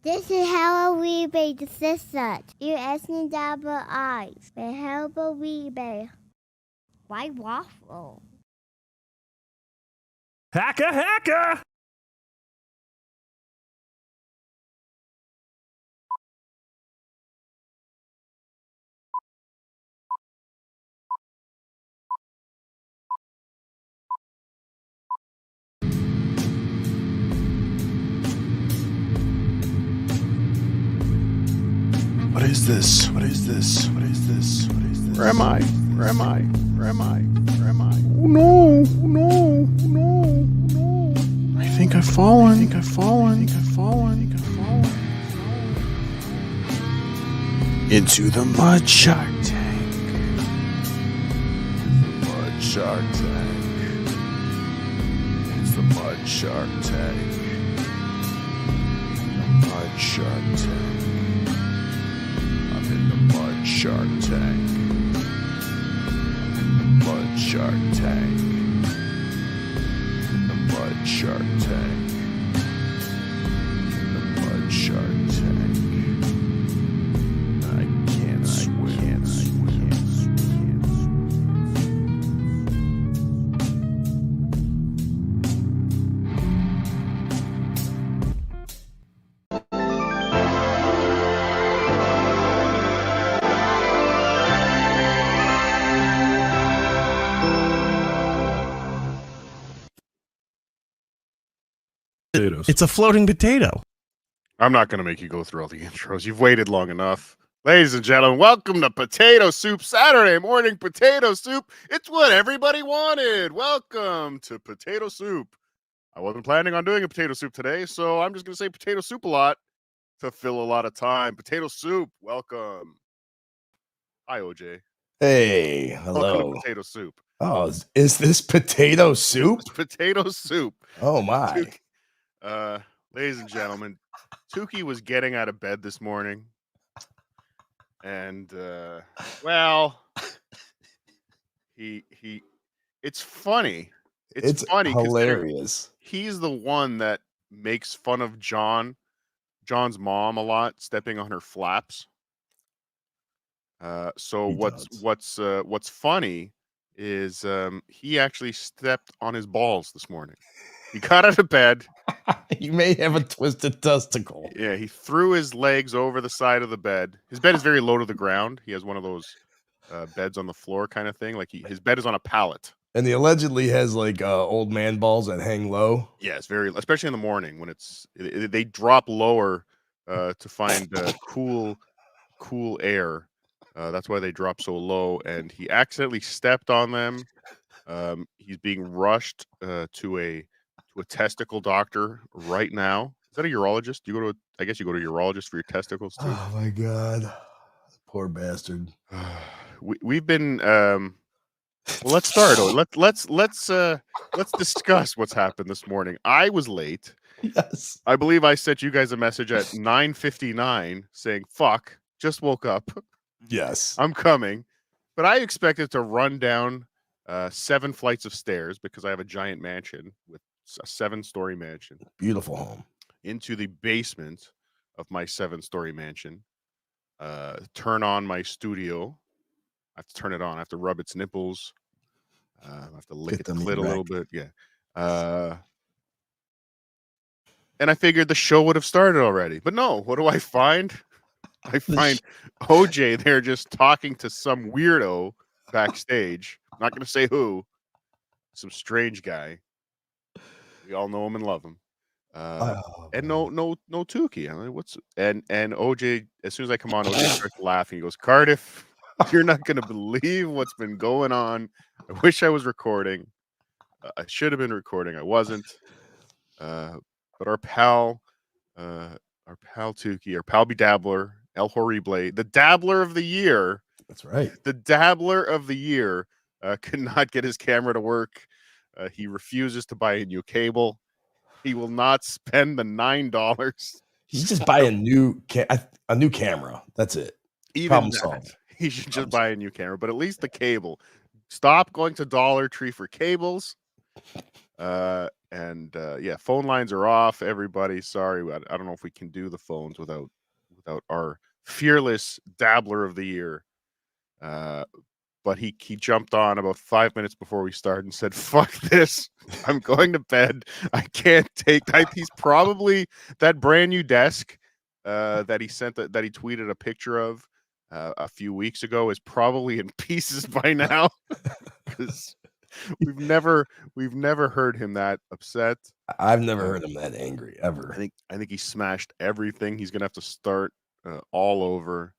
This is how we made the system. You're asking double eyes. The how we made. Why waffle? Hacka! What is this? Where am I? Oh no. I think I've fallen. Into the mud shark tank. It's the mud shark tank. I'm in the mud shark tank. Mud shark tank. The mud shark tank. The mud shark tank. I can't swim. Potatoes. It's a floating potato. I'm not going to make you go through all the intros. You've waited long enough. Ladies and gentlemen, welcome to Potato Soup, Saturday morning potato soup. It's what everybody wanted. Welcome to Potato Soup. I wasn't planning on doing a potato soup today, so I'm just going to say potato soup a lot to fill a lot of time. Potato soup, welcome. Hi, OJ. Hey, hello. Welcome to Potato Soup. Oh, is this potato soup? It's potato soup. Oh my. Ladies and gentlemen, Tuki was getting out of bed this morning. And he it's funny. It's funny. Hilarious. He's the one that makes fun of John's mom a lot, stepping on her flaps. So what's funny is he actually stepped on his balls this morning. He got out of bed. He may have a twisted testicle. Yeah, he threw his legs over the side of the bed. His bed is very low to the ground. He has one of those beds on the floor kind of thing. Like his bed is on a pallet. And he allegedly has like old man balls that hang low. Yeah, it's very, especially in the morning when they drop lower to find cool air. That's why they drop so low. And he accidentally stepped on them. He's being rushed to a testicle doctor right now. Is that a urologist? I guess you go to a urologist for your testicles too. Oh my god, poor bastard. We've been well, let's start. Let's discuss what's happened this morning. I was late. Yes, I believe I sent you guys a message at 9:59 saying "fuck." Just woke up. Yes, I'm coming, but I expected to run down 7 flights of stairs because I have a giant mansion with a 7-story mansion. Beautiful home. Into the basement of my 7-story mansion. Turn on my studio. I have to turn it on. I have to rub its nipples. I have to lick its clit a little bit. Yeah. And I figured the show would have started already. But no, what do I find? I find OJ there just talking to some weirdo backstage. I'm not going to say who. Some strange guy. We all know him and love him. And no Tuki. I mean, and OJ, as soon as I come on, OJ starts laughing. He goes, "Cardiff, you're not going to believe what's been going on. I wish I was recording. I should have been recording. I wasn't. But our pal Tuki, our pal Dabbler, El Horrible, the Dabbler of the year. That's right. The Dabbler of the year could not get his camera to work. He refuses to buy a new cable. He will not spend the $9. He should just buy a new camera. That's it. Even problem that, solved. He should just buy a new camera, but at least the cable. Stop going to Dollar Tree for cables. Yeah, phone lines are off. Everybody, sorry, I don't know if we can do the phones without our fearless dabbler of the year. But he jumped on about 5 minutes before we started and said, "Fuck this! I'm going to bed. I can't take." He's probably that brand new desk that he tweeted a picture of a few weeks ago is probably in pieces by now because we've never heard him that upset. I've never heard him that angry ever. I think he smashed everything. He's gonna have to start all over.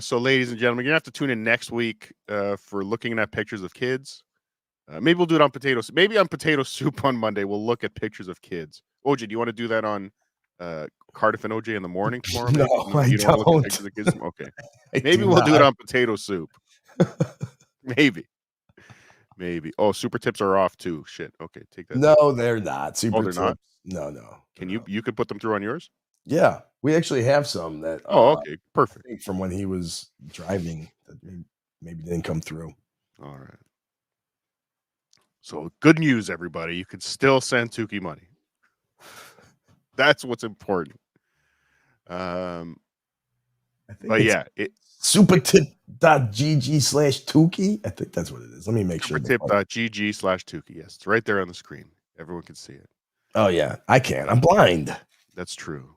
So, ladies and gentlemen, you're gonna have to tune in next week for looking at pictures of kids. Maybe we'll do it on potatoes. Maybe on potato soup on Monday. We'll look at pictures of kids. OJ, do you want to do that on Cardiff and OJ in the morning tomorrow? No, I you don't. Want to look at pictures of kids? Okay. Maybe we'll do it on potato soup. Maybe. Oh, super tips are off too. Shit. Okay, take that. No, they're not. Super they're tips. Not? No. Can you could put them through on yours? Yeah, we actually have some that. Okay, perfect. From when he was driving, that maybe didn't come through. All right. So good news, everybody. You can still send Tuki money. That's what's important. But yeah, supertip.gg/Tuki. I think that's what it is. Let me make sure. Supertip.gg/Tuki. Yes, it's right there on the screen. Everyone can see it. Oh yeah, I can. I'm blind. That's true.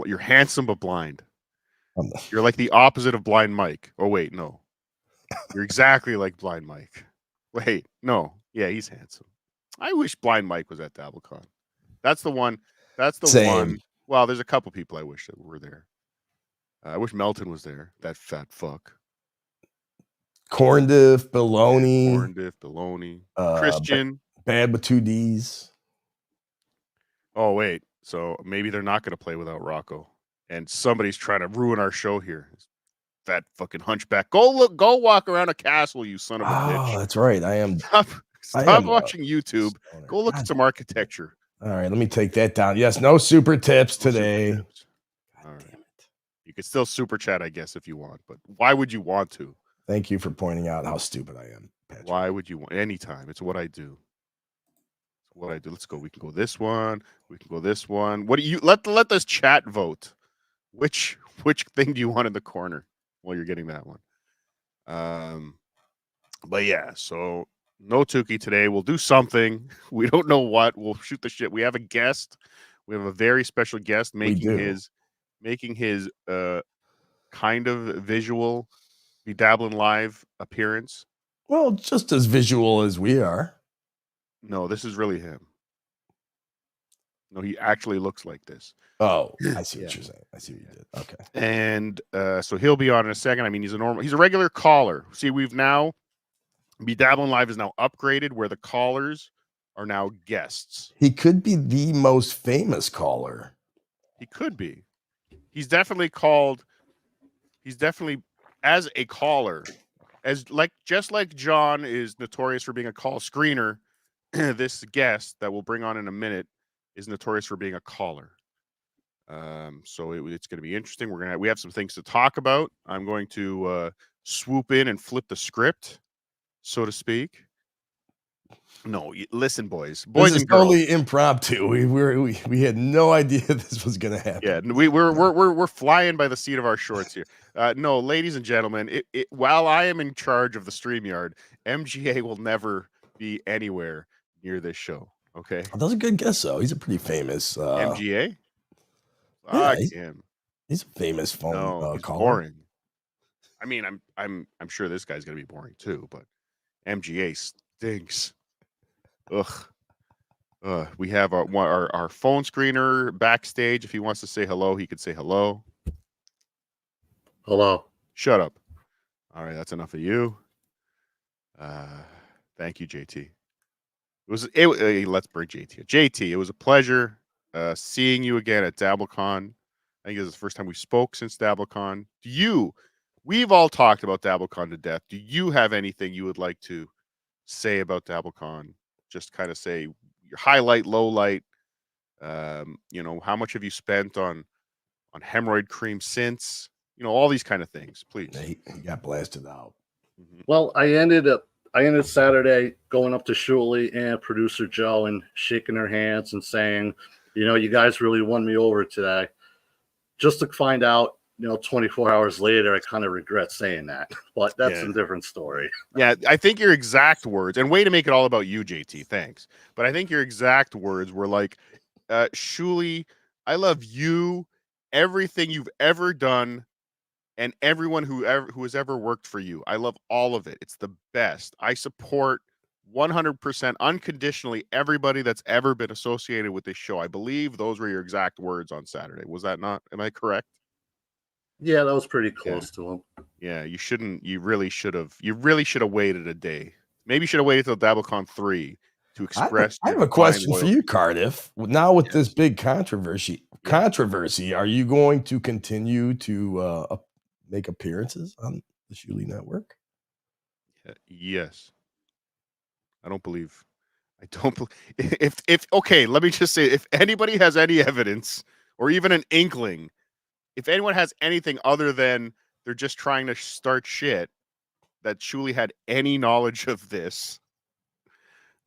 You're handsome but blind. You're like the opposite of Blind Mike. Oh wait, no. You're exactly like Blind Mike. Wait, no. Yeah, he's handsome. I wish Blind Mike was at Dabblecon. That's the one. One. Well, there's a couple people I wish that were there. I wish Melton was there. That fat fuck. Corn diff, baloney. Christian. Bad with 2 Ds. Oh, wait. So maybe they're not going to play without Rocco. And somebody's trying to ruin our show here. That fucking hunchback. Go walk around a castle, you son of a bitch. Oh, that's right. I am. Stop watching YouTube. Go look at some architecture. All right, let me take that down. Yes, no super tips today. Super tips. All right. You could still super chat, I guess, if you want. But why would you want to? Thank you for pointing out how stupid I am, Patrick. Why would you want? Anytime. It's what I do. Let's go. We can go this one. We can go this one. What do you let this chat vote? Which thing do you want in the corner while you're getting that one? But yeah, so no Tuki today. We'll do something. We don't know what. We'll shoot the shit. We have a guest. We have a very special guest making his kind of visual Be Dabbling live appearance. Well, just as visual as we are. No, this is really him. No, he actually looks like this. Oh, I see what you're saying. I see what you did. Okay. And so he'll be on in a second. I mean, he's a regular caller. See, we've now Be Dabbling Live is now upgraded where the callers are now guests. He could be the most famous caller. He could be. He's definitely as a caller, just like John is notorious for being a call screener. This guest that we'll bring on in a minute is notorious for being a caller. So it's going to be interesting. We have some things to talk about. I'm going to swoop in and flip the script, so to speak. No, listen, boys this and is girls. Totally impromptu. We had no idea this was going to happen. Yeah, we're flying by the seat of our shorts here. No, ladies and gentlemen, while I am in charge of the StreamYard, MGA will never be anywhere near this show. Okay, That's a good guess, though. He's a pretty famous MGA. Yeah, he's a famous phone he's caller. boring. I mean, I'm sure this guy's gonna be boring too, but MGA stinks. Ugh. We have our phone screener backstage. If he wants to say hello, he could say hello. Hello. Shut up. All right, that's enough of you. Thank you, JT. Let's bring JT. JT, it was a pleasure seeing you again at Dabblecon. I think this is the first time we spoke since Dabblecon. We've all talked about Dabblecon to death. Do you have anything you would like to say about Dabblecon? Just kind of say your highlight, low light. How much have you spent on hemorrhoid cream since? All these kind of things, please. He got blasted out. Well, I ended up I ended Saturday going up to Shuley and producer Joe and shaking their hands and saying, you guys really won me over today. Just to find out, 24 hours later, I kind of regret saying that. But that's a different story. Yeah, I think your exact words, and way to make it all about you, JT, thanks. But I think your exact words were like, Shuley, I love you, everything you've ever done, and everyone who has ever worked for you. I love all of it. It's the best. I support 100% unconditionally everybody that's ever been associated with this show. I believe those were your exact words on Saturday. Was that not? Am I correct? Yeah, that was pretty close to him. Yeah, you really should have waited a day. Maybe you should have waited till Dabblecon 3 to express I have a question for you, Cardiff. Now with this big controversy, are you going to continue to make appearances on the Shuley Network? Yes. I don't believe if okay, let me just say, if anybody has any evidence or even an inkling, if anyone has anything other than they're just trying to start shit, that Shuley had any knowledge of this,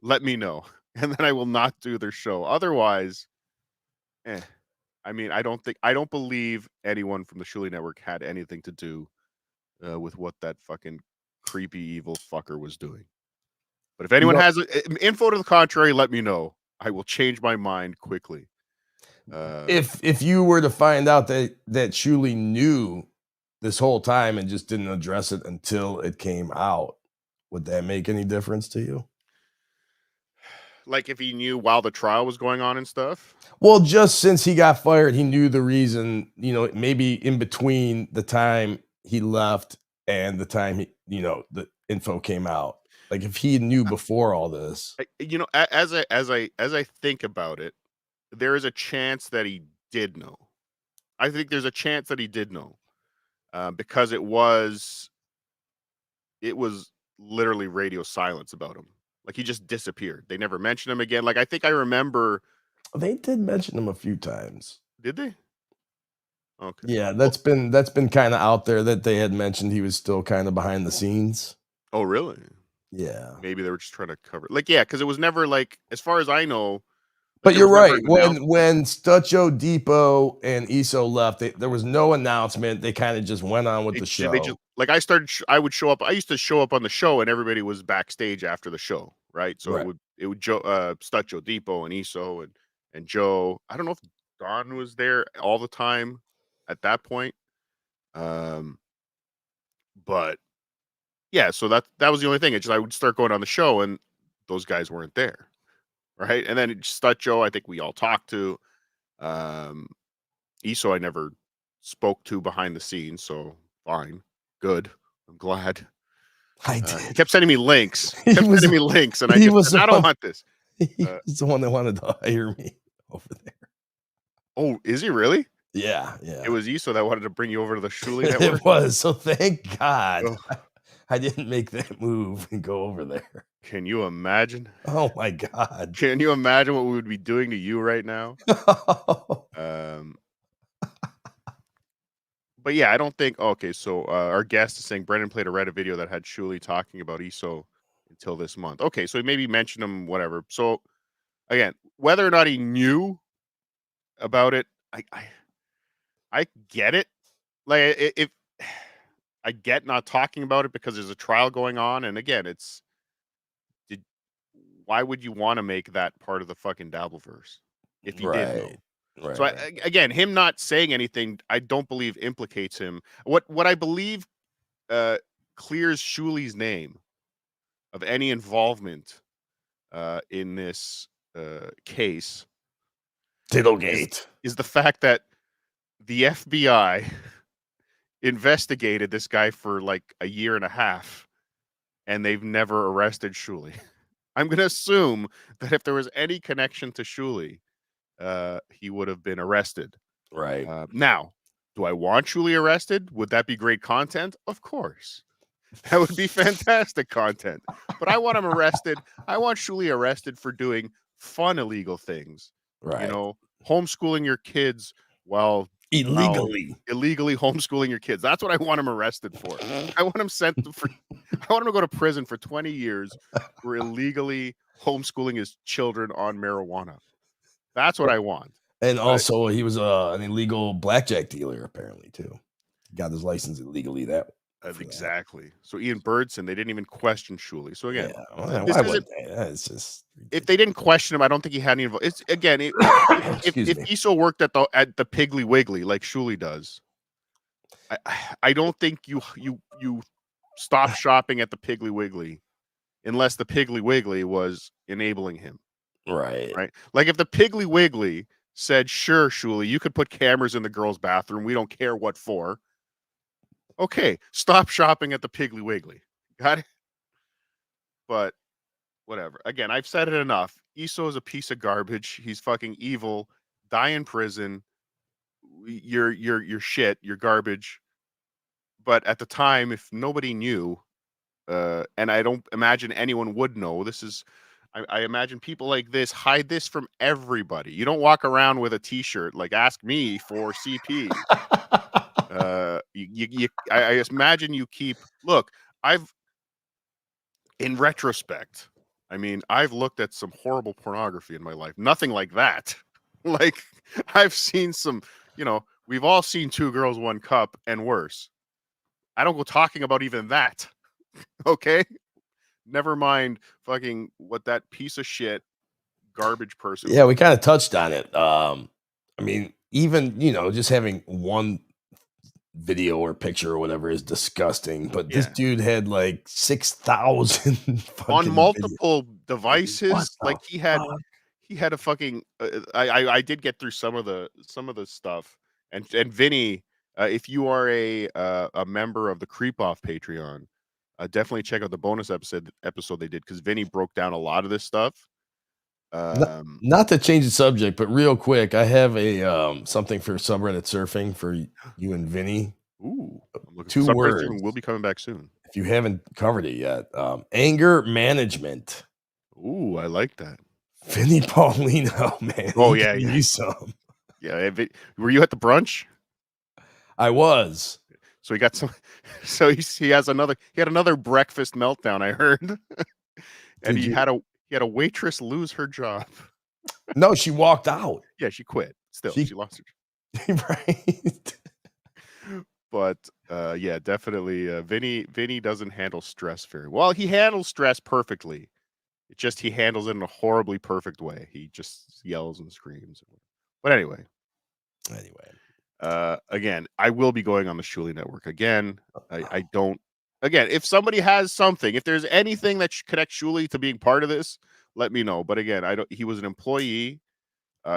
let me know. And then I will not do their show. Otherwise, I mean, I don't believe anyone from the Shuley Network had anything to do with what that fucking creepy evil fucker was doing. But if anyone has info to the contrary, let me know. I will change my mind quickly. If you were to find out that Shuley knew this whole time and just didn't address it until it came out, would that make any difference to you? Like if he knew while the trial was going on and stuff? Well, just since he got fired, he knew the reason, maybe in between the time he left and the time the info came out. Like if he knew before all this. As I think about it, there is a chance that he did know. I think there's a chance that he did know. Because it was literally radio silence about him. Like he just disappeared. They never mentioned him again. Like I think I remember they did mention him a few times. Did they? Okay. Yeah, that's been kind of out there that they had mentioned he was still kind of behind the scenes. Oh, really? Yeah. Maybe they were just trying to cover. Like, yeah, because it was never like, as far as I know. But you're right. When Stucho, Depot, and Iso left, there was no announcement. They kind of just went on with the show. I would show up. I used to show up on the show, and everybody was backstage after the show, right? So it would Stucho, Depot, and Iso, and Joe. I don't know if Don was there all the time at that point. But yeah, so that was the only thing. It's just I would start going on the show, and those guys weren't there. Right. And then Stucho, I think we all talked to. Iso, I never spoke to behind the scenes. So fine. Good. I'm glad. I did. He kept sending me links. And I don't want this. He's the one that wanted to hire me over there. Oh, is he really? Yeah. It was Iso that wanted to bring you over to the Shuley Network. It was. So thank God I didn't make that move and go over there. Can you imagine? Oh my God. Can you imagine what we would be doing to you right now? But yeah, I don't think. Okay, so our guest is saying Brennan played a Reddit video that had Shuley talking about Iso until this month. Okay, so he maybe mentioned him, whatever. So again, whether or not he knew about it, I get it. Like if I get not talking about it because there's a trial going on, and again, why would you want to make that part of the fucking Dabbleverse if you did know? Right. So again, him not saying anything, I don't believe implicates him. What I believe clears Shuley's name of any involvement in this case. Diddlegate is the fact that the FBI investigated this guy for like a year and a half, and they've never arrested Shuley. I'm going to assume that if there was any connection to Shuley, he would have been arrested. Right. Now, do I want Shuley arrested? Would that be great content? Of course. That would be fantastic content. But I want him arrested. I want Shuley arrested for doing fun illegal things. Right. Homeschooling your kids while illegally homeschooling your kids. That's what I want him arrested for. I want him I want him to go to prison for 20 years for illegally homeschooling his children on marijuana. That's what I want. And also, he was an illegal blackjack dealer, apparently, too. Got his license illegally. Exactly. So Ian Birdson, they didn't even question Shuley. So again, why would they? It's just if they didn't question him, I don't think he had any involvement. It's again, if Iso worked at the Piggly Wiggly like Shuley does, I don't think you stop shopping at the Piggly Wiggly unless the Piggly Wiggly was enabling him. Right. Like if the Piggly Wiggly said, "Sure, Shuley, you could put cameras in the girls' bathroom. We don't care what for." Okay, stop shopping at the Piggly Wiggly. Got it? But whatever. Again, I've said it enough. Iso is a piece of garbage. He's fucking evil. Die in prison. You're shit. You're garbage. But at the time, if nobody knew, and I don't imagine anyone would know, I imagine people like this hide this from everybody. You don't walk around with a T-shirt like "Ask me for CP." I imagine you keep. Look, in retrospect, I mean, I've looked at some horrible pornography in my life. Nothing like that. Like I've seen some. We've all seen Two Girls, One Cup and worse. I don't go talking about even that. Okay. Never mind fucking what that piece of shit garbage person. Yeah, we kind of touched on it. I mean, even just having one video or picture or whatever is disgusting, but this dude had like 6,000 on multiple devices. Like he had a fucking I did get through some of the stuff, and Vinny, if you are a member of the Creep Off Patreon, definitely check out the bonus episode they did, because Vinny broke down a lot of this stuff. Not to change the subject, but real quick, I have a something for subreddit surfing for you and Vinny. Ooh, 2 words. Will be coming back soon. If you haven't covered it yet, anger management. Ooh, I like that. Vinny Paulino, man. Oh yeah, you some. Yeah, were you at the brunch? I was. So he got some. So he had another breakfast meltdown, I heard. And he had a waitress lose her job. No, she walked out. Yeah, she quit. Still, she lost her job. Right. But yeah, definitely. Vinny doesn't handle stress very well. He handles stress perfectly. It's just he handles it in a horribly perfect way. He just yells and screams. But anyway. Again, I will be going on the Shuley Network again. I don't. Again, if somebody has something, if there's anything that connects Shuley to being part of this, let me know. But again, I don't. He was an employee.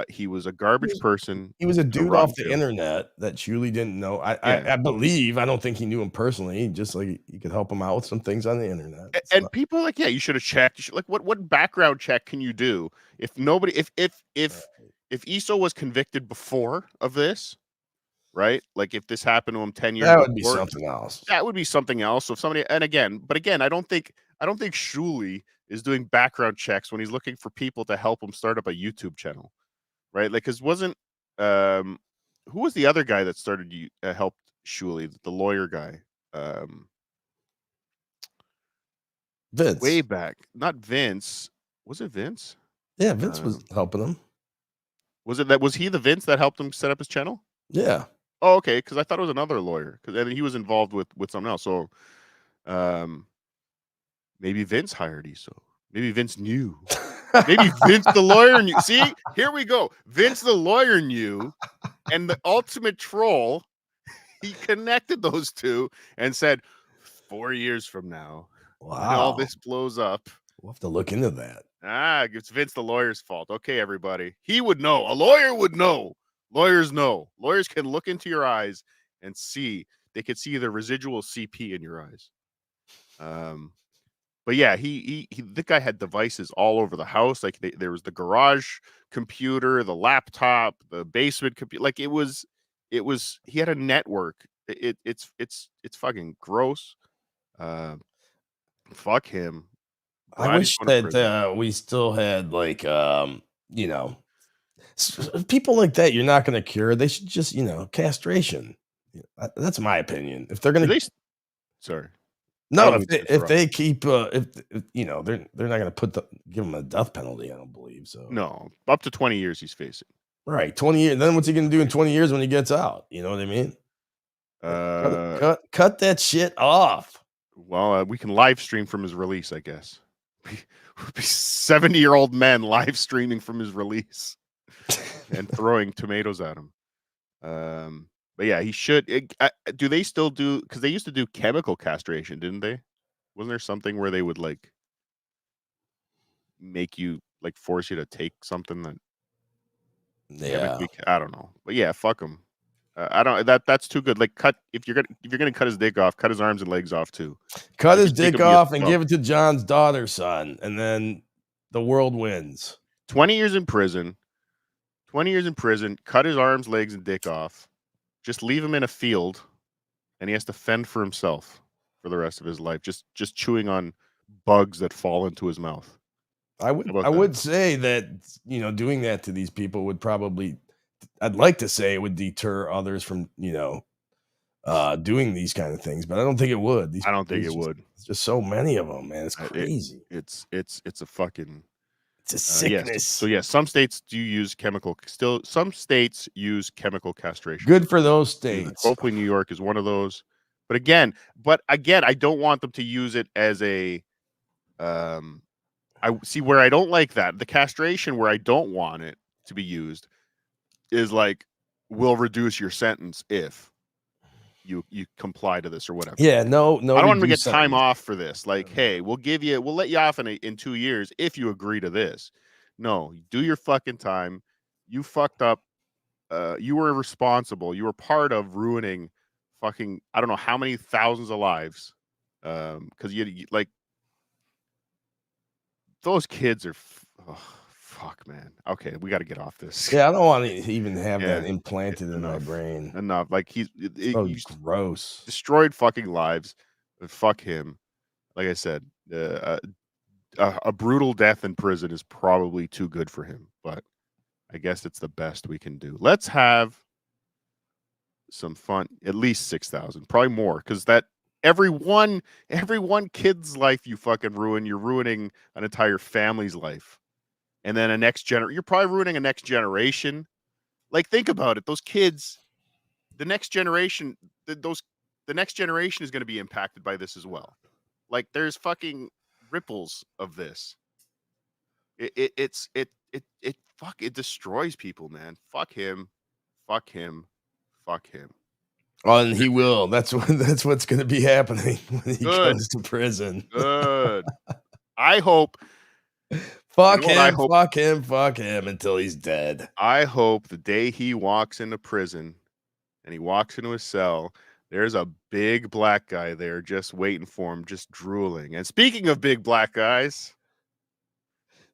He was a garbage person. He was a dude off the internet that Shuley didn't know. I believe. I don't think he knew him personally. Just like you could help him out with some things on the internet. And people are like, yeah, you should have checked. Like, what background check can you do if nobody? If Iso was convicted before of this, right? Like if this happened to him 10 years, that would be something else. That would be something else. So if somebody, and again, I don't think Shuley is doing background checks when he's looking for people to help him start up a YouTube channel. Right, like, because wasn't who was the other guy that started helped Shuley, the lawyer guy? Vince. Way back, not Vince. Was it Vince? Yeah, Vince was helping him. Was he the Vince that helped him set up his channel? Yeah. Oh, okay. Because I thought it was another lawyer. Because he was involved with something else. So, maybe Vince hired Iso. Maybe Vince knew. Maybe Vince the lawyer knew. See, here we go. Vince the lawyer knew, and the ultimate troll, he connected those two and said, 4 years from now, when all this blows up, we'll have to look into that. It's Vince the lawyer's fault. Okay, everybody. He would know. A lawyer would know. Lawyers know. Lawyers can look into your eyes and see. They could see the residual CP in your eyes. But yeah, the guy had devices all over the house. Like there was the garage computer, the laptop, the basement computer. Like it was. He had a network. It's fucking gross. Fuck him. I wish that we still had like People like that, you're not going to cure. They should just, castration. That's my opinion. If they're going to, sorry, no, if they keep, if they're not going to give him a death penalty. I don't believe so. No, up to 20 years he's facing. Right, 20 years. Then what's he going to do in 20 years when he gets out? You know what I mean? Cut that shit off. Well, we can live stream from his release, I guess. 70-year-old men live streaming from his release and throwing tomatoes at him. But yeah, he should. Do they still do? Because they used to do chemical castration, didn't they? Wasn't there something where they would like make you like force you to take something that? Yeah, I don't know, but yeah, fuck him. I don't. That's too good. Like, if you're gonna cut his dick off, cut his arms and legs off too. Cut his dick off and give it to John's daughter, son, and then the world wins. 20 years in prison. 20 years in prison. Cut his arms, legs, and dick off. Just leave him in a field, and he has to fend for himself for the rest of his life. Just chewing on bugs that fall into his mouth. I would say that doing that to these people would probably. I'd like to say it would deter others from doing these kind of things, but I don't think it would. I don't think it would. There's just so many of them, man. It's crazy. It's a fucking. It's a sickness. Yes. So yeah, some states do use chemical. Still, some states use chemical castration. Good for those states. Hopefully, New York is one of those. But again, I don't want them to use it as a. I see where I don't like that. The castration where I don't want it to be used is like, will reduce your sentence if you comply to this or whatever. Yeah, no. I don't want to get time off for this. Like, hey, we'll let you off in 2 years if you agree to this. No, do your fucking time. You fucked up. You were responsible. You were part of ruining fucking, I don't know how many thousands of lives. Because you like those kids are. Fuck, man. Okay, we got to get off this. Yeah, I don't want to even have that implanted in my brain. Enough. Like he's gross. Destroyed fucking lives. Fuck him. Like I said, a brutal death in prison is probably too good for him, but I guess it's the best we can do. Let's have some fun. At least 6,000, probably more, because that every one kid's life you fucking ruin, you're ruining an entire family's life. And then you're probably ruining a next generation. Like, think about it. Those kids, the next generation, the next generation is going to be impacted by this as well. Like, there's fucking ripples of this. It destroys people, man. Fuck him. Fuck him. Fuck him. Oh, and he will. That's what's going to be happening when he goes to prison. Good. I hope. Fuck him until he's dead. I hope the day he walks into prison and he walks into his cell, there's a big black guy there just waiting for him, just drooling. And speaking of big black guys,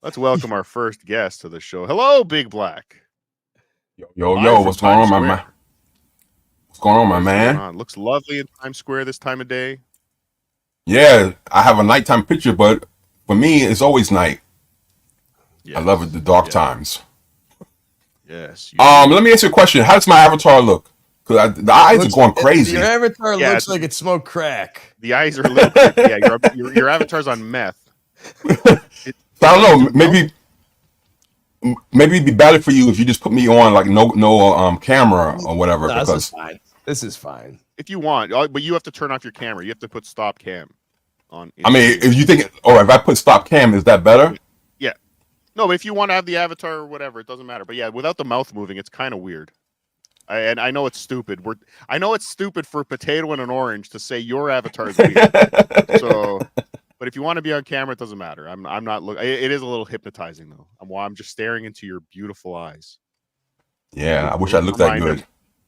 let's welcome our first guest to the show. Hello, Big Black. Yo, what's going on, my man? What's going on, my man? Looks lovely in Times Square this time of day. Yeah, I have a nighttime picture, but for me, it's always night. Yes. I love it, the dark times. Yes. Let me ask you a question. How does my avatar look? Because the eyes are going crazy. Your avatar looks like it smoked crack. The eyes are a little bit, yeah, your avatar's on meth. I don't know. Maybe it'd be better for you if you just put me on like no camera or whatever. No, this is fine. This is fine. If you want, but you have to turn off your camera. You have to put stop cam on. I mean, if you think, if I put stop cam, is that better? Yeah. No, but if you want to have the avatar or whatever, it doesn't matter. But yeah, without the mouth moving, it's kind of weird. And I know it's stupid. I know it's stupid for Potato and an Orange to say your avatar is weird. But if you want to be on camera, it doesn't matter. I'm not looking. It is a little hypnatizing though. I'm just staring into your beautiful eyes. Yeah, I wish I looked that good.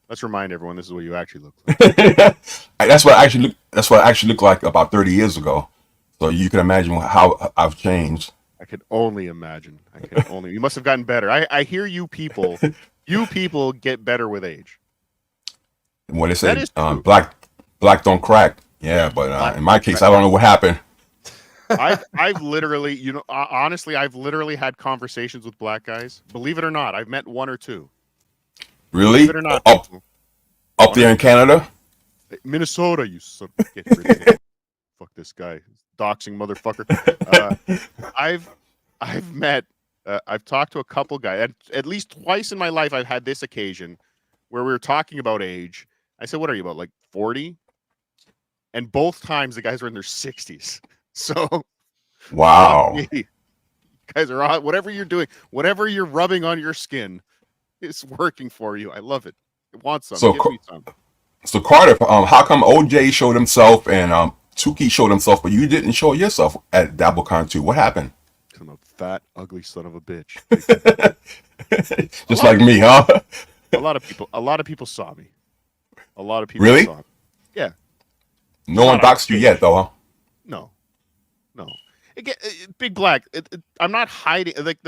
Let's remind everyone this is what you actually look like. That's what I actually looked like about 30 years ago. So you can imagine how I've changed. I can only imagine. You must have gotten better. I hear you people. You people get better with age. What they say, black don't crack. Yeah, but in my case, I don't know what happened. I've literally, honestly, I've literally had conversations with black guys. Believe it or not, I've met one or two. Really? Believe it or not, Up there in Canada? Minnesota, you son of a bitch. Fuck this guy, doxing motherfucker. I've talked to a couple guys. At least twice in my life, I've had this occasion where we were talking about age. I said, "What are you about? Like 40?" And both times the guys were in their 60s. So, Wow. you guys are on whatever you're doing, whatever you're rubbing on your skin, is working for you. I love it. I want some. Give me some. So Carter, how come OJ showed himself and Tuki showed himself, but you didn't show yourself at Dabblecon 2? What happened? I'm a fat, ugly son of a bitch. Just like me, huh? A lot of people saw me. A lot of people really? saw me. Yeah. No one doxed you yet, though, huh? No. Again, Big Black. I'm not hiding. Like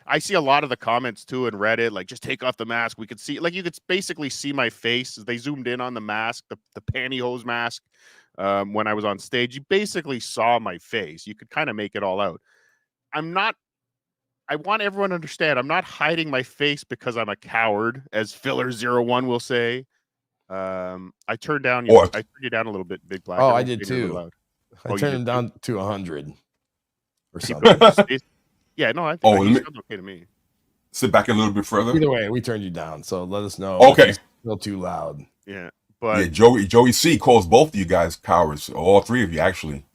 I see a lot of the comments too in Reddit. Like, just take off the mask. We could see, like, you could basically see my face. They zoomed in on the mask, the pantyhose mask. When I was on stage, you basically saw my face. You could kind of make it all out. I want everyone to understand, I'm not hiding my face because I'm a coward, as Filler01 will say. I turned you down a little bit, Big Black. Oh, I did too. I turned him down to 100 or something. Yeah, no, I think he's okay to me. Sit back a little bit further. Either way, we turned you down, so let us know. Okay. It's still too loud. Yeah, but Joey C calls both of you guys cowards, all three of you actually.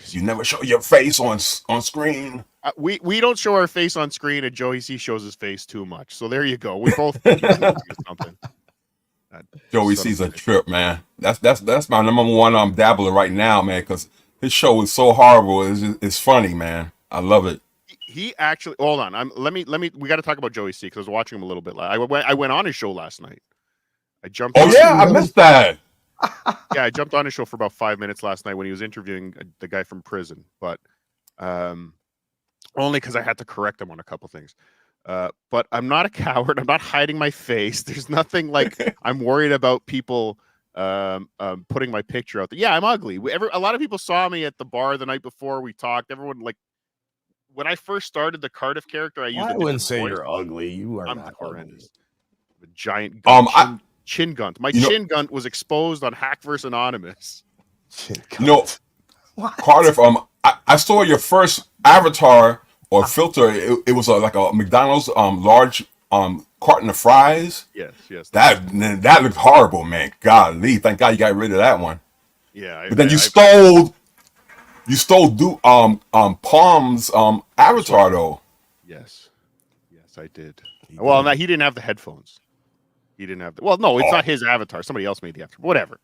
You never show your face on screen. We don't show our face on screen, and Joey C shows his face too much. So there you go. We both something. Joey C's a trip, man. That's my number one dabbler right now, man, because his show is so horrible. It's funny, man. I love it. He actually, hold on. We got to talk about Joey C because I was watching him a little bit. I went on his show last night. I jumped. Oh yeah, I missed that. Yeah, I jumped on his show for about 5 minutes last night when he was interviewing the guy from prison, but only because I had to correct him on a couple things. But I'm not a coward. I'm not hiding my face. There's nothing like I'm worried about people putting my picture out there. Yeah, I'm ugly. A lot of people saw me at the bar the night before we talked. Everyone, like, when I first started the Cardiff character, I wouldn't say voice. You're ugly. You are not horrendous. A giant chin gunt. My chin gunt was exposed on Hackverse Anonymous. Cardiff, I saw your first avatar or filter. It was like a McDonald's large carton of fries. Yes. That looked horrible, man. Golly, thank God you got rid of that one. Yeah, but then you stole Palm's avatar though. Yes, I did. Well, he didn't have the headphones. He didn't have no, it's not his avatar. Somebody else made the avatar. Whatever.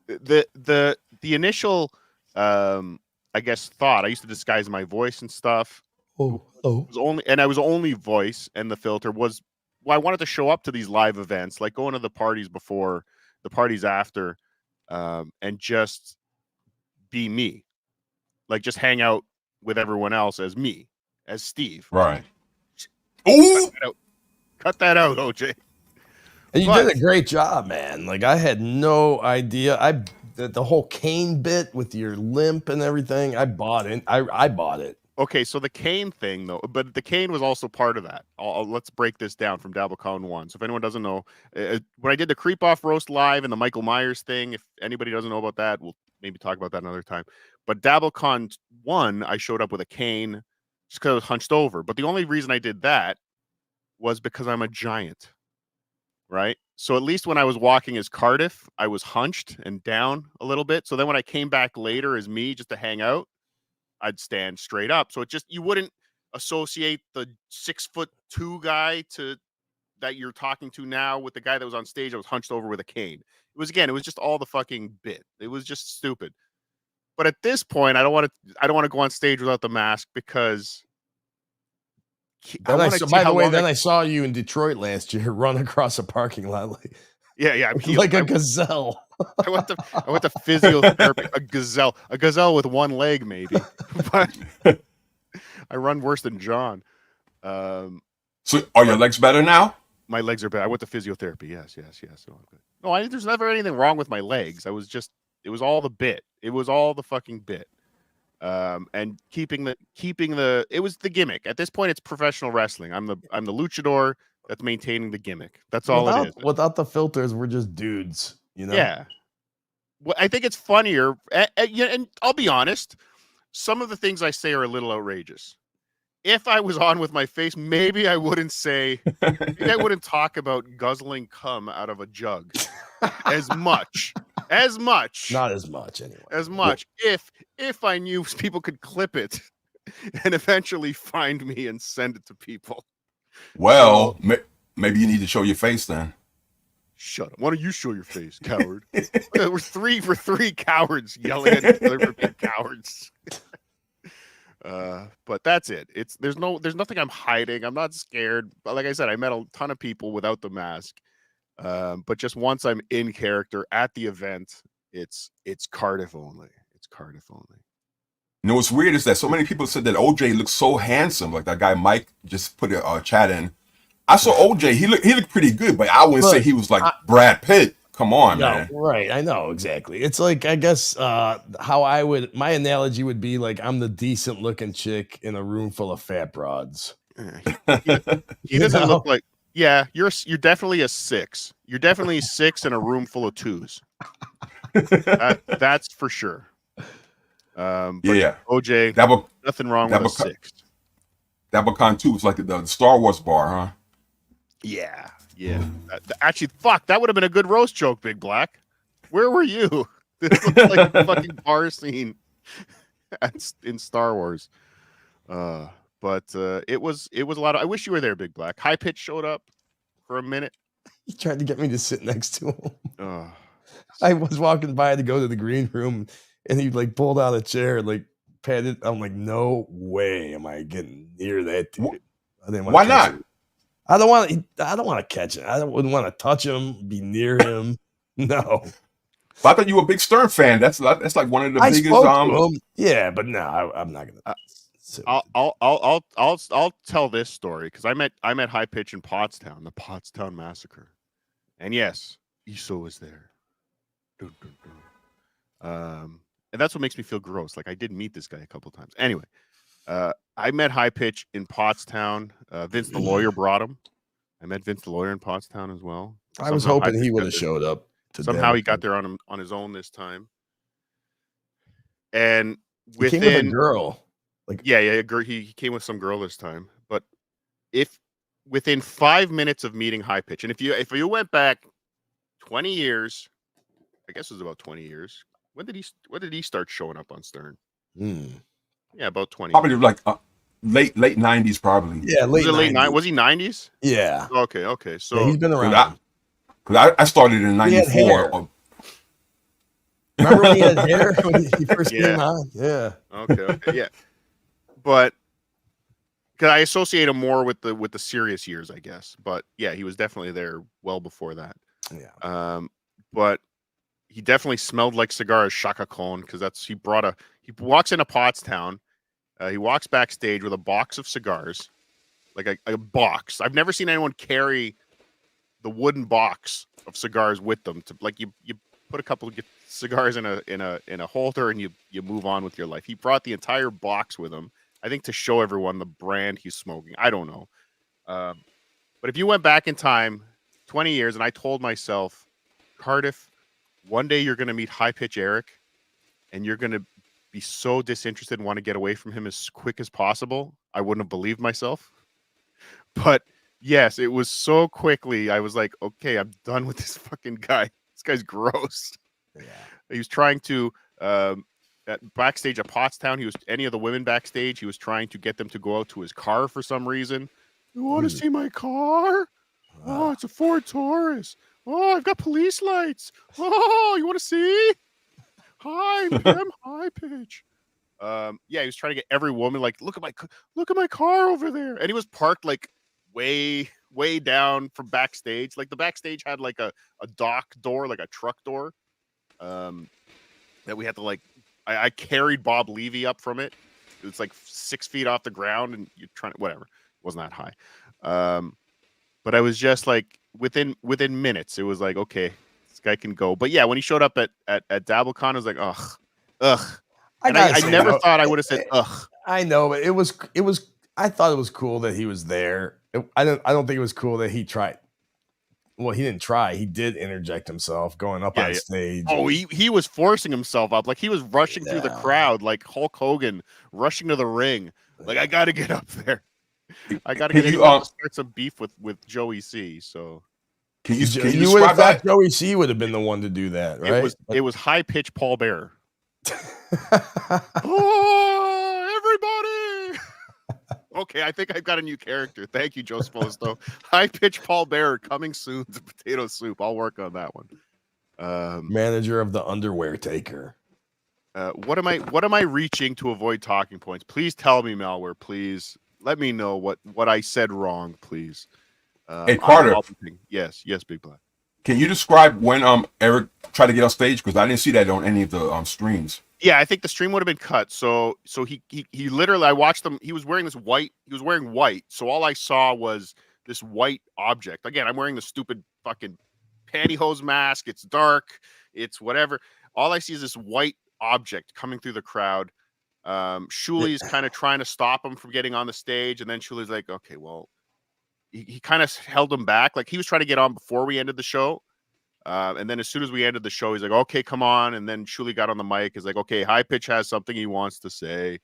The initial I guess thought, I used to disguise my voice and stuff. I was only voice, and the filter was, I wanted to show up to these live events, like going to the parties before, the parties after, and just be me. Like, just hang out with everyone else as me, as Steve. Right. Ooh! Cut that out, OJ. And you did a great job, man. Like, I had no idea. The whole cane bit with your limp and everything, I bought it. I bought it. Okay, so the cane thing, though, but the cane was also part of that. Let's break this down from Dabblecon 1. So if anyone doesn't know, when I did the Creep Off Roast Live and the Michael Myers thing, if anybody doesn't know about that, we'll maybe talk about that another time. But Dabblecon 1, I showed up with a cane just because I was hunched over. But the only reason I did that was because I'm a giant, right? So at least when I was walking as Cardiff, I was hunched and down a little bit. So then when I came back later as me just to hang out, I'd stand straight up. So it just, you wouldn't associate the 6'2" guy that you're talking to now with the guy that was on stage. I was hunched over with a cane. It was just all the fucking bit. It was just stupid. But at this point, I don't want to go on stage without the mask because I saw you in Detroit last year run across a parking lot like a gazelle. I went to physiotherapy. A gazelle with one leg, maybe. But I run worse than John. So are your legs better now? My legs are better. I went to physiotherapy. Yes. So I'm good. No, there's never anything wrong with my legs. It was all the bit. It was all the fucking bit. and keeping the it was the gimmick. At this point, it's professional wrestling. I'm the luchador that's maintaining the gimmick. That's all it is. Without the filters, we're just dudes, you know? Yeah. Well, I think it's funnier, and I'll be honest, some of the things I say are a little outrageous. If I was on with my face, maybe I wouldn't talk about guzzling cum out of a jug as much. Not as much anyway. As much. If I knew people could clip it and eventually find me and send it to people. Well, maybe you need to show your face then. Shut up. Why don't you show your face, coward? We're 3 for 3 cowards yelling at each other for being cowards. But that's it. There's nothing I'm hiding. I'm not scared. But like I said, I met a ton of people without the mask. But just once I'm in character at the event, it's Cardiff only. It's Cardiff only. You know what's weird is that so many people said that OJ looks so handsome. Like that guy Mike just put a chat in. I saw OJ. He looked pretty good, but I wouldn't say he was like Brad Pitt. Come on, man. Right. I know exactly. It's like, I guess my analogy would be like I'm the decent looking chick in a room full of fat broads. He doesn't look like. Yeah, you're definitely a 6. You're definitely a 6 in a room full of 2s. That's for sure. Yeah, OJ, nothing wrong with a 6. Dabblecon 2 was like the Star Wars bar, huh? Yeah. Actually, fuck, that would have been a good roast joke, Big Black. Where were you? This looks like a fucking bar scene in Star Wars. But it was a lot of. I wish you were there, Big Black. High Pitch showed up for a minute. He tried to get me to sit next to him. I was walking by to go to the green room, and he like pulled out a chair and like patted. I'm like, no way am I getting near that dude. Why not? I don't want to catch it. I wouldn't want to touch him, be near him. No. But I thought you were a big Stern fan. That's like one of the biggest. To him. Yeah, but no, I'm not gonna. I'll tell this story because I met High Pitch in Pottstown, the Pottstown Massacre, and yes, Iso was there. Dun, dun, dun. And that's what makes me feel gross. Like I did meet this guy a couple times. Anyway, I met High Pitch in Pottstown. Vince the lawyer brought him. I met Vince the lawyer in Pottstown as well. I was hoping he would have showed up. Somehow he got there on his own this time. And he came with a girl. He came with some girl this time. But if within 5 minutes of meeting High Pitch, and if you went back 20 years, I guess it was about 20 years. When did he start showing up on Stern? Yeah, about 20. Probably like late 90s, probably. Yeah, late 90s. Was he 90s? Yeah. Okay. So yeah, he's been around. Because I started in 94. Remember when he had hair when he first came on? Yeah. Okay. Yeah. But because I associate him more with the serious years, I guess. But yeah, he was definitely there well before that. Yeah. But he definitely smelled like cigars, Shaka Khan, because he walks into Pottstown. He walks backstage with a box of cigars, like a box. I've never seen anyone carry the wooden box of cigars with them. To like you put a couple of cigars in a holder and you move on with your life. He brought the entire box with him, I think, to show everyone the brand he's smoking. I don't know, but if you went back in time 20 years and I told myself, Cardiff, one day you're going to meet High Pitch Eric, and you're going to be so disinterested and want to get away from him as quick as possible, I wouldn't have believed myself. But yes, it was so quickly. I was like, okay, I'm done with this fucking guy. This guy's gross. Yeah. He was trying to backstage at Pottstown. Any of the women backstage, he was trying to get them to go out to his car for some reason. You want to see my car? Oh, it's a Ford Taurus. Oh, I've got police lights. Oh, you want to see? Hi, I'm High Pitch. Yeah, he was trying to get every woman like, look at my car over there, and he was parked like way down from backstage. Like the backstage had like a dock door, like a truck door, that we had to like. I carried Bob Levy up from it. It's like 6 feet off the ground, and you're trying to whatever. It wasn't that high. But I was just like within minutes, it was like, okay, this guy can go. But yeah, when he showed up at Dabblecon, I was like, ugh. I never thought I would have said ugh. I know, but it was. I thought it was cool that he was there. I don't think it was cool that he tried. Well, he didn't try. He did interject himself going up on stage. Oh, he was forcing himself up. Like he was rushing through the crowd like Hulk Hogan rushing to the ring. Like, I got to get up there. I got to get start some beef with Joey C. So can you would have thought Joey C would have been the one to do that, right? It was high pitch Paul Bearer. Oh, everybody! Okay, I think I've got a new character. Thank you, Joe Sposto. High pitch Paul Bearer coming soon to Potato Soup. I'll work on that one. Manager of the underwear taker. What am I reaching to avoid talking points? Please tell me, Malware. Please let me know what I said wrong, please. Hey, Carter. Yes, Big Black. Can you describe when Eric tried to get on stage? Because I didn't see that on any of the streams. Yeah, I think the stream would have been cut. So he literally, I watched him. He was wearing white. So all I saw was this white object. Again, I'm wearing the stupid fucking pantyhose mask. It's dark. It's whatever. All I see is this white object coming through the crowd. Shuli's kind of trying to stop him from getting on the stage, and then Shuli's like, okay, well, he kind of held him back. Like he was trying to get on before we ended the show. And then as soon as we ended the show, he's like, okay, come on. And then Shuli got on the mic. He's like, okay, High Pitch has something he wants to say.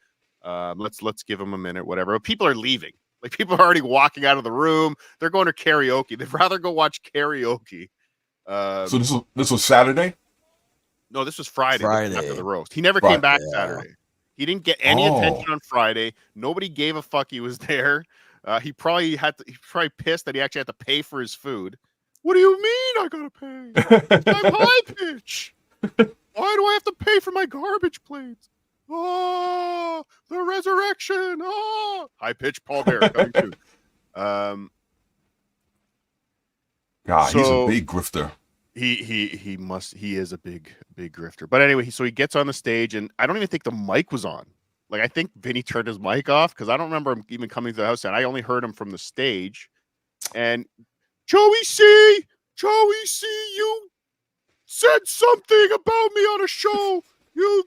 Let's give him a minute, whatever. But people are leaving. Like people are already walking out of the room. They're going to karaoke. They'd rather go watch karaoke. So this was Saturday? No, this was Friday. After the roast. He never came back Saturday. He didn't get any attention on Friday. Nobody gave a fuck he was there. He probably pissed that he actually had to pay for his food. What do you mean I gotta pay? I'm High Pitch. Why do I have to pay for my garbage plates? Oh, the resurrection. Oh, High Pitch Paul Bear coming too. God, he's a big grifter. He is a big grifter. But anyway, so he gets on the stage, and I don't even think the mic was on. Like I think Vinny turned his mic off because I don't remember him even coming to the house, and I only heard him from the stage. And Joey C, you said something about me on a show. You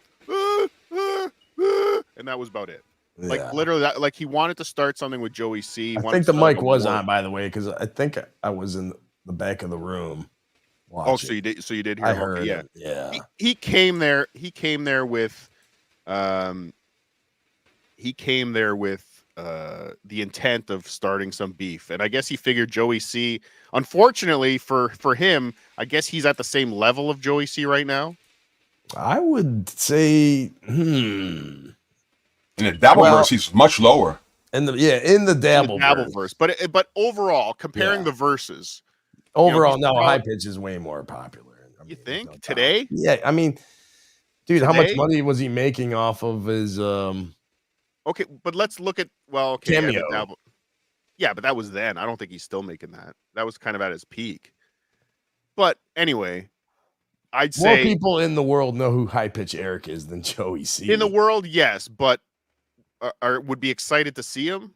and that was about it. Yeah. Like literally, like he wanted to start something with Joey C. I think the mic was on, by the way, because I think I was in the back of the room. Oh, so you did hear him? I heard it. Yeah. He came there. He came there with the intent of starting some beef, and I guess he figured Joey C. Unfortunately for him, I guess he's at the same level of Joey C. right now. I would say, in the Dabbleverse, he's much lower. In the Dabbleverse, but overall, comparing the verses, overall, High Pitch is way more popular. I mean, you think today? Yeah, I mean, dude, today? How much money was he making off of his? Okay, but let's look at Cameo. Yeah, but that was then. I don't think he's still making that. That was kind of at his peak. But anyway, I'd say more people in the world know who High Pitch Eric is than Joey C. In the world, yes, but would be excited to see him.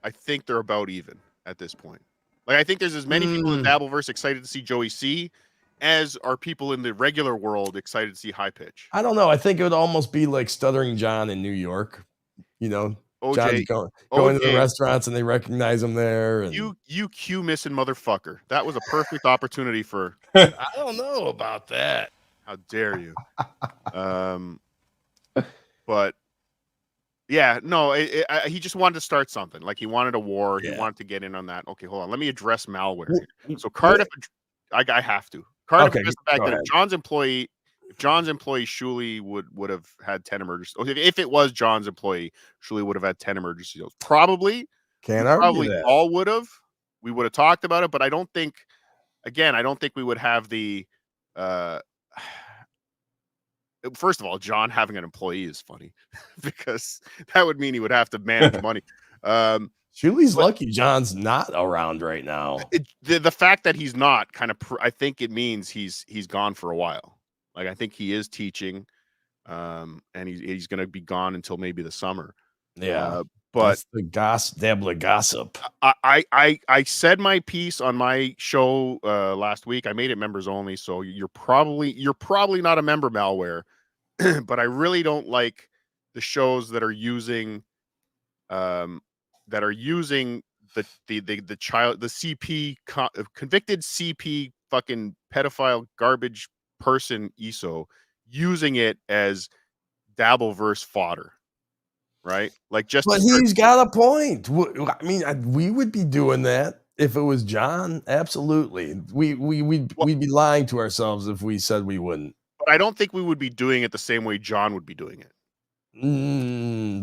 I think they're about even at this point. Like I think there's as many people in the Dabbleverse excited to see Joey C. as are people in the regular world excited to see High Pitch. I don't know. I think it would almost be like Stuttering John in New York. You know, OJ, John's going to the restaurants and they recognize him there. And you Q missing motherfucker. That was a perfect opportunity for. I don't know about that. How dare you? But yeah, no, he just wanted to start something. Like he wanted a war. He wanted to get in on that. Okay, hold on. Let me address malware here. So Cardiff, I have to. Cardiff addressed the fact that if John's employee Shuli would have had 10 emergencies. If it was John's employee, Shuli would have had 10 emergencies. Probably all would have. We would have talked about it, but I don't think we would have the first of all, John having an employee is funny because that would mean he would have to manage money. Shuli's lucky John's not around right now. The fact that he's not I think it means he's gone for a while. Like I think he is teaching, and he's going to be gone until maybe the summer. Yeah, but that's the Dabbler gossip. I said my piece on my show last week. I made it members only, so you're probably not a member, malware. but I really don't like the shows that are using the child, the CP convicted CP fucking pedophile garbage person ESO, using it as Dabbleverse fodder, right? Like just But to start, he's got a point. I mean, we would be doing that if it was John. Absolutely, we'd be lying to ourselves if we said we wouldn't. but I don't think we would be doing it the same way John would be doing it.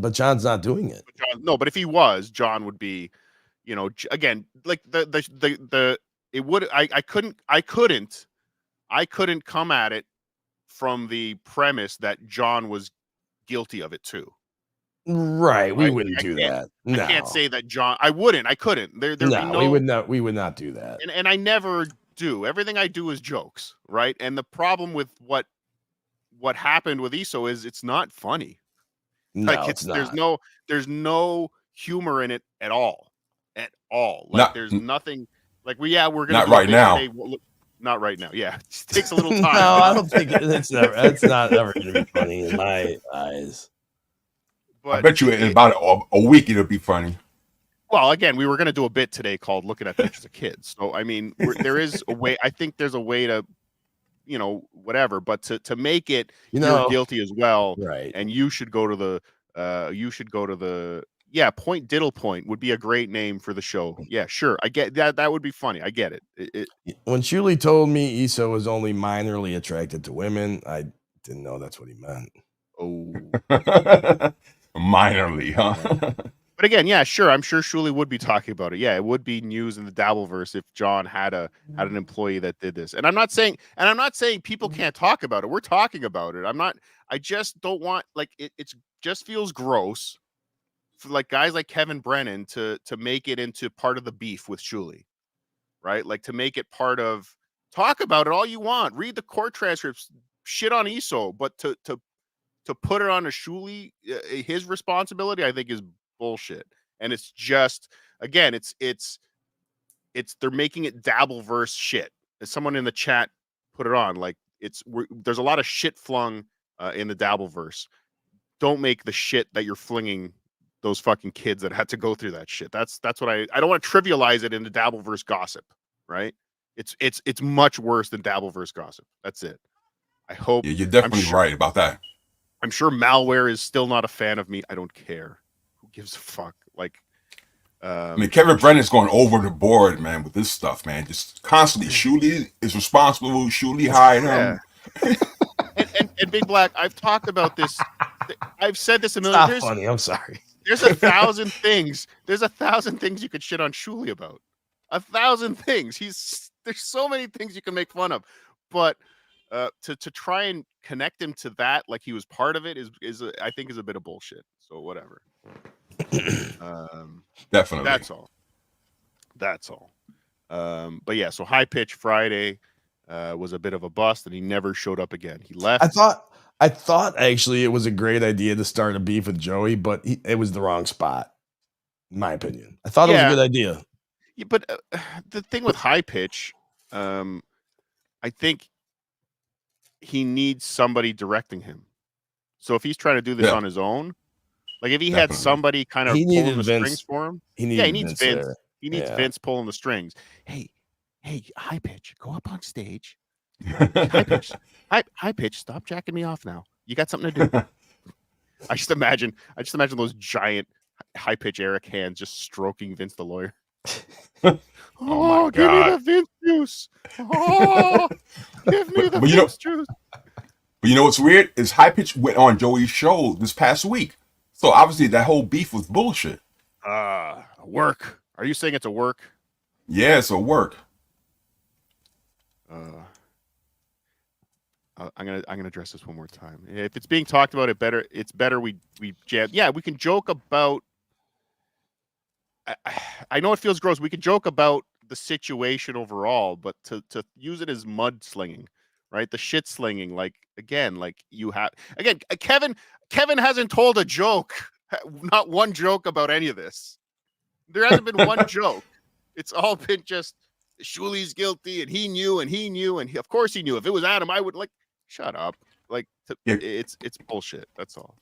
But John's not doing it. No, but if he was, John would be, you know, again, like it would. I couldn't come at it from the premise that John was guilty of it too. Right, we wouldn't do that. No. I can't say that John. I wouldn't. I couldn't. There'd be no. We would not do that. And I never do. Everything I do is jokes, right? And the problem with what happened with ESO is it's not funny. No, Like it's not. There's no humor in it at all. At all. Like there's nothing. Like we're gonna not right now. Today. Not right now. Yeah, it takes a little time. No, I don't think that's not ever going to be funny in my eyes. But I bet you in about a week it'll be funny. Well, again, we were going to do a bit today called "Looking at Pictures of Kids." So, I mean, there is a way. I think there's a way to, whatever. But to make it, you're guilty as well, right? And you should go to the. Point Diddle Point would be a great name for the show. Yeah, sure. I get that. That would be funny. I get it. When Shuli told me ESO was only minorly attracted to women, I didn't know that's what he meant. Oh, minorly, huh? But again, yeah, sure. I'm sure Shuli would be talking about it. Yeah, it would be news in the Dabbleverse if John had an employee that did this. And I'm not saying people can't talk about it. We're talking about it. I just don't want, like, it just feels gross for like guys like Kevin Brennan to make it into part of the beef with Shuli, right? Like to make it part of, talk about it all you want, read the court transcripts, shit on ESO, but to put it on a Shuli, his responsibility, I think is bullshit. And it's just, again, it's they're making it Dabbleverse shit. As someone in the chat put it on, like there's a lot of shit flung in the Dabbleverse. Don't make the shit that you're flinging those fucking kids that had to go through that shit. That's what I don't want to trivialize it into Dabbleverse gossip, right? It's much worse than Dabbleverse gossip. That's it. I hope. Yeah, you're definitely right about that. I'm sure Malware is still not a fan of me. I don't care. Who gives a fuck? Like, I mean, Kevin Brennan's going over the board, man, with this stuff, man. Just constantly. Shuli is responsible. Shuli hired him. and Big Black, I've talked about this. I've said this a million times. It's not funny. I'm sorry. There's 1,000 things. There's 1,000 things you could shit on Shuli about. 1,000 things. There's so many things you can make fun of, but to try and connect him to that, like he was part of it, I think is a bit of bullshit. So whatever. Definitely. That's all. But yeah, so High Pitch Friday was a bit of a bust, and he never showed up again. He left. I thought actually it was a great idea to start a beef with Joey, but it was the wrong spot, in my opinion. I thought it was a good idea. Yeah, but the thing with High Pitch, I think he needs somebody directing him. So if he's trying to do this on his own, like if he had somebody kind of pulling the strings for him, he needs Vince. He needs Vince pulling the strings. Hey, High Pitch, go up on stage. High pitch, stop jacking me off now. You got something to do. I just imagine those giant High Pitch Eric hands just stroking Vince the lawyer. Oh, give me the Vince juice. Oh, give me the Vince juice. But you know what's weird is High Pitch went on Joey's show this past week. So obviously that whole beef was bullshit. Work. Are you saying it's a work? Yeah, it's a work. I'm gonna address this one more time. If it's being talked about, it's better we jab. Yeah, we can joke about. I know it feels gross. We can joke about the situation overall, but to use it as mudslinging, right? The shit slinging, like Kevin hasn't told a joke, not one joke about any of this. There hasn't been one joke. It's all been just Shuli's guilty, and he knew, and of course he knew. If it was Adam, I would shut up. Like Yeah. it's bullshit. That's all.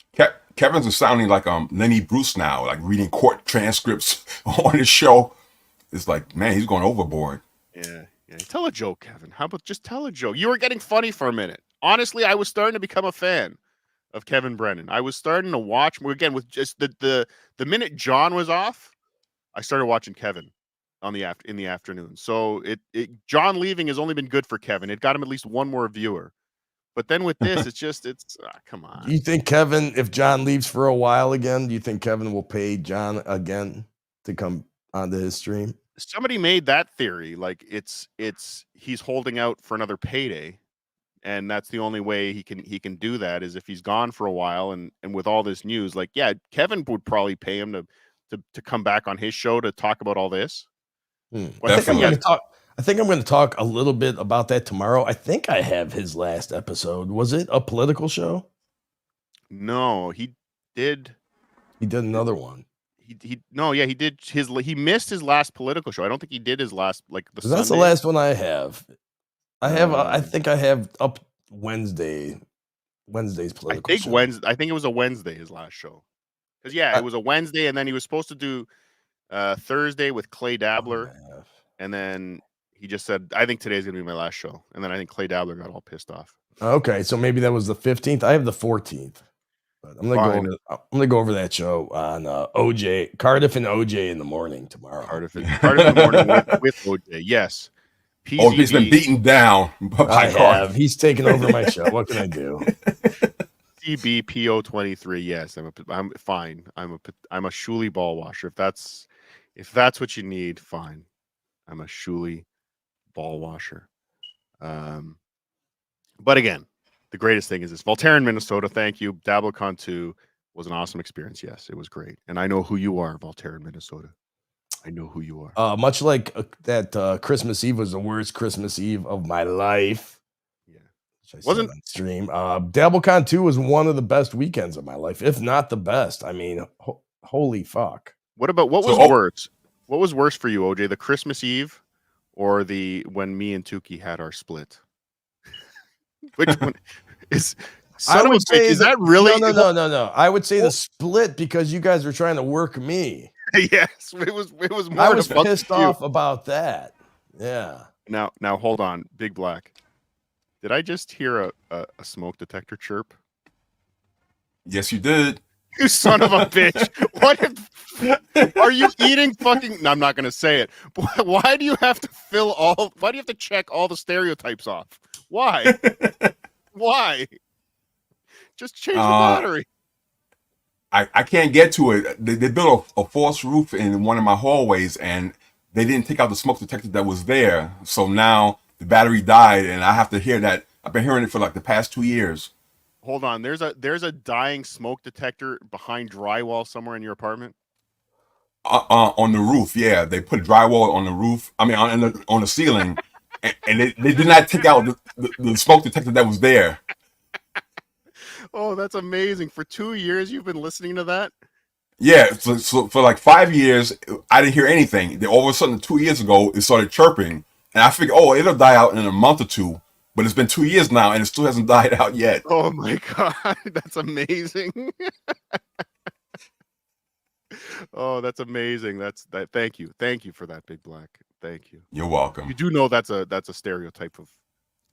Kevin's sounding like Lenny Bruce now, like reading court transcripts on his show. It's like, man, he's going overboard. Yeah. Tell a joke, Kevin. How about just tell a joke? You were getting funny for a minute. Honestly, I was starting to become a fan of Kevin Brennan. I was starting to watch more again with just the minute John was off, I started watching Kevin in the afternoon. So John leaving has only been good for Kevin. It got him at least one more viewer. But then with this, it's come on. Do you think Kevin, if John leaves for a while again, do you think Kevin will pay John again to come onto his stream? Somebody made that theory, like it's he's holding out for another payday, and that's the only way he can do that is if he's gone for a while, and with all this news, like Kevin would probably pay him to come back on his show to talk about all this. Well, I think I'm going to talk a little bit about that tomorrow. I think I have his last episode. Was it a political show? No, he did. He did another one. He did he missed his last political show. I don't think he did his last that's the last one I have. I think I have up Wednesday's political show. I think it was a Wednesday, his last show. Because it was a Wednesday, and then he was supposed to do Thursday with Clay Dabbler, and then he just said, I think today's gonna be my last show. And then I think Clay Dabbler got all pissed off. Okay, so maybe that was the 15th. I have the 14th. But I'm gonna go over that show on OJ, Cardiff and OJ in the morning tomorrow. Cardiff in the morning with OJ. Yes. OJ's been beaten down by Cardiff. He's taken over my show. What can I do? CBPO23. Yes, I'm fine. I'm a Shuli ball washer. If that's what you need, fine. I'm a Shuli ball washer. But again, the greatest thing is this. Voltaire in Minnesota, thank you. Dabblecon 2 was an awesome experience. Yes, it was great. And I know who you are, Voltaire in Minnesota. I know who you are. Much like that Christmas Eve was the worst Christmas Eve of my life. Yeah. Wasn't on stream. Dabblecon 2 was one of the best weekends of my life, if not the best. I mean, holy fuck. What was worse? What was worse for you, OJ? The Christmas Eve or when me and Tuki had our split? Which one is? Is that really? No. I would say the split because you guys were trying to work me. Yes, it was more. I was pissed off about that. Yeah. Now hold on, Big Black. Did I just hear a smoke detector chirp? Yes, you did. You son of a bitch! Are you eating fucking? No, I'm not gonna say it. Why do you have to Why do you have to check all the stereotypes off? Why? Why? Just change the battery. I can't get to it. They built a false roof in one of my hallways, and they didn't take out the smoke detector that was there. So now the battery died, and I have to hear that. I've been hearing it for like the past 2 years. Hold on. There's a dying smoke detector behind drywall somewhere in your apartment. On the roof, yeah. They put drywall on the roof. I mean, on the ceiling, and they did not take out the smoke detector that was there. Oh, that's amazing! For 2 years, you've been listening to that. Yeah, so for like 5 years, I didn't hear anything. Then all of a sudden, 2 years ago, it started chirping, and I figured, it'll die out in a month or two. But it's been 2 years now, and it still hasn't died out yet. Oh my god, that's amazing! Oh, that's amazing. Thank you for that, Big Black. Thank you. You're welcome. You do know that's a stereotype of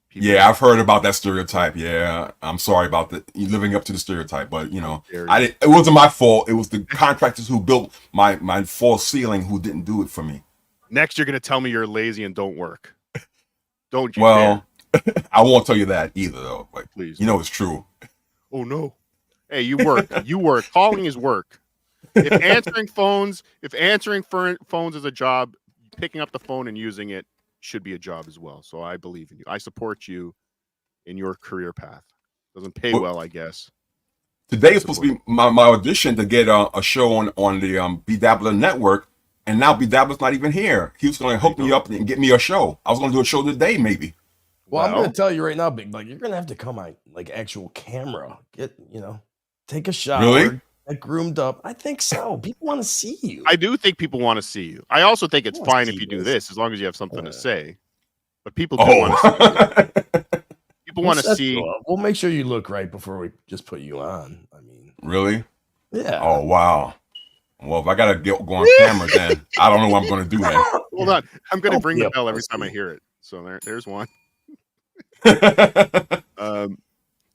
people. Yeah, I've heard about that stereotype. Yeah, I'm sorry about living up to the stereotype, but it wasn't my fault. It was the contractors who built my false ceiling who didn't do it for me. Next, you're gonna tell me you're lazy and don't work. Don't you? Well, I won't tell you that either, though. Like, please, it's true. Oh no! Hey, you work. You work. Calling is work. If answering phones is a job, picking up the phone and using it should be a job as well. So I believe in you. I support you in your career path. Doesn't pay well, I guess. Today is supposed to be my audition to get a show on the B Dabbler network, and now B Dabbler's not even here. He was going to hook me up and get me a show. I was going to do a show today, maybe. Well, I'm going to tell you right now, Big Black, you're going to have to come on like actual camera. Take a shower. Really? Get groomed up. I think so. People want to see you. I do think people want to see you. I also think it's fine if you do this, as long as you have something to say. But people do want to see you. people want to see. We'll make sure you look right before we just put you on. I mean, really? Yeah. Oh wow. Well, if I gotta go on camera, then I don't know what I'm gonna do then. Hold on, I'm gonna ring the bell every time I hear it. So there's one.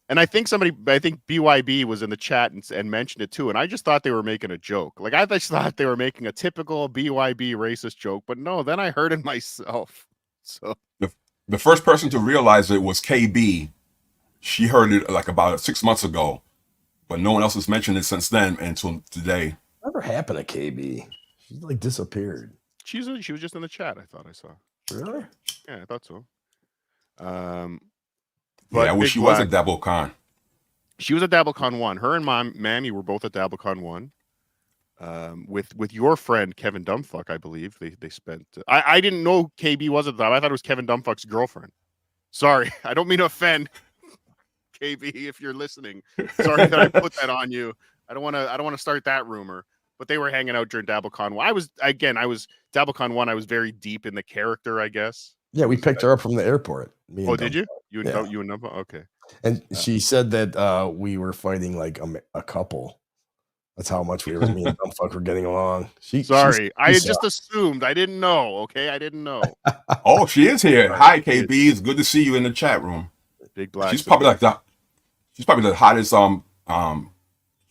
And I think BYB was in the chat and mentioned it too. And I just thought they were making a joke. Like I just thought they were making a typical BYB racist joke, but no. Then I heard it myself. So the first person to realize it was KB. She heard it like about 6 months ago, but no one else has mentioned it since then until today. Whatever happened to KB? She like disappeared. She was just in the chat. I thought I saw. Really? Yeah, I thought so. But I wish she was at Dabblecon. She was at Dabblecon 1. Her and Mammy were both at Dabblecon 1. With your friend Kevin Dumbfuck, I believe they spent. I didn't know KB was at the time. I thought it was Kevin Dumbfuck's girlfriend. Sorry, I don't mean to offend KB if you're listening. Sorry that I put that on you. I don't want to start that rumor. But they were hanging out during Dabblecon 1. I was Dabblecon 1. I was very deep in the character, I guess. Yeah, we picked her up from the airport. Oh, did you? You and Dumbo? Okay. And she said that we were fighting like a couple. That's how much me and Dumbfuck were getting along. Sorry, I had just assumed. I didn't know. Okay, I didn't know. Oh, she is here. Hi, KB. It's good to see you in the chat room. Big Black. She's probably the hottest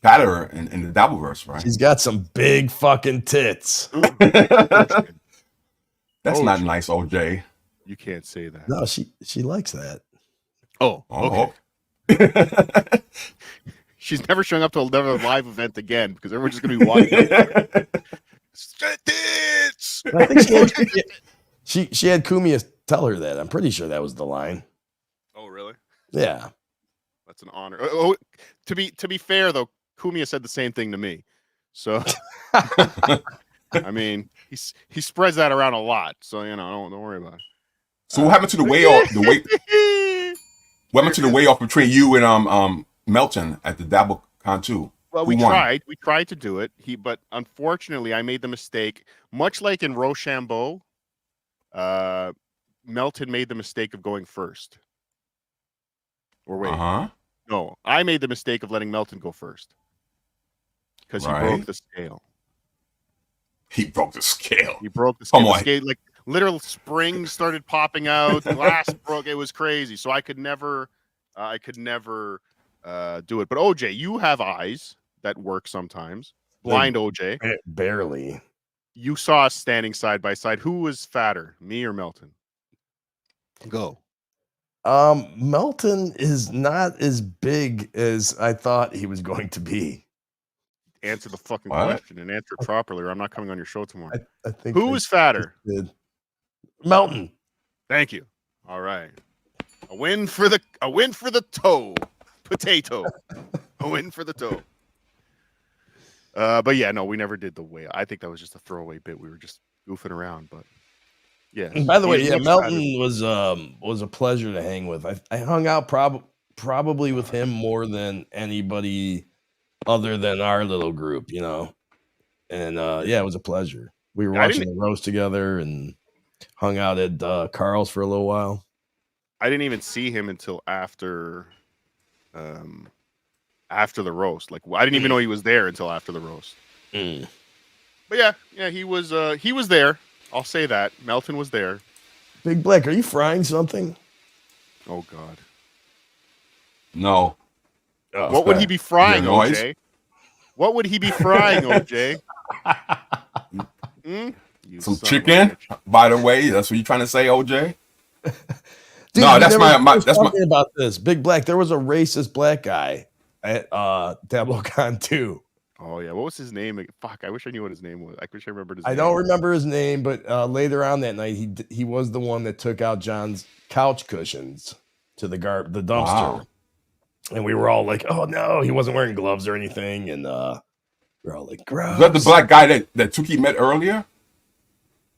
chatterer in the Dabbleverse, right? She's got some big fucking tits. That's not nice, OJ. You can't say that. No, she likes that. Oh, okay. She's never showing up to another live event again because everyone's just going to be watching. I think she had Kumia tell her that. I'm pretty sure that was the line. Oh, really? Yeah. That's an honor. Oh, to be fair though, Kumia said the same thing to me. So I mean, he spreads that around a lot. So don't worry about it. So what happened to the way off? What happened to the way off between you and Melton at the Dabblecon 2? Well, we tried to do it. But unfortunately, I made the mistake, much like in Rochambeau. Melton made the mistake of going first. Or wait, no, I made the mistake of letting Melton go first because he broke the scale. He broke the scale. He broke the scale. The scale, like literal springs started popping out. Glass broke. It was crazy. So I could never do it. But OJ, you have eyes that work sometimes. Blind OJ. Barely. You saw us standing side by side. Who was fatter, me or Melton? Go. Melton is not as big as I thought he was going to be. Answer the fucking question and answer it properly, or I'm not coming on your show tomorrow. I think who was fatter? Melton. Thank you. All right. A win for the toe. Potato. A win for the toe. But yeah, no, we never did the way. I think that was just a throwaway bit. We were just goofing around, but yeah. And by the way, Melton was a pleasure to hang with. I hung out probably with him more than anybody other than our little group, and it was a pleasure. We were watching the roast together and hung out at Carl's for a little while. I didn't even see him until after the roast. Like I didn't even know he was there until after the roast. But yeah, he was there. I'll say that. Melton was there. Big Black, are you frying something? Oh God. No. What would he be frying, OJ? What would he be frying, OJ? Some chicken, by the way. That's what you're trying to say, OJ? Dude, no, that's my. About this, Big Black. There was a racist black guy at Dabblecon 2. Oh yeah, what was his name? Fuck, I wish I knew what his name was. I wish I remembered his name. I don't remember his name, but later on that night, he was the one that took out John's couch cushions to the dumpster. Wow. And we were all like, "Oh no, he wasn't wearing gloves or anything." And we're all like, "Gross." Was that the black guy that Tuki met earlier?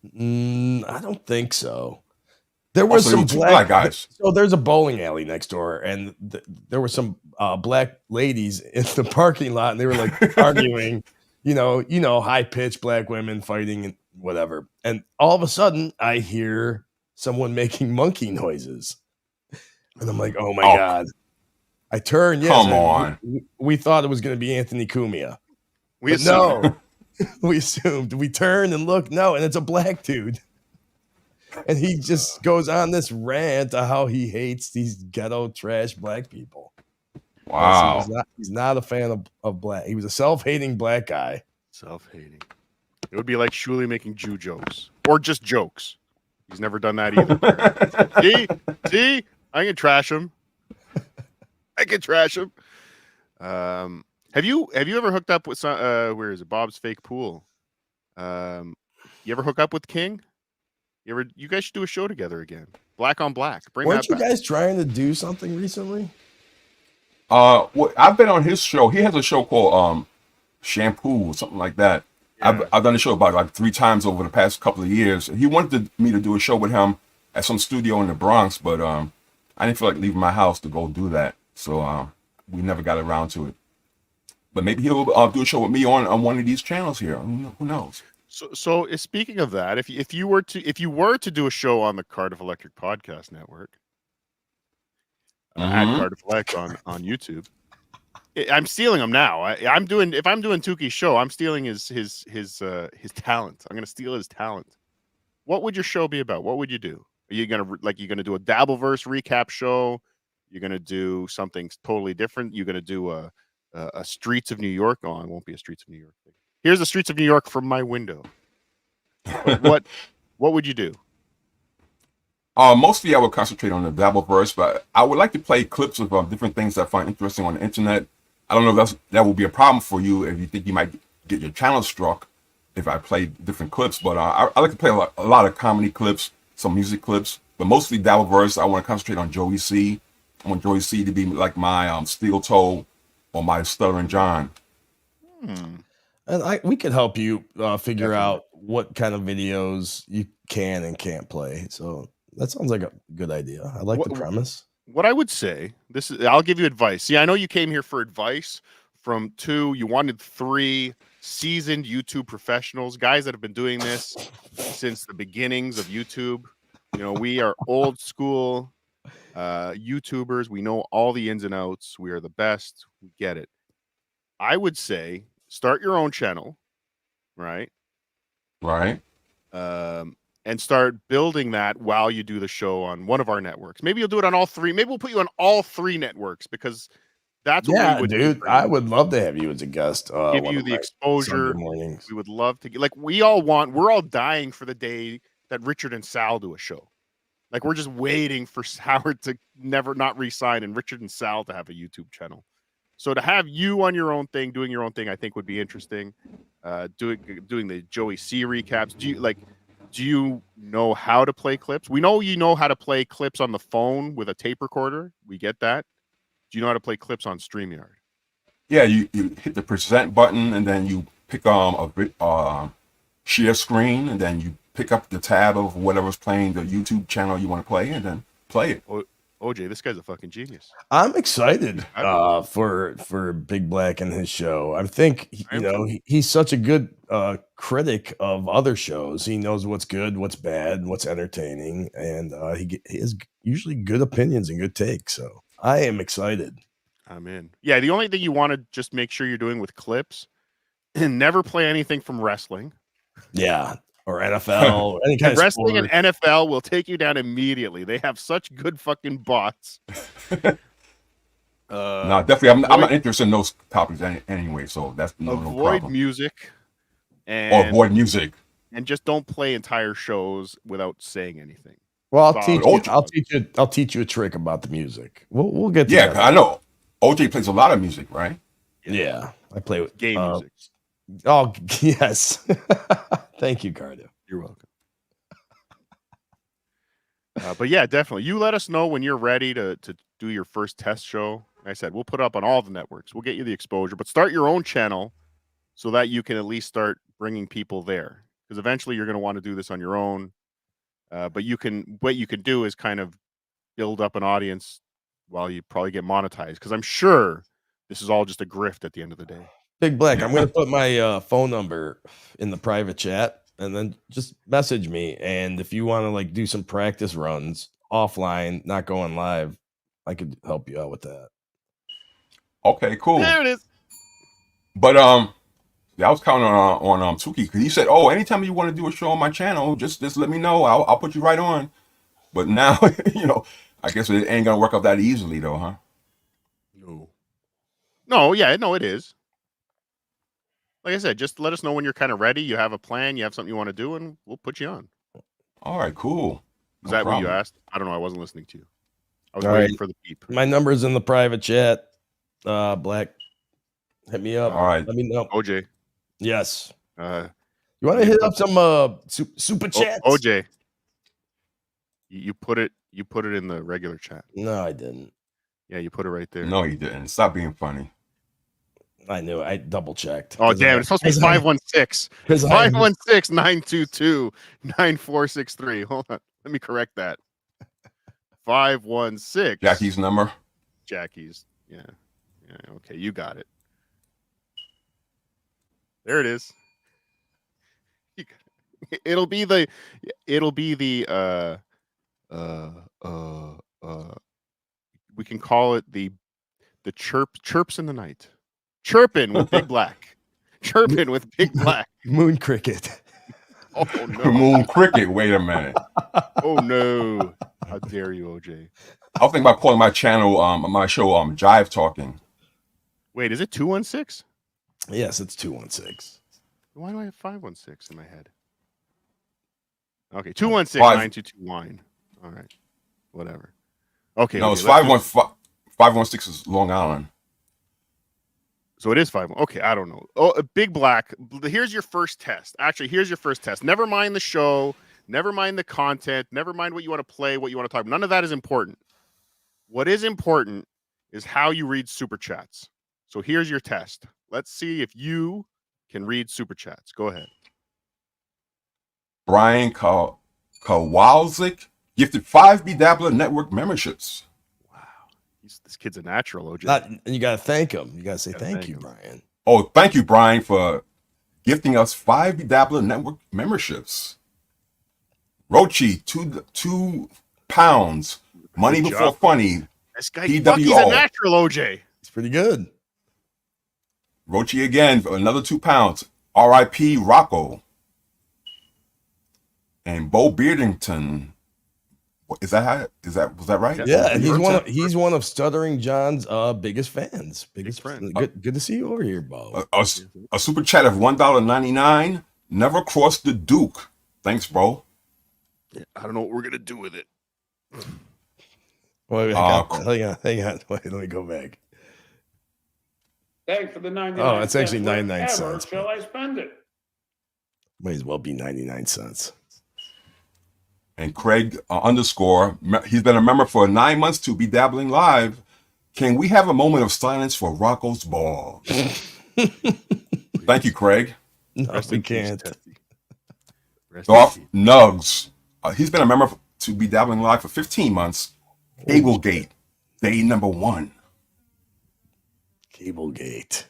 I don't think so. There was some black guys. So there's a bowling alley next door, and there were some black ladies in the parking lot, and they were like arguing, high pitched black women fighting and whatever. And all of a sudden, I hear someone making monkey noises. And I'm like, oh my Oh, God. I turned. Yes, come on. we thought it was going to be Anthony Cumia. We But assumed. no, we assumed. We turned and looked. No, and it's a black dude. And he just goes on this rant of how he hates these ghetto trash black people. Wow. He's not a fan of black. He was a self-hating black guy. Self-hating. It would be like Shuley making Jew jokes. Or just jokes. He's never done that either. See? I can trash him. Have you ever hooked up with some where is it? Bob's Fake Pool. You ever hook up with King? You guys should do a show together again. Black on Black. Weren't you guys trying to do something recently? Well, I've been on his show. He has a show called Shampoo or something like that. Yeah. I've done the show about like 3 times over the past couple of years. He wanted me to do a show with him at some studio in the Bronx, but I didn't feel like leaving my house to go do that. So we never got around to it. But maybe he'll do a show with me on one of these channels here. Who knows? So speaking of that, if you were to do a show on the Cardiff Electric Podcast Network, at Cardiff Elect on YouTube, I'm stealing him now. If I'm doing Tuki's show, I'm stealing his talent. I'm gonna steal his talent. What would your show be about? What would you do? Are you gonna do a Dabbleverse recap show? You're gonna do something totally different? You're gonna do a Streets of New York? Oh, it won't be a Streets of New York thing. Here's the Streets of New York from my window. What would you do? Mostly I would concentrate on the Dabbleverse, but I would like to play clips of different things that I find interesting on the internet. I don't know if that will be a problem for you if you think you might get your channel struck if I play different clips, but I like to play a lot of comedy clips, some music clips, but mostly Dabbleverse. I want to concentrate on Joey C. I want Joey C to be like my Steel Toe or my Stuttering John. And we could help you figure out what kind of videos you can and can't play. So that sounds like a good idea. I like the premise. What I would say, I'll give you advice. See, I know you came here for advice from 2, you wanted 3 seasoned YouTube professionals, guys that have been doing this since the beginnings of YouTube. You know, we are old school YouTubers. We know all the ins and outs. We are the best. We get it. I would say start your own channel, right? Right. And start building that while you do the show on one of our networks. Maybe you'll do it on all 3. Maybe we'll put you on all 3 networks because that's what we would do. Dude. I would love to have you as a guest. Give you the exposure. Mornings. We would love to get, we're all dying for the day that Richard and Sal do a show. Like we're just waiting for Howard to not re-sign and Richard and Sal to have a YouTube channel. So to have you on your own thing, doing your own thing, I think would be interesting. Doing the Joey C recaps. Do you know how to play clips? We know you know how to play clips on the phone with a tape recorder. We get that. Do you know how to play clips on StreamYard? Yeah, you hit the present button and then you pick a share screen and then you pick up the tab of whatever's playing the YouTube channel you want to play and then play it. OJ, this guy's a fucking genius. I'm excited for Big Black and his show. I think he's such a good critic of other shows. He knows what's good, what's bad, what's entertaining, and he has usually good opinions and good takes. So I am excited. I'm in. Yeah, the only thing you want to just make sure you're doing with clips, and never play anything from wrestling. Yeah. Or NFL, any kind of wrestling sport. and NFL will take you down immediately. They have such good fucking bots. No, definitely. I'm not interested in those topics anyway. So that's no problem. Avoid music, avoid music, and just don't play entire shows without saying anything. Well, I'll teach you a trick about the music. We'll get to that. I know. OJ plays a lot of music, right? Yeah, I play with game music. Oh yes. Thank you, Cardo. You're welcome. But yeah, definitely. You let us know when you're ready to do your first test show. Like I said, we'll put up on all the networks. We'll get you the exposure, but start your own channel so that you can at least start bringing people there. Because eventually you're going to want to do this on your own. But what you can do is kind of build up an audience while you probably get monetized. Because I'm sure this is all just a grift at the end of the day. Big Black, I'm going to put my phone number in the private chat and then just message me. And if you want to do some practice runs offline, not going live, I could help you out with that. Okay, cool. There it is. But I was counting on Tuki because he said, "Oh, anytime you want to do a show on my channel, just let me know. I'll put you right on." But now, I guess it ain't gonna work out that easily, though, huh? No, it is. Like I said, just let us know when you're kind of ready. You have a plan. You have something you want to do, and we'll put you on. All right, cool. Is that what you asked? I don't know. I wasn't listening to you. I was All waiting right. for the beep. My number's in the private chat. Black, hit me up. All right. Let me know. OJ. Yes. You want to hit up some super chats? OJ. You put it in the regular chat. No, I didn't. Yeah, you put it right there. No, you didn't. Stop being funny. I knew. I double checked. Oh, damn. It's supposed to be 516. 516-922-9463. Hold on. Let me correct that. 516. Jackie's number. Jackie's. Yeah. Okay. You got it. There it is. It'll be the we can call it the chirps in the night. Chirping with Big Black. Chirping with Big Black. Moon cricket. Oh no. Moon cricket. Wait a minute. Oh no. How dare you, OJ? I was thinking about calling my channel, my show, Jive Talking. Wait, is it 216? Yes, it's 216. Why do I have 516 in my head? Okay, 216-922-WINE. All right. Whatever. Okay. No, it's 516 is Long Island. So it is 5. Okay, I don't know. Oh, Big Black. Here's your first test. Actually, here's your first test. Never mind the show. Never mind the content. Never mind what you want to play, what you want to talk about. None of that is important. What is important is how you read super chats. So here's your test. Let's see if you can read super chats. Go ahead. Brian Kowalczyk gifted 5 Dabbler Network memberships. Wow. This kid's a natural, OJ. You got to thank him. You got to say thank you, Brian. Oh, thank you, Brian, for gifting us 5 Dabbler Network memberships. Rochi, 2 pounds. Money Good before job. funny. This guy, he's a natural, OJ. It's pretty good. Rochi again for another 2 pounds. R.I.P. Rocco. And Bo Beardington. Was that right? Yeah, and he's one of Stuttering John's biggest fans. Biggest friend. Good to see you over here, Bo. A super chat of $1.99. Never crossed the Duke. Thanks, bro. I don't know what we're gonna do with it. Wait, hang on. Wait, let me go back. Thanks for the 99. Oh, it's actually 99 cents. Shall I spend it? Might as well be 99 cents. And Craig underscore, he's been a member for 9 months to be dabbling live. Can we have a moment of silence for Rocco's ball? Thank you, Craig. No, we can't. Darth Nugs. He's been a member to be dabbling live for 15 months. Cablegate, day number 1. Cablegate.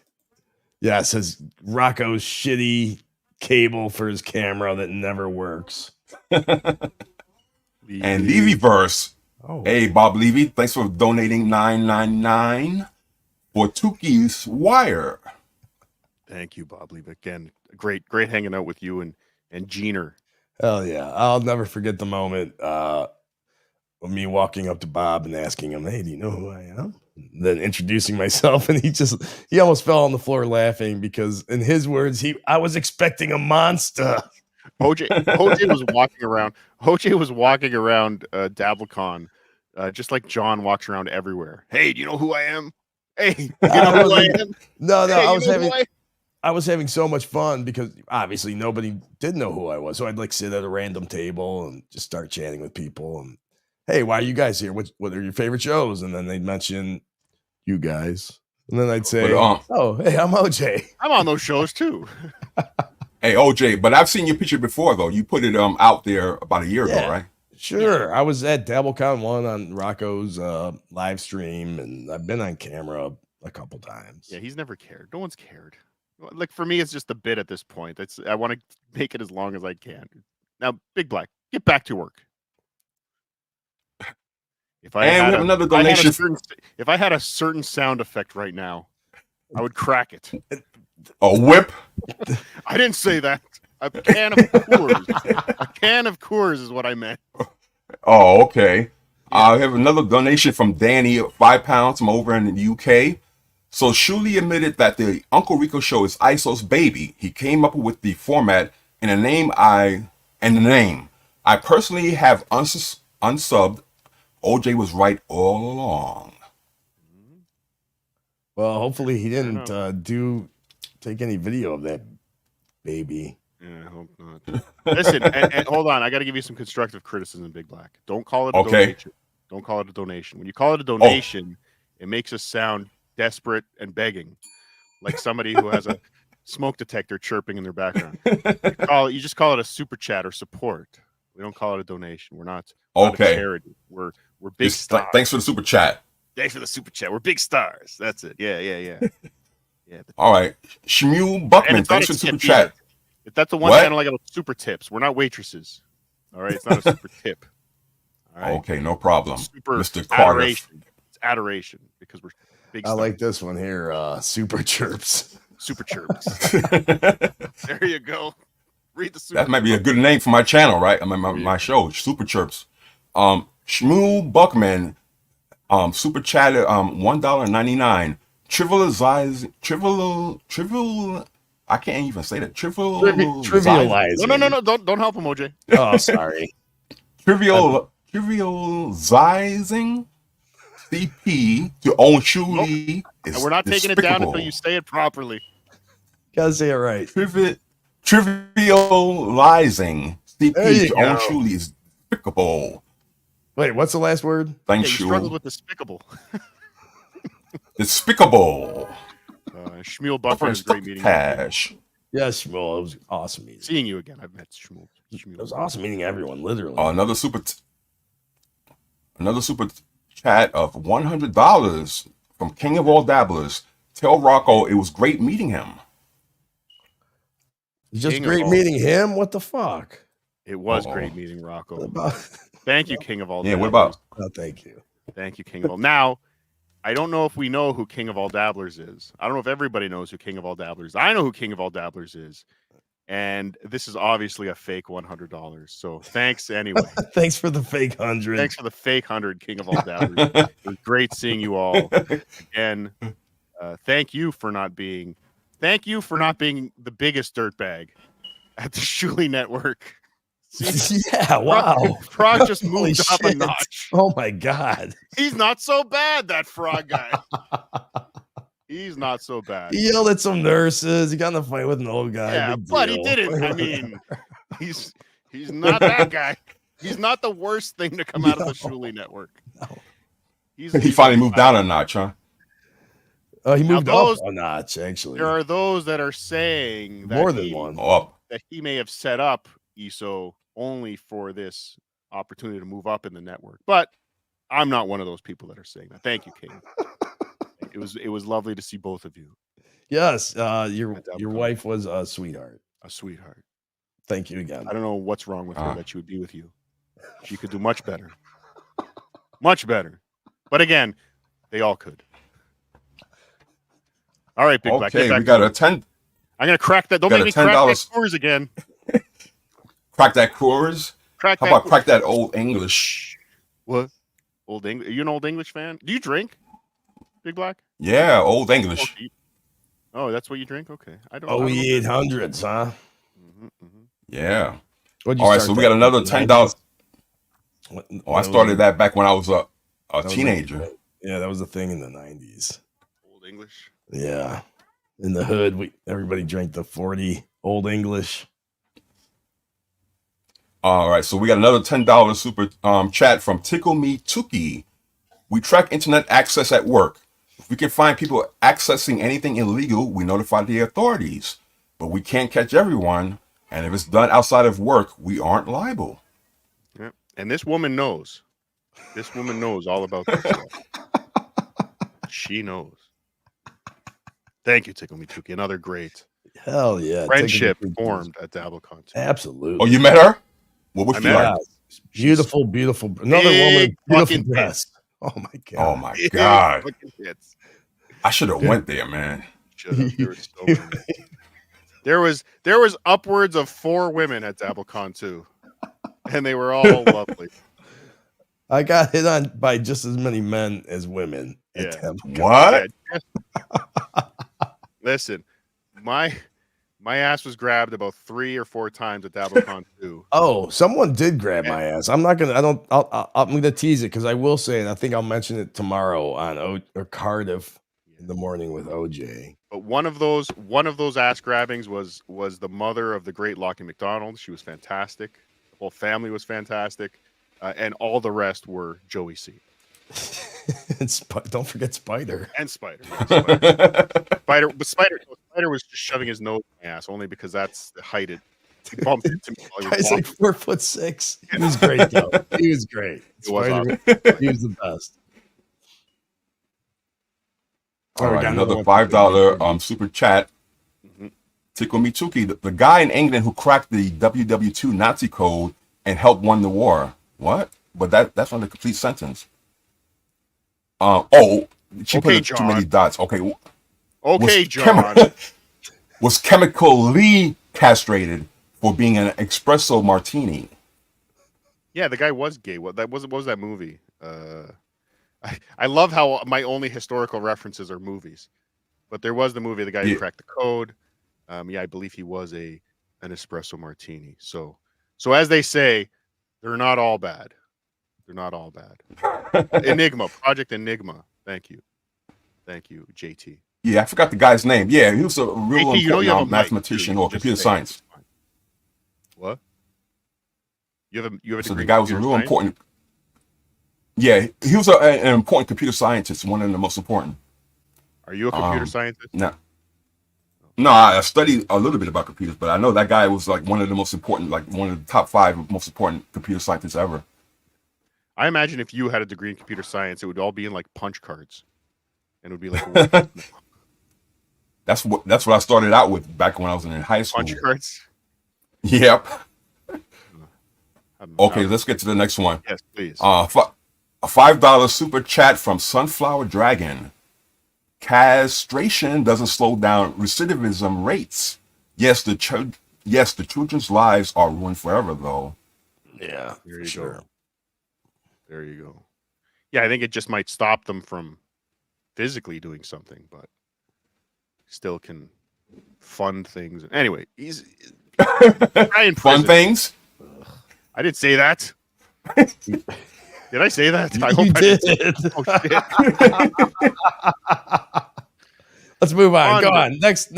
Yeah, it says Rocco's shitty cable for his camera that never works. And Levyverse. Oh. Hey, Bob Levy, thanks for donating $9.99 for Tuki's wire. Thank you, Bob Levy. Again, great hanging out with you and Jeaner. Hell yeah. I'll never forget the moment of me walking up to Bob and asking him, hey, do you know who I am? And then introducing myself, and he almost fell on the floor laughing because in his words, I was expecting a monster. OJ was walking around. OJ was walking around Dabblecon, just like John walks around everywhere. Hey, do you know who I am? Hey, you know who I am? No, hey, I was having so much fun because obviously nobody did know who I was. So I'd like sit at a random table and just start chatting with people. And hey, why are you guys here? What are your favorite shows? And then they'd mention you guys. And then I'd say, oh, hey, I'm OJ. I'm on those shows too. Hey, OJ, but I've seen your picture before, though. You put it out there about a year ago, right? Sure. Yeah. I was at Dabblecon 1 on Rocco's live stream, and I've been on camera a couple times. Yeah, he's never cared. No one's cared. Like, for me, it's just a bit at this point. I want to make it as long as I can. Now, Big Black, get back to work. If I And had we have another donation. if I had a certain sound effect right now, I would crack it. A whip. I didn't say that. A can of Coors. A can of Coors is what I meant. Oh, okay. I have another donation from Danny, £5 from over in the UK. So Shuli admitted that the Uncle Rico show is ISO's baby. He came up with the format and the name. I personally have unsubbed. OJ was right all along. Well, hopefully he didn't take any video of that baby. Yeah, I hope not. Listen, and hold on. I got to give you some constructive criticism, Big Black. Don't call it a donation. Don't call it a donation. When you call it a donation, it makes us sound desperate and begging, like somebody who has a smoke detector chirping in their background. You just call it a super chat or support. We don't call it a donation. We're not a charity. We're big stars. Thanks for the super chat. Thanks for the super chat. We're big stars. That's it. Yeah. Yeah. All right. Shmuel Buckman, thanks for the super chat. If that's the one channel I got super tips. We're not waitresses. All right. It's not a super tip. All right. Okay, no problem. Super Mr. Carter. Adoration. It's adoration because we're big stars. I like this one here. Super chirps. Super chirps. There you go. Read the super. That might be a good name for my channel, right? I mean, my show, Super Chirps. Shmuel Buckman, super chatted $1.99. Trivial. I can't even say that. Trivialize. No. Don't help him, OJ. Oh, sorry. Trivializing CP to own Shuli. And we're not taking it down until you say it properly. Gotta say it right. Trivializing CP to own Shuli is despicable. Wait, what's the last word? Thanks, you struggled with despicable. Despicable. Shmuel Buckman is great meeting. Yes, Shmuel. It was awesome meeting. Seeing you again. I've met Shmuel. It was awesome meeting everyone, literally. Another super chat of $100 from King of All Dabblers. Tell Rocco it was great meeting him. Just King great meeting him? What the fuck? It was great meeting Rocco. Thank you, King of All Dabblers. Yeah, what about? Oh, thank you. Thank you, King of All. Now, I don't know if we know who King of All Dabblers is. I don't know if everybody knows who King of All Dabblers is. I know who King of All Dabblers is. And this is obviously a fake $100. So thanks anyway. Thanks for the fake 100. Thanks for the fake 100, King of All Dabblers. It was great seeing you all. And thank you for not being the biggest dirtbag at the Shuli Network. See, yeah, wow. Frog just moved up a notch. Oh my God. He's not so bad, that frog guy. He's not so bad. He yelled at some nurses. He got in a fight with an old guy. Yeah, but he didn't. I mean, he's not that guy. He's not the worst thing to come out of the Shuli Network. No. He finally moved down a notch, huh? Oh, he moved up a notch, actually. There are those that are saying that more than one. That he may have set up ESO only for this opportunity to move up in the network. But I'm not one of those people that are saying that. Thank you, King. It was lovely to see both of you. Yes, your wife was a sweetheart. A sweetheart. Thank you again. I don't know what's wrong with her that she would be with you. She could do much better. Much better. But again, they all could. All right, Big Black. Okay, we got a 10. I'm gonna crack that. Don't make me crack that scores again. Crack that Coors. How about crack that Old English? What? Old English? Are you an Old English fan? Do you drink, Big Black? Yeah, Old English. Oh, that's what you drink? Okay. I don't. OE 800s, huh? Yeah. All right, so we got another $10. Oh, I started that back when I was a teenager. Yeah, that was a thing in the 90s. Old English. Yeah. In the hood, everybody drank the 40 Old English. All right, so we got another $10 super chat from Tickle Me Tuki. We track internet access at work. If we can find people accessing anything illegal, we notify the authorities. But we can't catch everyone, and if it's done outside of work, we aren't liable. Yeah. And this woman knows. This woman knows all about this stuff. She knows. Thank you, Tickle Me Tuki. Another great hell yeah friendship formed at Dabblecon. Absolutely. Oh, you met her? What was she like? Beautiful. Another woman, beautiful breast. Oh my god. Oh my god. Fucking tits. I should have went there, man. Should have. There were so many. There was upwards of 4 women at Dabblecon too, and they were all lovely. I got hit on by just as many men as women. At Dabblecon. What? Yeah. Listen, my ass was grabbed about 3 or 4 times at Dabblecon too. Oh, someone did grab my ass. I'm gonna tease it because I will say it. I think I'll mention it tomorrow on Cardiff in the morning with OJ. But one of those ass grabbings was the mother of the great Lockie McDonald. She was fantastic. The whole family was fantastic, and all the rest were Joey C. Don't forget Spider. And Spider. Spider was just shoving his nose in my ass only because that's the height it bumped into me. Guy's like 4'6". He was great though. He was great. He was awesome. He was the best. All right, another $5 super chat. Tickle Me Tuki, the guy in England who cracked the WW2 Nazi code and helped win the war. What? But that's not a complete sentence. She put too many dots. Okay. Okay, John. Was chemically castrated for being an espresso martini. Yeah, the guy was gay. What was that movie? I love how my only historical references are movies, but there was the movie The Guy Who Cracked the Code. I believe he was an espresso martini. So as they say, they're not all bad. They're not all bad. Enigma, Project Enigma. Thank you, JT. Yeah, I forgot the guy's name. Yeah, he was a real JT, important mathematician or computer science. What? You have a So degree the guy in was a computer real science? important. Yeah, he was an important computer scientist, one of the most important. Are you a computer scientist? No, I studied a little bit about computers, but I know that guy was like one of the most important, like one of the top 5 most important computer scientists ever. I imagine if you had a degree in computer science, it would all be in like punch cards, and it would be like That's what I started out with back when I was in high school. punch cards. Yep. Okay, let's get to the next one. Yes, please. A $5 super chat from Sunflower Dragon. Castration doesn't slow down recidivism rates. Yes, the children's lives are ruined forever, though. Yeah, There you sure. go. There you go. Yeah, I think it just might stop them from physically doing something, but still can fund things. Anyway, he's Fun things. I didn't say that. Did I say that? I hope You I did. Oh shit. Let's move on. Fund. Go on. Next.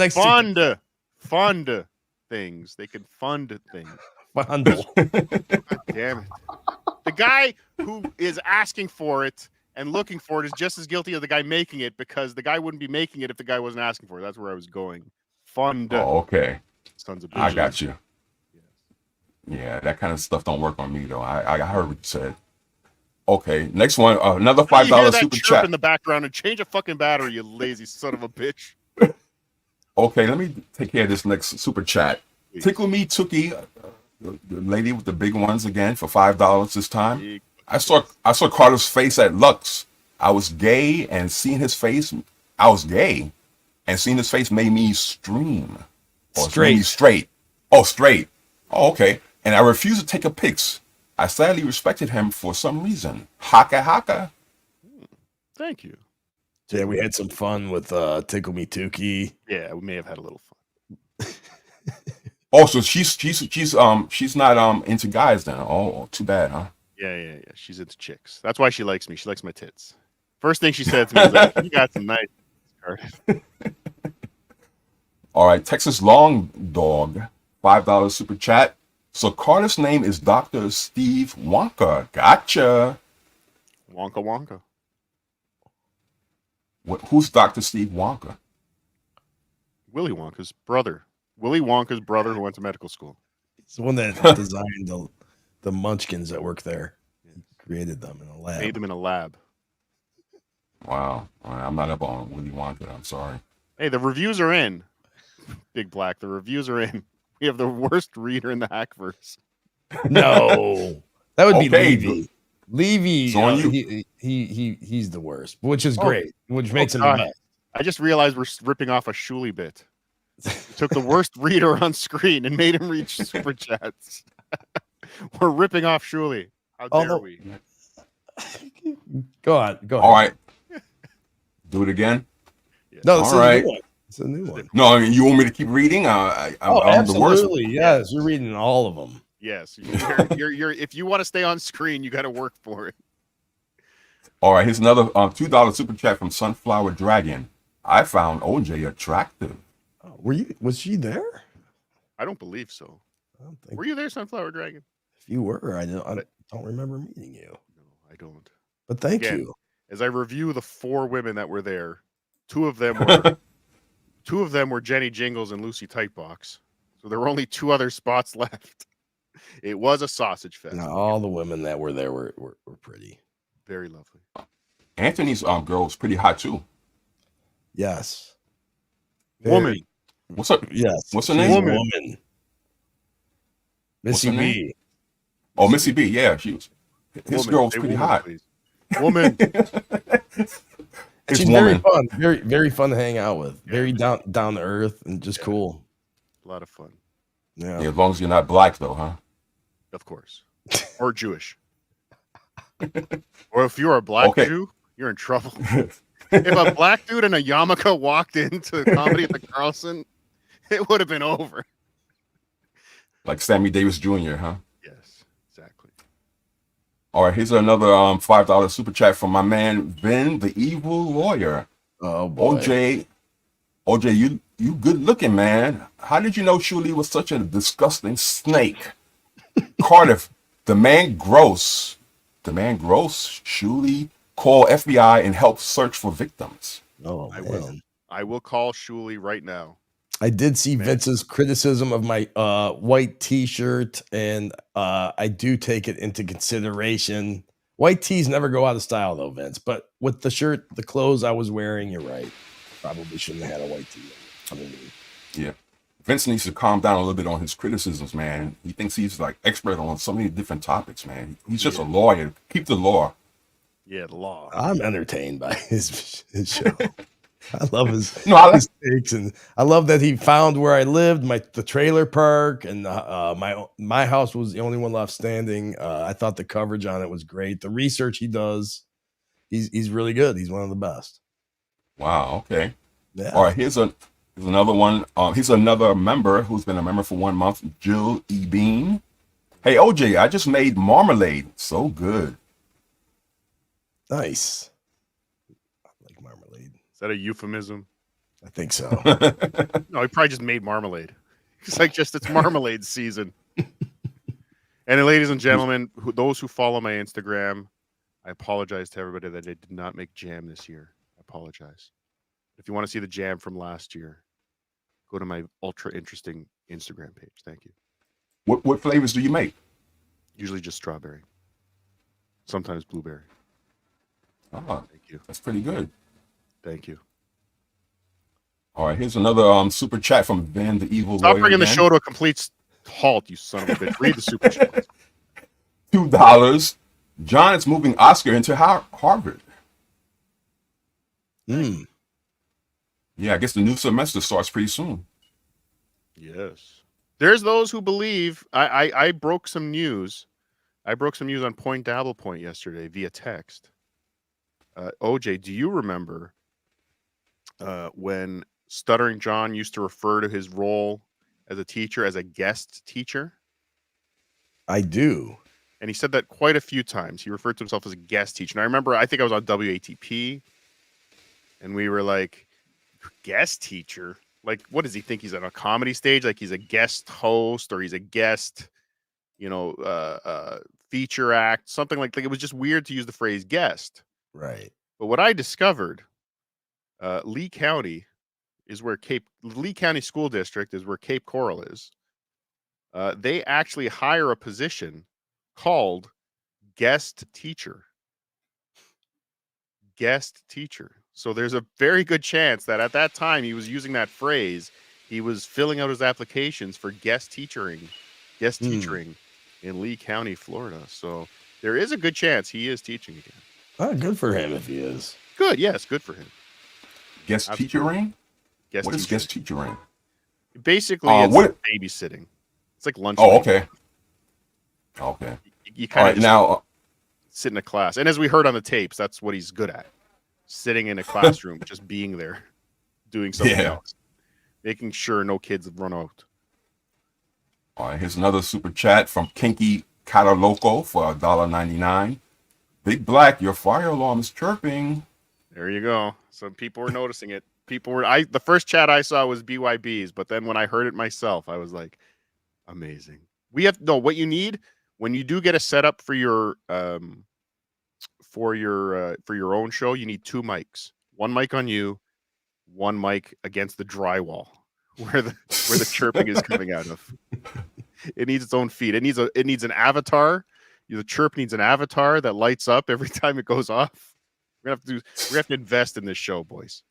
Fund things. They can fund things. Fondle. God damn it. The guy who is asking for it and looking for it is just as guilty as the guy making it, because the guy wouldn't be making it if the guy wasn't asking for it. That's where I was going. Fund. Oh, okay. Sons of bitches. I got you. Yeah, that kind of stuff don't work on me though. I heard what you said. Okay, next one. Another $5 super chat in the background and change a fucking battery, you lazy son of a bitch. Okay, let me take care of this next super chat. Please. Tickle Me Tuki, the lady with the big ones again for $5 this time. I saw Carter's face at Lux. I was gay and seeing his face. I was gay and seeing his face made me stream. Or made me straight. Oh, straight. Oh, okay. And I refused to take a pics. I sadly respected him for some reason. Haka. Thank you. Yeah, we had some fun with Tickle Me Tuki. Yeah, we may have had a little fun. Oh, so she's not into guys then. Oh, too bad, huh? Yeah. She's into chicks. That's why she likes me. She likes my tits. First thing she said to me was like, "You got some nice Cardiff." All right, Texas Long Dog, $5 super chat. So Carter's name is Dr. Steve Wonka. Gotcha. Wonka. Who's Dr. Steve Wonka? Willy Wonka's brother. Willy Wonka's brother who went to medical school. It's the one that designed the munchkins that work there. He created them in a lab. Made them in a lab. Wow. All right, I'm not up on Willy Wonka. I'm sorry. Hey, the reviews are in. Big Black, the reviews are in. We have the worst reader in the Hackverse. No. That would be Okay, Levy. Levy, It's on you. he's the worst, which is great, which makes him God. the best. I just realized we're ripping off a Shuli bit. We took the worst reader on screen and made him read super chats. We're ripping off Shuli. How dare we? Go on. All right. Do it again. No, this All is right. a new one. It's a new one. No, I mean, you want me to keep reading? I'm the worst. Absolutely. Yes, you're reading all of them. Yes, you're if you want to stay on screen, you got to work for it. All right, here's another $2 super chat from Sunflower Dragon. I found OJ attractive. Oh, was she there? I don't believe so. I don't think. Were you there, Sunflower Dragon? If you were, I don't remember meeting you. No, I don't. But thank you. As I review the 4 women that were there, two of them were Jenny Jingles and Lucy Tightbox. So there were only 2 other spots left. It was a sausage fest. No, all the women that were there were pretty. Very lovely. Anthony's girl was pretty hot too. Yes. Woman. What's up? Yes. What's her name? Woman. Missy B. Oh, Missy B. Yeah, she was. His girl was pretty hot. Please. Woman. She's very fun. Very, very fun to hang out with. Very down to earth and just cool. A lot of fun. Yeah. As long as you're not black, though, huh? Of course. Or Jewish. Or if you're a black Jew, you're in trouble. If a black dude in a yarmulke walked into comedy at the Carlson, it would have been over. Like Sammy Davis Jr., huh? Yes, exactly. All right, here's another $5 super chat from my man Ben, the evil lawyer. Oh boy. OJ, you good looking, man. How did you know Shuli was such a disgusting snake? Cardiff, the man gross. Shuli, call FBI and help search for victims. Oh, I will call Shuli right now. I did see Vince's criticism of my white T-shirt, and I do take it into consideration. White tees never go out of style, though, Vince. But with the shirt, the clothes I was wearing, you're right. Probably shouldn't have had a white tee. Yeah. Vince needs to calm down a little bit on his criticisms, man. He thinks he's like expert on so many different topics, man. He's just a lawyer. Keep the law. Yeah, the law. I'm entertained by his show. I love his takes, and I love that he found where I lived, the trailer park, and my house was the only one left standing. I thought the coverage on it was great. The research he does, he's really good. He's one of the best. Wow. Okay. Yeah. All right. Here's another one. Here's another member who's been a member for 1 month, Jill E. Bean. Hey, OJ, I just made marmalade. So good. Nice. I like marmalade. Is that a euphemism? I think so. No, he probably just made marmalade. It's like it's marmalade season. And then, ladies and gentlemen, those who follow my Instagram, I apologize to everybody that I did not make jam this year. I apologize. If you want to see the jam from last year, go to my ultra interesting Instagram page. Thank you. What flavors do you make? Usually just strawberry. Sometimes blueberry. Oh, thank you. That's pretty good. Thank you. All right, here's another super chat from Ben, the evil lawyer. Stop bringing the show to a complete halt, you son of a bitch. Read the super chat. $2. John is moving Oscar into Harvard. Yeah, I guess the new semester starts pretty soon. Yes. There's those who believe I broke some news. I broke some news on Point Dabblecon yesterday via text. OJ, do you remember when Stuttering John used to refer to his role as a teacher as a guest teacher? I do. And he said that quite a few times. He referred to himself as a guest teacher. And I remember, I think I was on WATP, and we were like, guest teacher? Like, what does he think? He's on a comedy stage? Like he's a guest host, or he's a guest, feature act, something like it was just weird to use the phrase guest. Right. But what I discovered, Lee County is where Lee County School District is where Cape Coral is. They actually hire a position called guest teacher. Guest teacher. So there's a very good chance that at that time he was using that phrase. He was filling out his applications for guest teaching in Lee County, Florida. So there is a good chance he is teaching again. Oh, good for him if he is. Good, yes, good for him. Guest teacher ring? Guest What is teacher. guest teacher ring? Basically, it's like babysitting. It's like lunch. Oh, okay. Okay. You kind of now sit in a class, and as we heard on the tapes, that's what he's good at: sitting in a classroom, just being there, doing something else, making sure no kids run out. All right, here's another super chat from Kinky Cataloco for $1.99. Big Black, your fire alarm is chirping. There you go. Some people were noticing it. The first chat I saw was BYB's, but then when I heard it myself, I was like, amazing. What you need when you do get a setup for your own show, you need 2 mics. 1 mic on you, 1 mic against the drywall where the chirping is coming out of. It needs its own feed. It needs an avatar. The chirp needs an avatar that lights up every time it goes off. We have to invest in this show, boys.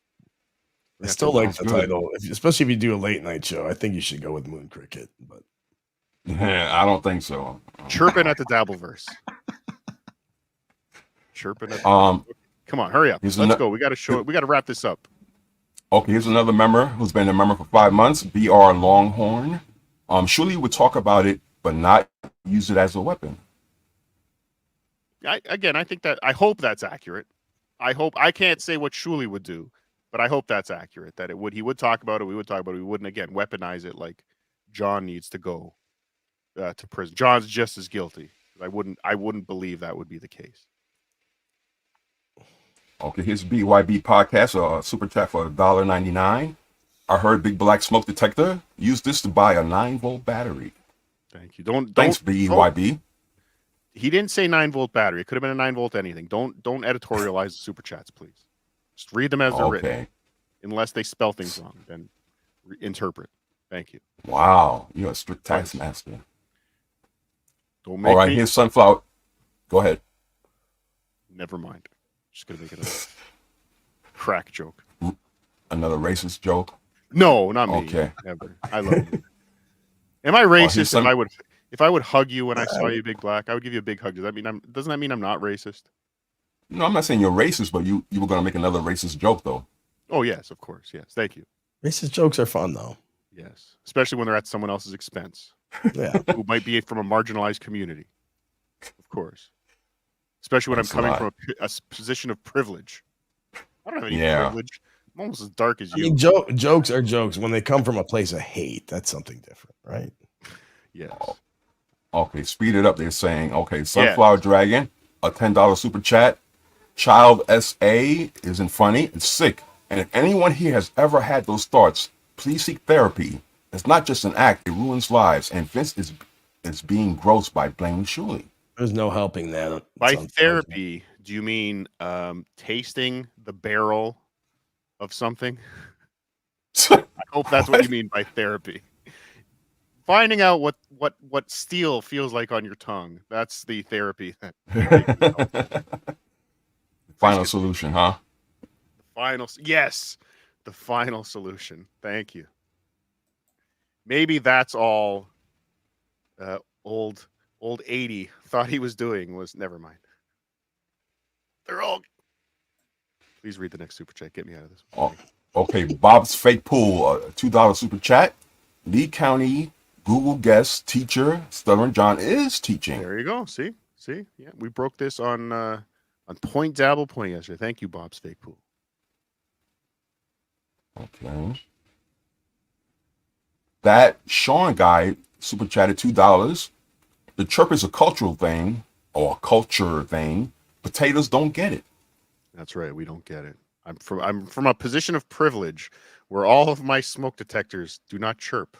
I still like the title, especially if you do a late night show. I think you should go with Moon Cricket, but I don't think so. Chirping at the Dabbleverse. Chirping at come on, hurry up. Let's go. We got to wrap this up. Okay, here's another member who's been a member for 5 months, BR Longhorn. Surely would talk about it, but not use it as a weapon. I hope that's accurate. I can't say what Shuli would do, but I hope that's accurate. That he would talk about it. We would talk about it. We wouldn't again weaponize it like John needs to go to prison. John's just as guilty. I wouldn't believe that would be the case. Okay, here's BYB podcast, super chat for $1.99. I heard Big Black smoke detector. Use this to buy a 9-volt battery. Thank you. Thanks, BYB. He didn't say 9-volt battery. It could have been a 9-volt anything. Don't editorialize the super chats, please. Just read them as they're written. Unless they spell things wrong, then interpret. Thank you. Wow, you're a strict taskmaster. Don't make All right, here's Sunflower. Go ahead. Never mind. Just gonna make it a crack joke. Another racist joke? No, not me. Okay. Never. I love you. Am I racist if I would hug you when I saw you, Big Black? I would give you a big hug. Doesn't that mean I'm not racist? No, I'm not saying you're racist, but you were gonna make another racist joke though. Oh yes, of course. Yes. Thank you. Racist jokes are fun though. Yes. Especially when they're at someone else's expense. Yeah. Who might be from a marginalized community. Of course. Especially when I'm coming from a position of privilege. I don't have any privilege. I'm almost as dark as you. I mean, jokes are jokes. When they come from a place of hate, that's something different, right? Yes. Okay, speed it up. They're saying, okay, Sunflower Dragon, a $10 super chat. Child SA isn't funny. It's sick. And if anyone here has ever had those thoughts, please seek therapy. It's not just an act. It ruins lives. And Vince is being gross by blaming Shuli. There's no helping that. By therapy, do you mean tasting the barrel of something? I hope that's what you mean by therapy. Finding out what steel feels like on your tongue. That's the therapy. Final solution, huh? Yes, the final solution. Thank you. Maybe that's all old 80 thought he was doing was never mind. They're all. Please read the next super chat. Get me out of this. Okay, Bob's Fake Pool, $2 super chat. Lee County Google guest teacher Stubborn John is teaching. There you go. See, yeah, we broke this on Point Dabble Point yesterday. Thank you, Bob's Fake Pool. Okay. That Sean guy super chatted $2. The chirp is a cultural thing or a culture thing. Potatoes don't get it. That's right. We don't get it. I'm from a position of privilege where all of my smoke detectors do not chirp.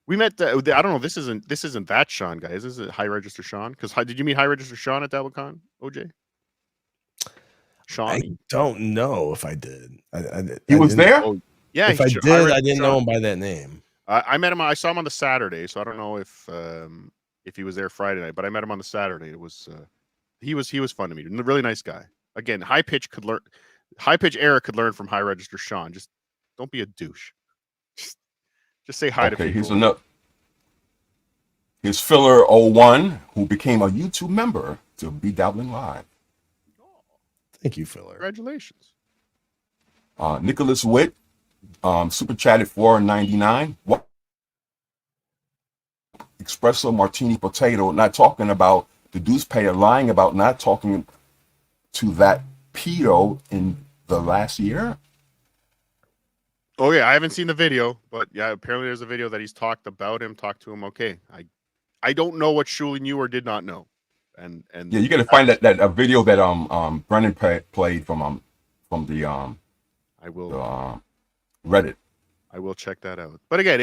We met. I don't know. This isn't that Sean guy. Is this High Register Sean? Because did you meet High Register Sean at Dabblecon, OJ? Sean. I don't know if I did. He was there. Oh, yeah. If I did, I didn't know him by that name. I met him. I saw him on the Saturday, so I don't know if he was there Friday night. But I met him on the Saturday. It was he was fun to meet. A really nice guy. Again, High Pitch Eric could learn from High Register Sean. Just don't be a douche. Just say hi to people. Here's Filler01, who became a YouTube member to be dabbling live. Thank you, Filler. Congratulations. Nicholas Witt, super chatted $4.99. What? Espresso Martini Potato, not talking about the Deuce Payer, lying about not talking to that pedo in the last year. Oh yeah, I haven't seen the video, but yeah, apparently there's a video that he's talked about him, talked to him. Okay, I don't know what Shuli knew or did not know, and yeah, you got to find that video that Brennan played from the I will Reddit. I will check that out. But again,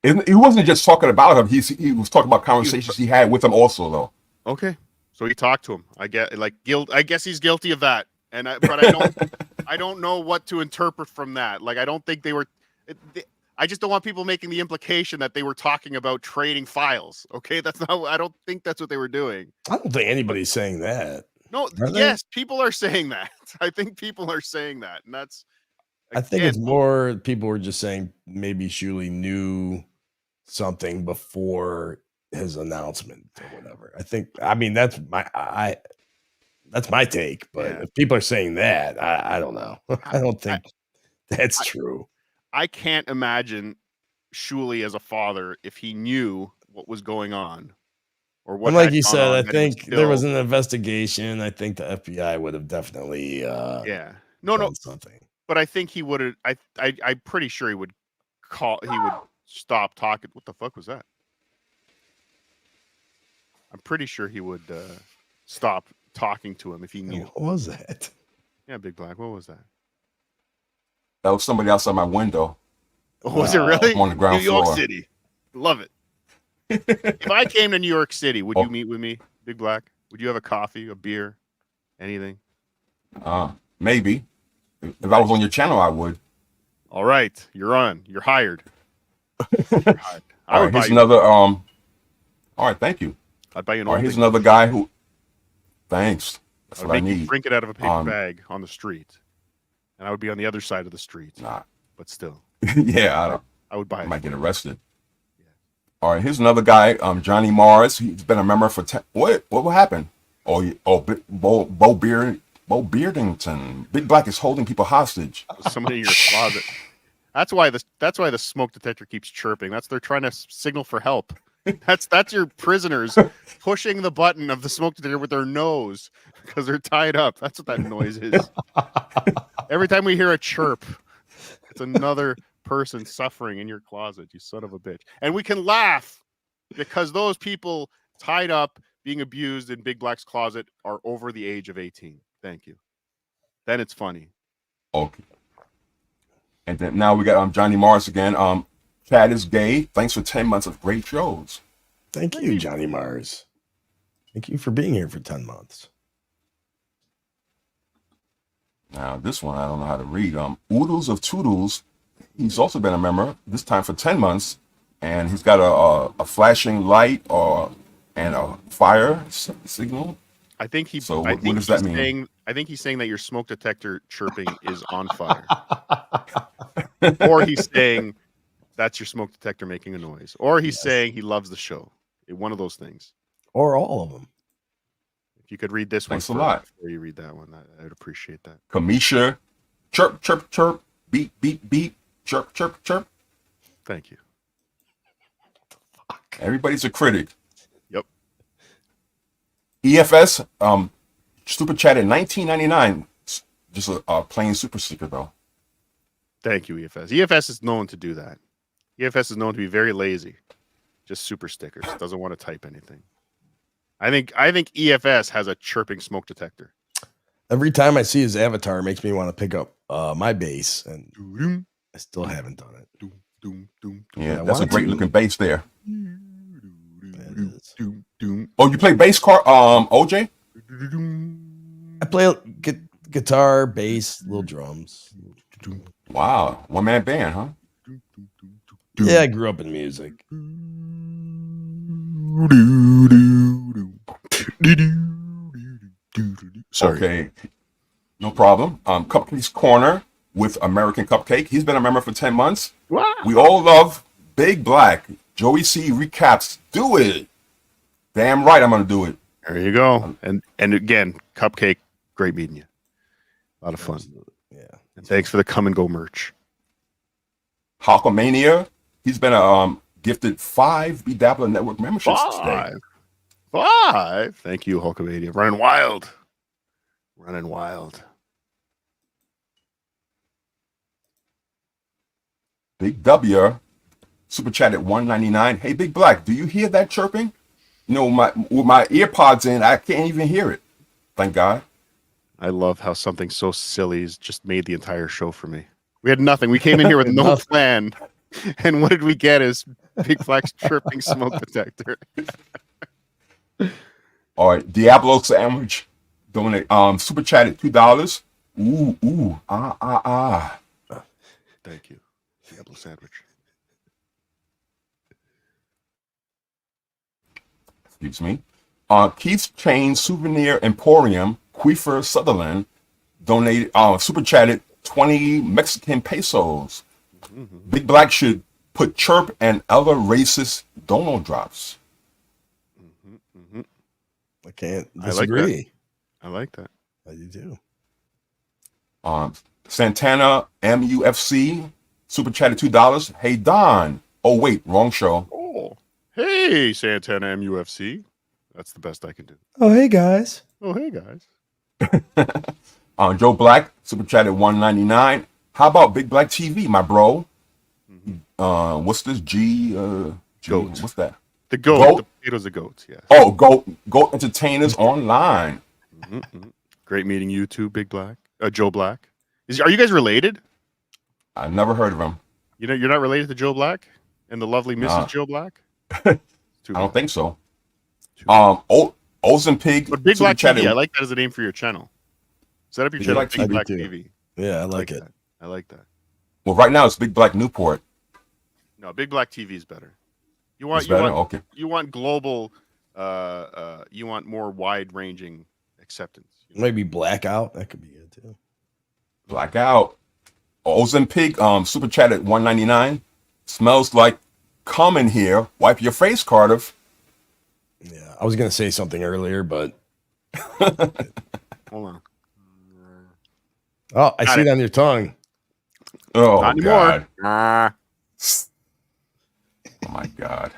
he wasn't just talking about him. He was talking about conversations he had with him also, though. Okay, so he talked to him. I guess he's guilty of that, but I don't. I don't know what to interpret from that. Like, I don't think they were. I just don't want people making the implication that they were talking about trading files. Okay, that's not. I don't think that's what they were doing. I don't think anybody's saying that. No, yes, people are saying that. I think people are saying that, and that's. I think it's more people were just saying maybe Shuli knew something before his announcement or whatever. I mean, that's my take, but if people are saying that, I don't know. I don't think that's true. I can't imagine Shuli as a father if he knew what was going on or what. And like you said, I think there was an investigation. I think the FBI would have definitely done something. But I think he would have. I'm pretty sure he would call. He would stop talking. What the fuck was that? I'm pretty sure he would stop talking to him if he knew. What was that? Yeah, Big Black. What was that? That was somebody outside my window. Oh, was it really? On the ground New York floor. City. Love it. If I came to New York City, would you meet with me, Big Black? Would you have a coffee, a beer, anything? Maybe. If I was on your channel, I would. All right, you're on. You're hired. All right, here's another. All right, thank you. I'd buy you an. All right, here's another guy who. Thanks. That's what I need. Drink it out of a paper bag on the street, and I would be on the other side of the street. Nah, but still. Yeah, I would buy it. I might get arrested. Yeah. All right, here's another guy, Johnny Morris. He's been a member for what happened? Bo Beardington. Big Black is holding people hostage. Somebody in your closet. That's why the smoke detector keeps chirping. They're trying to signal for help. That's your prisoners pushing the button of the smoke detector with their nose because they're tied up. That's what that noise is. Every time we hear a chirp, it's another person suffering in your closet, you son of a bitch. And we can laugh because those people tied up being abused in Big Black's closet are over the age of 18. Thank you. Then it's funny. Okay. And then now we got Johnny Morris again. Chad is gay. Thanks for 10 months of great shows. Thank you, Johnny Mars. Thank you for being here for 10 months. Now, this one, I don't know how to read. Oodles of Toodles. He's also been a member, this time for 10 months. And he's got a flashing light and a fire signal. I think he. So what does that mean? I think he's saying that your smoke detector chirping is on fire. Or he's saying that's your smoke detector making a noise. Or he's saying he loves the show. One of those things. Or all of them. If you could read this Thanks one a lot before you read that one, I would appreciate that. Kamisha, chirp, chirp, chirp, beep, beep, beep, chirp, chirp, chirp. Thank you. Fuck. Everybody's a critic. Yep. EFS, super chat at $19.99. Just a plain super sticker though. Thank you, EFS. EFS is known to do that. EFS is known to be very lazy. Just super stickers. Doesn't want to type anything. I think EFS has a chirping smoke detector. Every time I see his avatar, it makes me want to pick up my bass, and I still haven't done it. Yeah, that's a great looking bass there. Is. Oh, you play bass, OJ? I play guitar, bass, little drums. Wow, one man band, huh? Yeah, I grew up in music. Sorry. Okay, no problem. Cupcake's Corner with American Cupcake. He's been a member for 10 months. Wow. We all love Big Black. Joey C recaps. Do it. Damn right, I'm gonna do it. There you go. And again, Cupcake, great meeting you. A lot of fun. Yeah. And thanks for the come and go merch. Hulkamania. He's been gifted 5 Bedabbler Network memberships today. 5. Thank you, Hulkamania. Running wild. Running wild. Big W. Super chat at 199. Hey, Big Black, do you hear that chirping? You know, with my ear pods in, I can't even hear it. Thank God. I love how something so silly has just made the entire show for me. We had nothing. We came in here with no plan. And what did we get is Big Black's chirping smoke detector. All right, Diablo Sandwich. Donate super chat at $2. Thank you. Diablo Sandwich. Excuse me. Keith's Chain Souvenir Emporium, Queefer Sutherland, donated super chatted 20 Mexican pesos. Mm-hmm. Big Black should put chirp and other racist dono drops. Mm-hmm, mm-hmm. I can't disagree. I like that. I do too. Santana MUFC super chatted $2. Hey Don. Oh wait, wrong show. Oh, hey Santana MUFC. That's the best I can do. Oh hey guys. Oh hey guys. Joe Black super chatted $1.99. How about Big Black TV, my bro? Mm-hmm. What's this G? Goat. What's that? The goat. The potatoes of goats. Yeah. Oh, Goat Entertainers Online. Mm-hmm. Great meeting you too, Big Black. Joe Black. Are you guys related? I've never heard of him. You know, you're not related to Joe Black and the lovely Mrs. Joe Black. I don't think so. Olsen Pig. But Big Black TV, I like that as a name for your channel. Set up your channel, like Big Black TV. Yeah, I like it. That. I like that. Well, right now it's Big Black Newport. No, Big Black TV is better. You want okay. You want global. You want more wide-ranging acceptance. Maybe Blackout. That could be good too. Blackout. Olsen Pig. Super chat at $1.99. Smells like cum in here. Wipe your face, Cardiff. Yeah, I was gonna say something earlier, but hold on. Oh, I see it on your tongue. Oh, not God. Anymore. Oh, my God.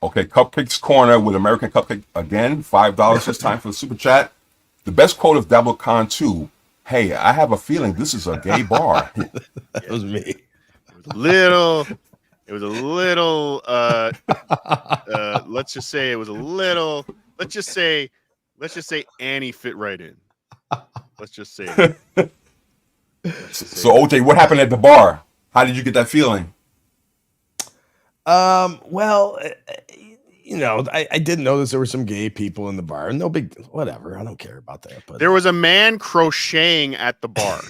Okay, Cupcake's Corner with American Cupcake again. $5 this time for the super chat. The best quote of Dabblecon 2. Hey, I have a feeling this is a gay bar. That was me. It was a little let's just say Annie fit right in. Let's just say that. So OJ, what happened at the bar? How did you get that feeling? Well, you know, I did notice there were some gay people in the bar. No big, whatever. I don't care about that. But there was a man crocheting at the bar.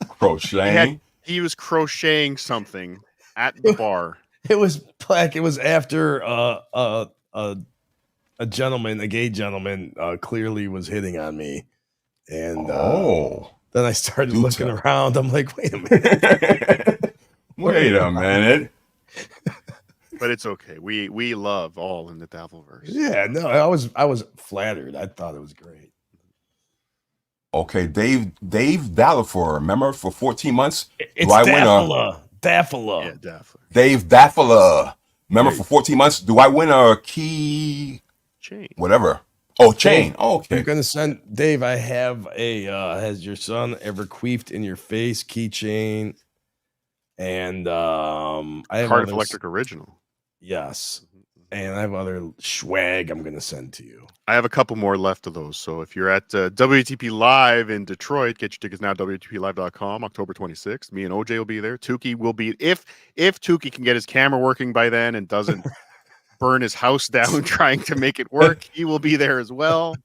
Crocheting? He was crocheting something at the bar. It was Black. It was after a gentleman, a gay gentleman, clearly was hitting on me, and then I started looking around. I'm like, wait a minute. Wait a minute. But it's okay. We love all in the Dabbleverse. Yeah, no, I was flattered. I thought it was great. Okay, Dave Dallafer, remember for 14 months? It's Daffala. Yeah, Daffler. Dave Daffala. Remember for 14 months? Do I win a key chain? Whatever. Oh, chain. Oh, okay. You're gonna send Dave. I have a has your son ever queefed in your face keychain? And I have Cardiff Electric Original. Yes. And I have other swag I'm going to send to you. I have a couple more left of those. So if you're at WTP Live in Detroit, get your tickets now, WTPLive.com, October 26th. Me and OJ will be there. Tuki will be, if Tuki can get his camera working by then and doesn't burn his house down trying to make it work, he will be there as well.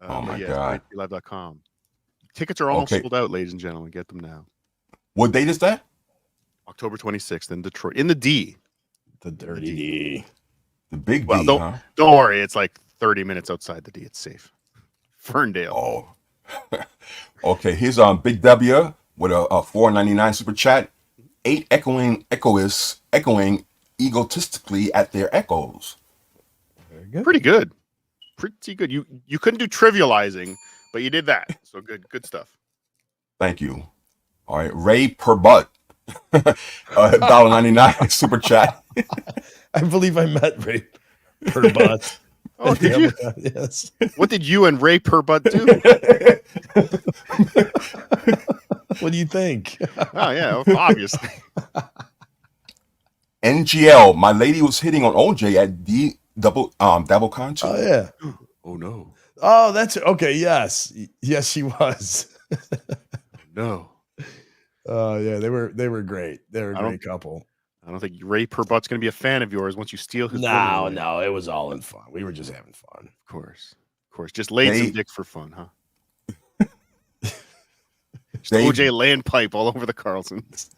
Oh, my God. WTPLive.com. Tickets are almost sold out, ladies and gentlemen. Get them now. What date is that? October 26th in Detroit. In the D. The dirty D. The big D, huh? Don't worry. It's like 30 minutes outside the D. It's safe. Ferndale. Oh. Okay, here's Big W with a $4.99 super chat. 8 echoists echoing egotistically at their echoes. Very good. Pretty good. Pretty good. You couldn't do trivializing, but you did that. So good stuff. Thank you. All right, Ray per butt. $1.99 super chat. I believe I met Ray per butt. Oh, did you? Yes. What did you and Ray per butt do? What do you think? Oh yeah, obviously. NGL, my lady was hitting on OJ at the Dabblecon too. Oh yeah. Oh no. Oh, that's okay. Yes, yes, she was. No. Oh yeah, they were great. They were a great couple. I don't think Ray per butt's gonna be a fan of yours once you steal his. No, it was all in fun. We were just having fun. Of course. Just laid some dick for fun, huh? OJ land pipe all over the Carlsons.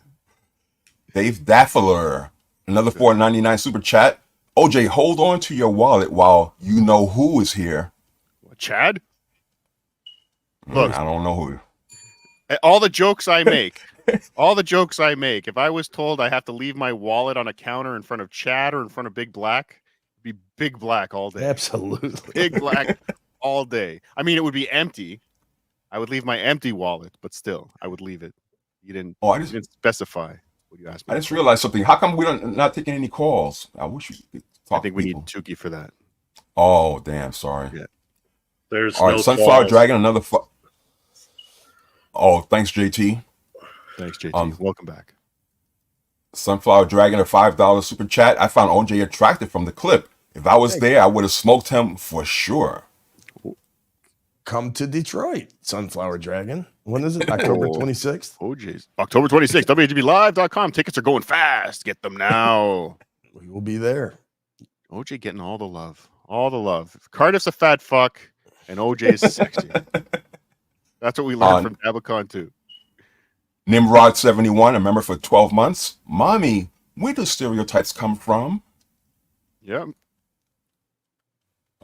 Dave Daffler, another $4.99 super chat. OJ, hold on to your wallet while you know who is here. What, Chad? Look, I don't know who. All the jokes I make, if I was told I have to leave my wallet on a counter in front of Chad or in front of Big Black, it'd be Big Black all day. Absolutely. Big Black all day. I mean, it would be empty. I would leave my empty wallet, but still, I would leave it. You didn't specify what you asked me. I just realized something. How come we're not taking any calls? I wish you could talk. I think we need Tuki for that. Oh, damn. Sorry. Yeah. There's all right, no Sunflower calls. Dragon, another. Oh, thanks, JT. Thanks, JT. Welcome back. Sunflower Dragon, a $5 super chat. I found OJ attractive from the clip. If I was there, I would have smoked him for sure. Come to Detroit, Sunflower Dragon. When is it? October 26th? Oh, jeez. October 26th, WHBLive.com. Tickets are going fast. Get them now. We will be there. OJ getting all the love. All the love. Cardiff's a fat fuck, and OJ is sexy. That's what we learned from Dabblecon, too. Nimrod71, a member for 12 months. Mommy, where do stereotypes come from? Yeah.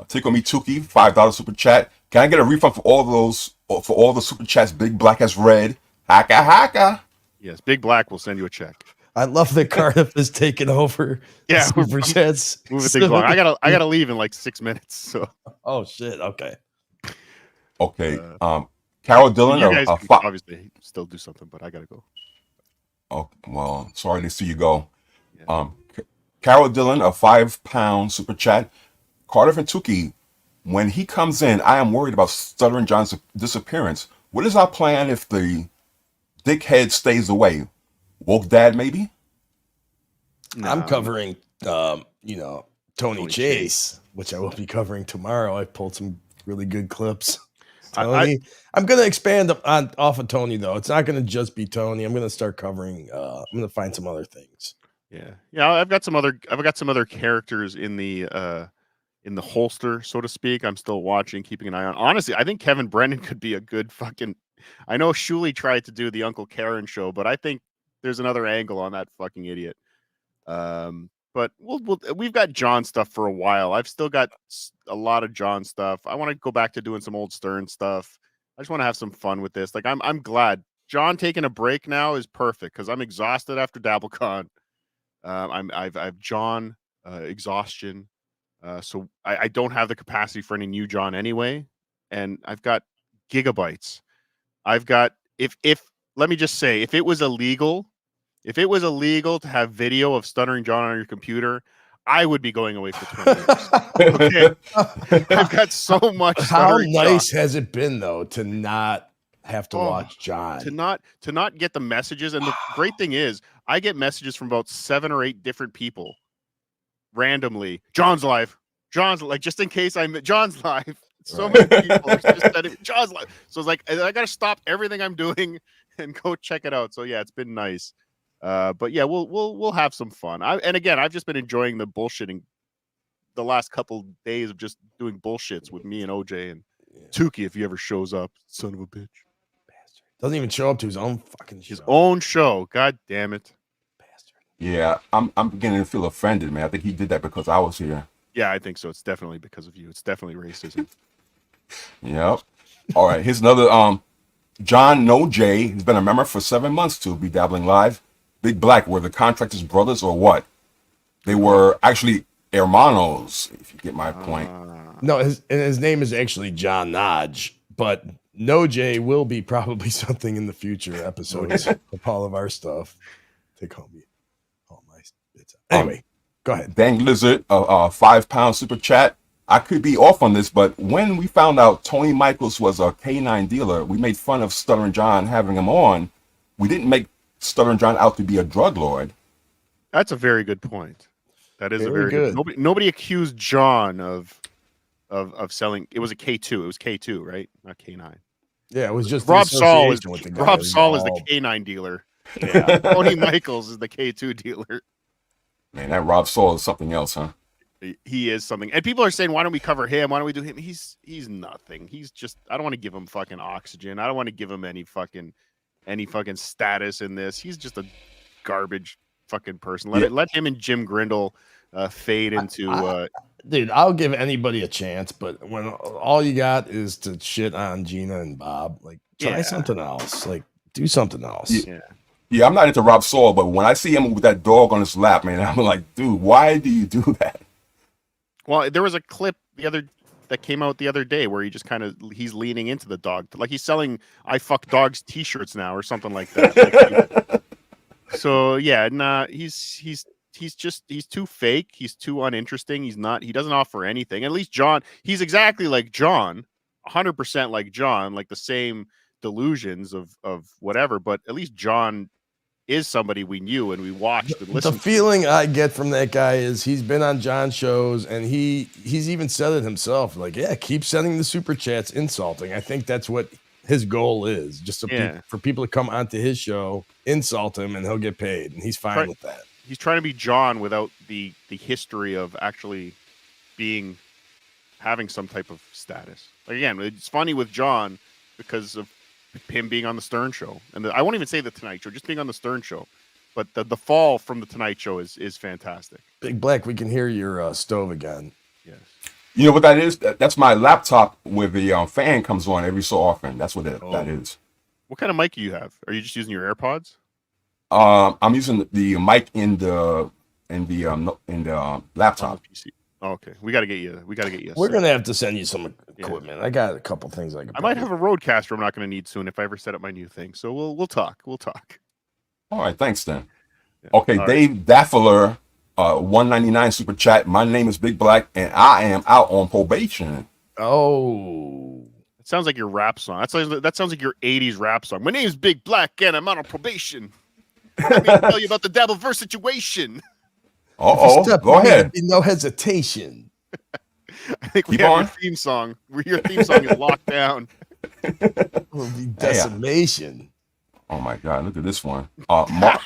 Tickle Me Tuki, $5 super chat. Can I get a refund for all the super chats Big Black has read? Haka haka. Yes, Big Black will send you a check. I love that Cardiff is taking over. Yeah, super chats. Move it, Big Black. I gotta leave in like 6 minutes. So. Oh shit. Okay. Okay. Carol Dillon. You guys obviously still do something, but I gotta go. Oh well, sorry to see you go. Yeah. Carol Dillon, a £5 super chat. Cardiff and Tuki, when he comes in, I am worried about Stuttering John's disappearance. What is our plan if the dickhead stays away? Woke Dad, maybe? No. I'm covering, Tony Chase, which I will be covering tomorrow. I pulled some really good clips. Tony, I'm going to expand off of Tony, though. It's not going to just be Tony. I'm going to start covering. I'm going to find some other things. Yeah. I've got some other characters in the holster, so to speak. I'm still watching, keeping an eye on. Honestly, I think Kevin Brennan could be a good fucking. I know Shuley tried to do the Uncle Karen show, but I think there's another angle on that fucking idiot. But we've got John stuff for a while. I've still got a lot of John stuff. I want to go back to doing some old Stern stuff. I just want to have some fun with this. Like I'm glad John taking a break now is perfect because I'm exhausted after Dabblecon. I've John exhaustion. So I don't have the capacity for any new John anyway, and I've got gigabytes. I've got if let me just say, if it was illegal to have video of Stuttering John on your computer, I would be going away for 20 years. Okay, I've got so much. How nice has it been though to not have to watch John, to not get the messages? And the great thing is, I get messages from about 7 or 8 different people. Randomly, John's live. Just in case John's live. So many people just said it, John's live. So it's like I gotta stop everything I'm doing and go check it out. So yeah, it's been nice. But yeah, we'll have some fun. And again, I've just been enjoying the bullshitting the last couple days of just doing bullshits with me and OJ and Tuki if he ever shows up. Son of a bitch. Bastard. Doesn't even show up to his own fucking show. His own show. God damn it. Yeah, I'm beginning to feel offended, man. I think he did that because I was here. Yeah, I think so. It's definitely because of you. It's definitely racism. Yep. All right. Here's another John No J. He's been a member for 7 months to be dabbling live. Big Black were the contractors' brothers or what? They were actually hermanos, if you get my point. No, his name is actually John Nodge, but No J will be probably something in the future episodes of all of our stuff. They call me all my bits. Anyway, go ahead. Dang Lizard, a £5 super chat. I could be off on this, but when we found out Tony Michaels was a K9 dealer, we made fun of Stuttering John having him on. We didn't make Stuttering John out to be a drug lord. That's a very good point. That is Very a very good. Nobody accused John of selling. It was a K2. It was K2, right? Not K9. Yeah, it was just Rob Saul is the guy. Rob Saul is the K9 dealer. Yeah. Tony Michaels is the K2 dealer. Man, that Rob Saul is something else, huh? He is something. And people are saying, why don't we cover him? Why don't we do him? He's nothing. He's just, I don't want to give him fucking oxygen. I don't want to give him any fucking status in this. He's just a garbage fucking person. Let him and Jim Grindle fade into dude, I'll give anybody a chance, but when all you got is to shit on Gina and Bob, like try something else. Like do something else. Yeah, I'm not into Rob Saul, but when I see him with that dog on his lap, man, I'm like, dude, why do you do that? Well, there was a clip that came out the other day where he just he's leaning into the dog, like he's selling "I fuck dogs" T-shirts now or something like that. So yeah, nah, he's too fake. He's too uninteresting. He doesn't offer anything. At least John, he's exactly like John, 100% like John, like the same delusions of whatever. But at least John is somebody we knew and we watched and listened. The feeling I get from that guy is he's been on John's shows and he's even said it himself. Like, yeah, keep sending the super chats insulting. I think that's what his goal is, just for people to come onto his show, insult him, and he'll get paid. And he's fine with that. He's trying to be John without the history of actually having some type of status. Like, again, it's funny with John because of him being on the Stern Show, and I won't even say the Tonight Show, just being on the Stern Show. But the fall from the Tonight Show is fantastic. Big Black, we can hear your stove again. Yes. You know what that is? That's my laptop where the fan comes on every so often. That's what that is. What kind of mic do you have? Are you just using your AirPods? I'm using the mic in the laptop. PC. Oh, okay, we got to get you. We're gonna have to send you some equipment. I got a couple things I might have a Rodecaster. I'm not going to need soon if I ever set up my new thing. So we'll talk. All right, thanks then. Yeah. Okay, all Dave Daffler, 199 super chat. My name is Big Black, and I am out on probation. Oh, it sounds like your rap song. That sounds like your '80s rap song. My name is Big Black, and I'm out on probation. Let me tell you about the Dabbleverse situation. Go ahead. Be no hesitation. I think we have your theme song. Your theme song is locked down. Will be decimation. Oh my God! Look at this one. Mark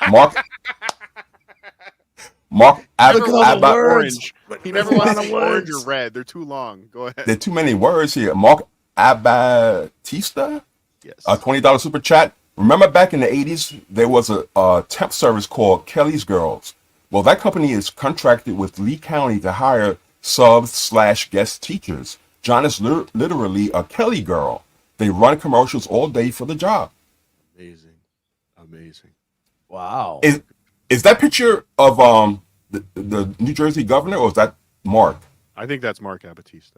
orange. He never wants to orange or red. They're too long. Go ahead. There are too many words here. Mark Abatista. Yes. $20 super chat. Remember back in the 80s, there was a temp service called Kelly's Girls. Well, that company is contracted with Lee County to hire subs/guest teachers. John is literally a Kelly girl. They run commercials all day for the job. Amazing. Wow. Is that picture of the New Jersey governor, or is that Mark? I think that's Mark Abatista.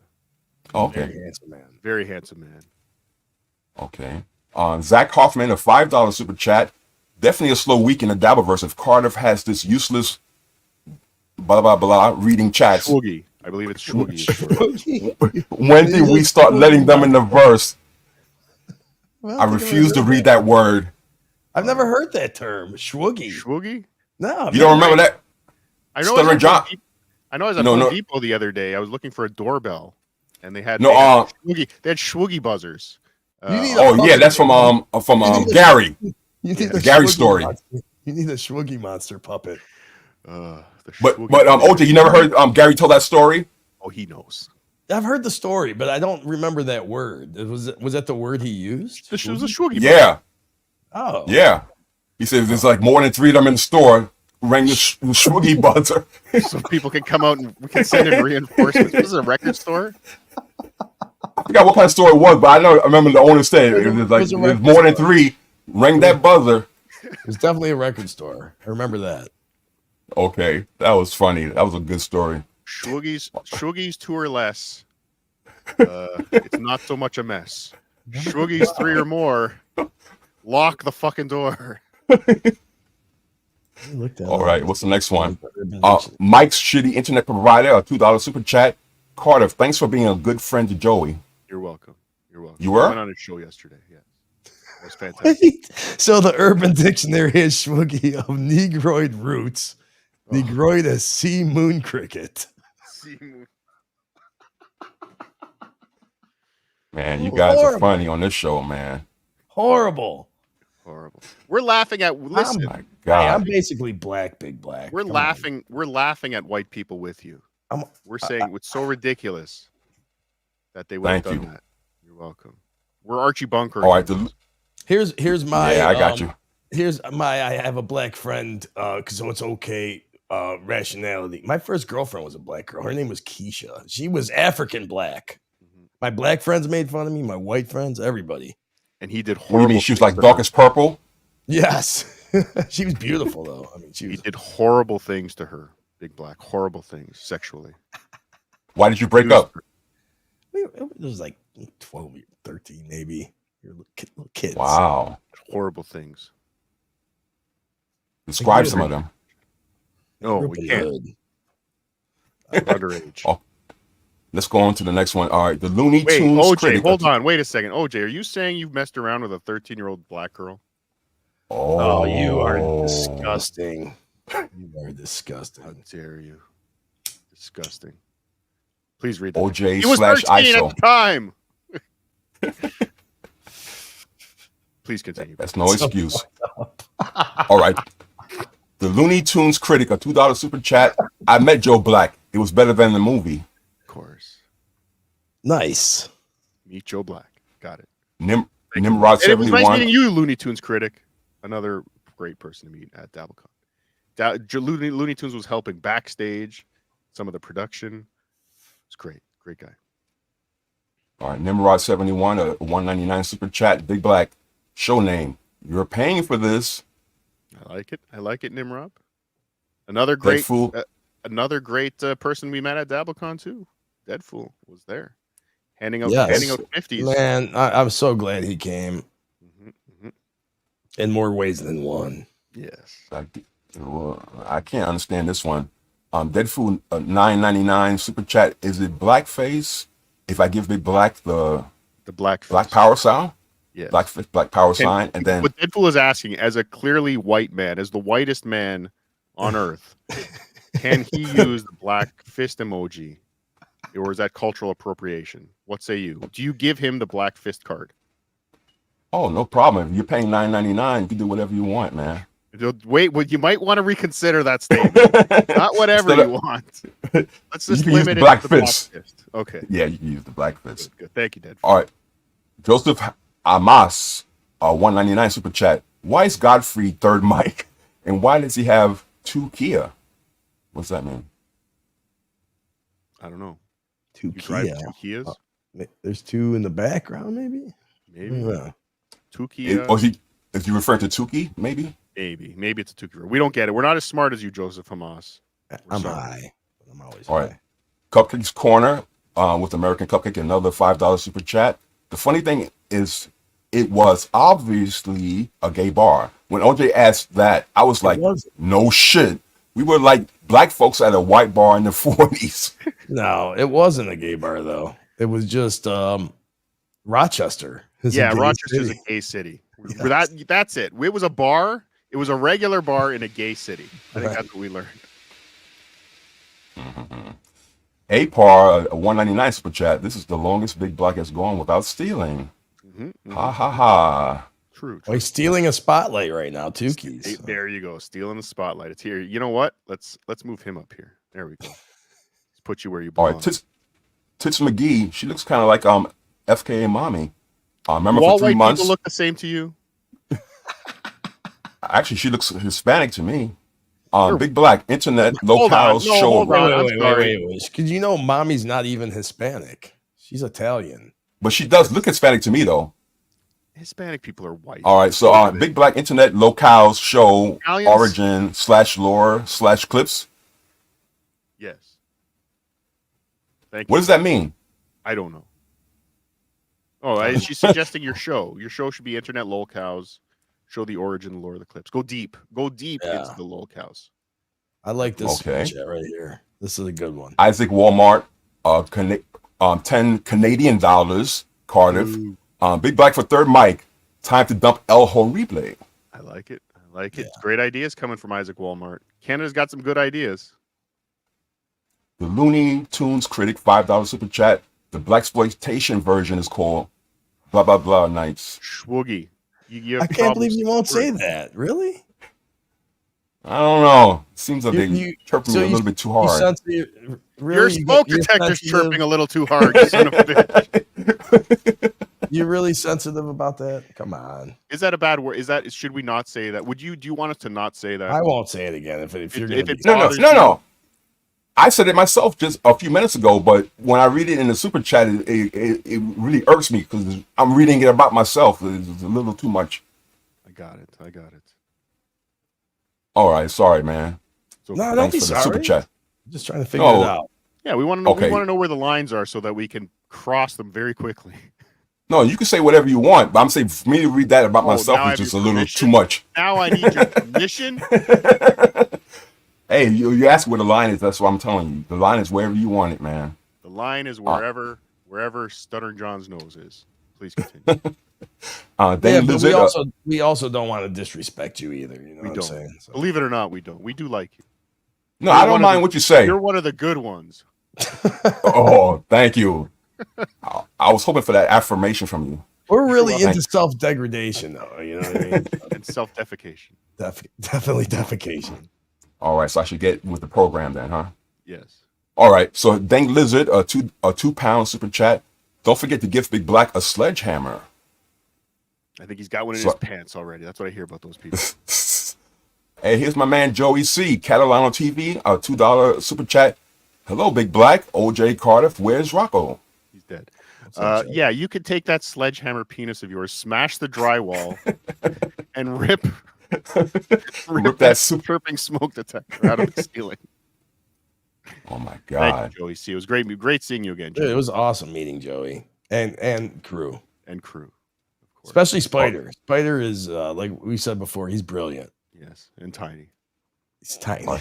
Okay. Very handsome man. Okay. Zach Hoffman, a $5 super chat. Definitely a slow week in the Dabbleverse if Cardiff has this useless blah, blah, blah reading chats. Shwoogie. I believe it's Shwoogie. When did we start letting them in the verse? Well, I refuse to read that word. I've never heard that term. Shwoogie. Shwoogie? No. You don't remember that? I know I was at Home Depot the other day. I was looking for a doorbell, and they had Shwoogie buzzers. That's from Gary. Gary story. You need a Shwoogie monster puppet. But OJ, you never heard Gary tell that story? Oh, he knows. I've heard the story, but I don't remember that word. Was that the word he used? It was a Shwoogie. Yeah. Oh. Yeah. He says there's like more than 3 of them in the store. Ring the Shwoogie buzzer. So people can come out and we can send in reinforcements. This is a record store? I forgot what kind of store it was, but I remember the owner said it was like there's more than 3. Ring that buzzer. There's definitely a record store. I remember that. Okay, that was funny. That was a good story. Shuggies 2 or less. It's not so much a mess. Shuggies 3 or more. Lock the fucking door. All right, what's the next one? Mike's shitty internet provider, a $2 super chat. Carter, thanks for being a good friend to Joey. You're welcome. You were? I went on his show yesterday. Yeah, that was fantastic. So the Urban Dictionary is Schwoogie of Negroid roots. Negroid as sea moon cricket. Man, you guys are funny on this show, man. Horrible. We're laughing at. Listen, oh my God. Hey, I'm basically black, Big Black. We're laughing. We're laughing at white people with you. We're saying it's so ridiculous that they would have done that. You're welcome. We're Archie Bunker. All right. Here's my. Yeah, I got you. Here's my. I have a black friend. So it's okay. Rationality. My first girlfriend was a black girl. Her name was Keisha. She was African black. My black friends made fun of me. My white friends, everybody. And he did What do horrible. you mean? She was like darkest purple? Yes. She was beautiful, though. I mean, he did horrible things to her, Big Black. Horrible things sexually. Why did you break up? It was like 12, 13, maybe. You're little kids. Wow. Horrible things. Describe some of them. No, we can't. Underage. Oh. Let's go on to the next one. All right, the Looney Wait, Tunes. OJ, hold on. Wait a second. OJ, are you saying you've messed around with a 13-year-old black girl? Oh, you are disgusting. You are disgusting. How dare you? Disgusting. Please read that. OJ he was 13 ISO. at the time. Please continue. That's no excuse. All right. The Looney Tunes critic, a $2 super chat. I met Joe Black. It was better than the movie. Of course. Nice. Meet Joe Black. Got it. Nimrod 71. It was nice meeting you, Looney Tunes critic. Another great person to meet at Dabblecon. Looney Tunes was helping backstage, some of the production. It's great. Great guy. All right. Nimrod 71, a $1.99 super chat. Big Black. Show name. You're paying for this. I like it. I like it, Nimrod. Another great fool. Person we met at Dabblecon too. Deadfool was there, handing out 50s. Man, I'm so glad he came. In more ways than one. Yes. I can't understand this one. Deadfool $9.99 super chat. Is it blackface if I give Big Black the black power sound? Yeah. Black power sign. And then what Deadpool is asking, as a clearly white man, as the whitest man on earth, can he use the black fist emoji? Or is that cultural appropriation? What say you? Do you give him the black fist card? Oh, no problem. If you're paying $9.99, you can do whatever you want, man. Wait, you might want to reconsider that statement. Not whatever you want. Let's just limit it black to the black fist. Okay. Yeah, you can use the black fist. Good. Thank you, Deadpool. All right. Joseph Amas, $1.99 super chat. Why is Godfrey third mic? And why does he have 2 Kia? What's that mean? I don't know. 2 Kia. 2 Kias? There's 2 in the background, maybe? Maybe. Yeah. 2 Kia. Is he referring to Tuki? Maybe it's a Tuki. We don't get it. We're not as smart as you, Joseph Hamas. I'm high. I'm always all high. Right. Cupcake's Corner with American Cupcake, another $5 super chat. The funny thing is, it was obviously a gay bar. When OJ asked that, I was like, no shit. We were like black folks at a white bar in the 40s. No, it wasn't a gay bar, though. It was just Rochester. Rochester is a gay city. Yes. That's it. It was a bar. It was a regular bar in a gay city. I think that's what we learned. APAR, a $1.99 super chat. This is the longest Big Black has gone without stealing. Ha ha ha. True. He's stealing a spotlight right now, Tuki. There you go. Stealing the spotlight. It's here. You know what? Let's move him up here. There we go. Let's put you where you belong. All right. Tits McGee. She looks kind of like FKA Mommy. Remember all for 3 white months. People look the same to you? Actually, she looks Hispanic to me. Big Black internet locales show. Wait. Because you know, Mommy's not even Hispanic. She's Italian. But she does look Hispanic to me, though. Hispanic people are white. All right, so Big Black Internet Locales Show Italians? Origin /lore/clips. Yes. Thank you. What does that mean? I don't know. Oh, she's suggesting your show. Your show should be Internet Locales. Show the origin, the lore of the clips. Go deep. Go deep into the locales. I like this Okay. chat right here. This is a good one. Isaac Walmart, 10 Canadian dollars, Cardiff. Big Black for third mic. Time to dump El Horrible. I like it. I like it. Great ideas coming from Isaac Walmart. Canada's got some good ideas. The Looney Tunes critic, $5 super chat. The blaxploitation version is called blah blah blah nights. Schwoogie. You have I can't believe problems you won't say with- that. Really? I don't know. Seems like You- they chirping me a little bit too You hard. sensitive- really, Your you smoke get- you're detector's sensitive- chirping a little too hard, you son of a bitch. You really sensitive about that? Come on. Is that a bad word? Should we not say that? Do you want us to not say that? I won't say it again if you're If gonna it be- bothers you. No. I said it myself just a few minutes ago, but when I read it in the super chat, it really irks me because I'm reading it about myself. It's a little too much. I got it. All right, sorry, man. So, No, don't Thanks be for the sorry. super chat. I'm just trying to figure No. it out. yeah, we want to know. Okay. We want to know where the lines are so that we can cross them very quickly. No, you can say whatever you want, but I'm saying for me to read that about Oh, now myself I is have just a your little permission? too much. Now I need your permission. Hey, you ask where the line is. That's what I'm telling you. The line is wherever you want it, man. The line is wherever Stuttering John's nose is. Please continue. Then Yeah, but Lizard, we also don't want to disrespect you either. You know We what don't. I'm saying? So- Believe it or not, we don't. We do like you. no, you're I one don't of mind the- what you say. You're one of the good ones. Oh, thank you. I was hoping for that affirmation from you. We're really Well, into self-degradation, though. You know what I mean? And self-defecation. Definitely defecation. All right, so I should get with the program then, huh? Yes. All right, so Dank Lizard, a £2 super chat. Don't forget to give Big Black a sledgehammer. I think he's got one in So- his pants already. That's what I hear about those people. Hey, here's my man Joey C. Catalano TV, a $2 super chat. Hello, Big Black. OJ Cardiff, where's Rocco? He's dead. up, Joe? Yeah, you could take that sledgehammer penis of yours, smash the drywall, and rip that super. chirping smoke detector out of the ceiling. Oh my Thank God. you, Joey C. It was great seeing you again, Dude, Joey, it was awesome meeting Joey and crew, and crew. Of course. especially Spider. Spider is like we said before, he's brilliant. Yes, and tiny. He's tiny. Oh,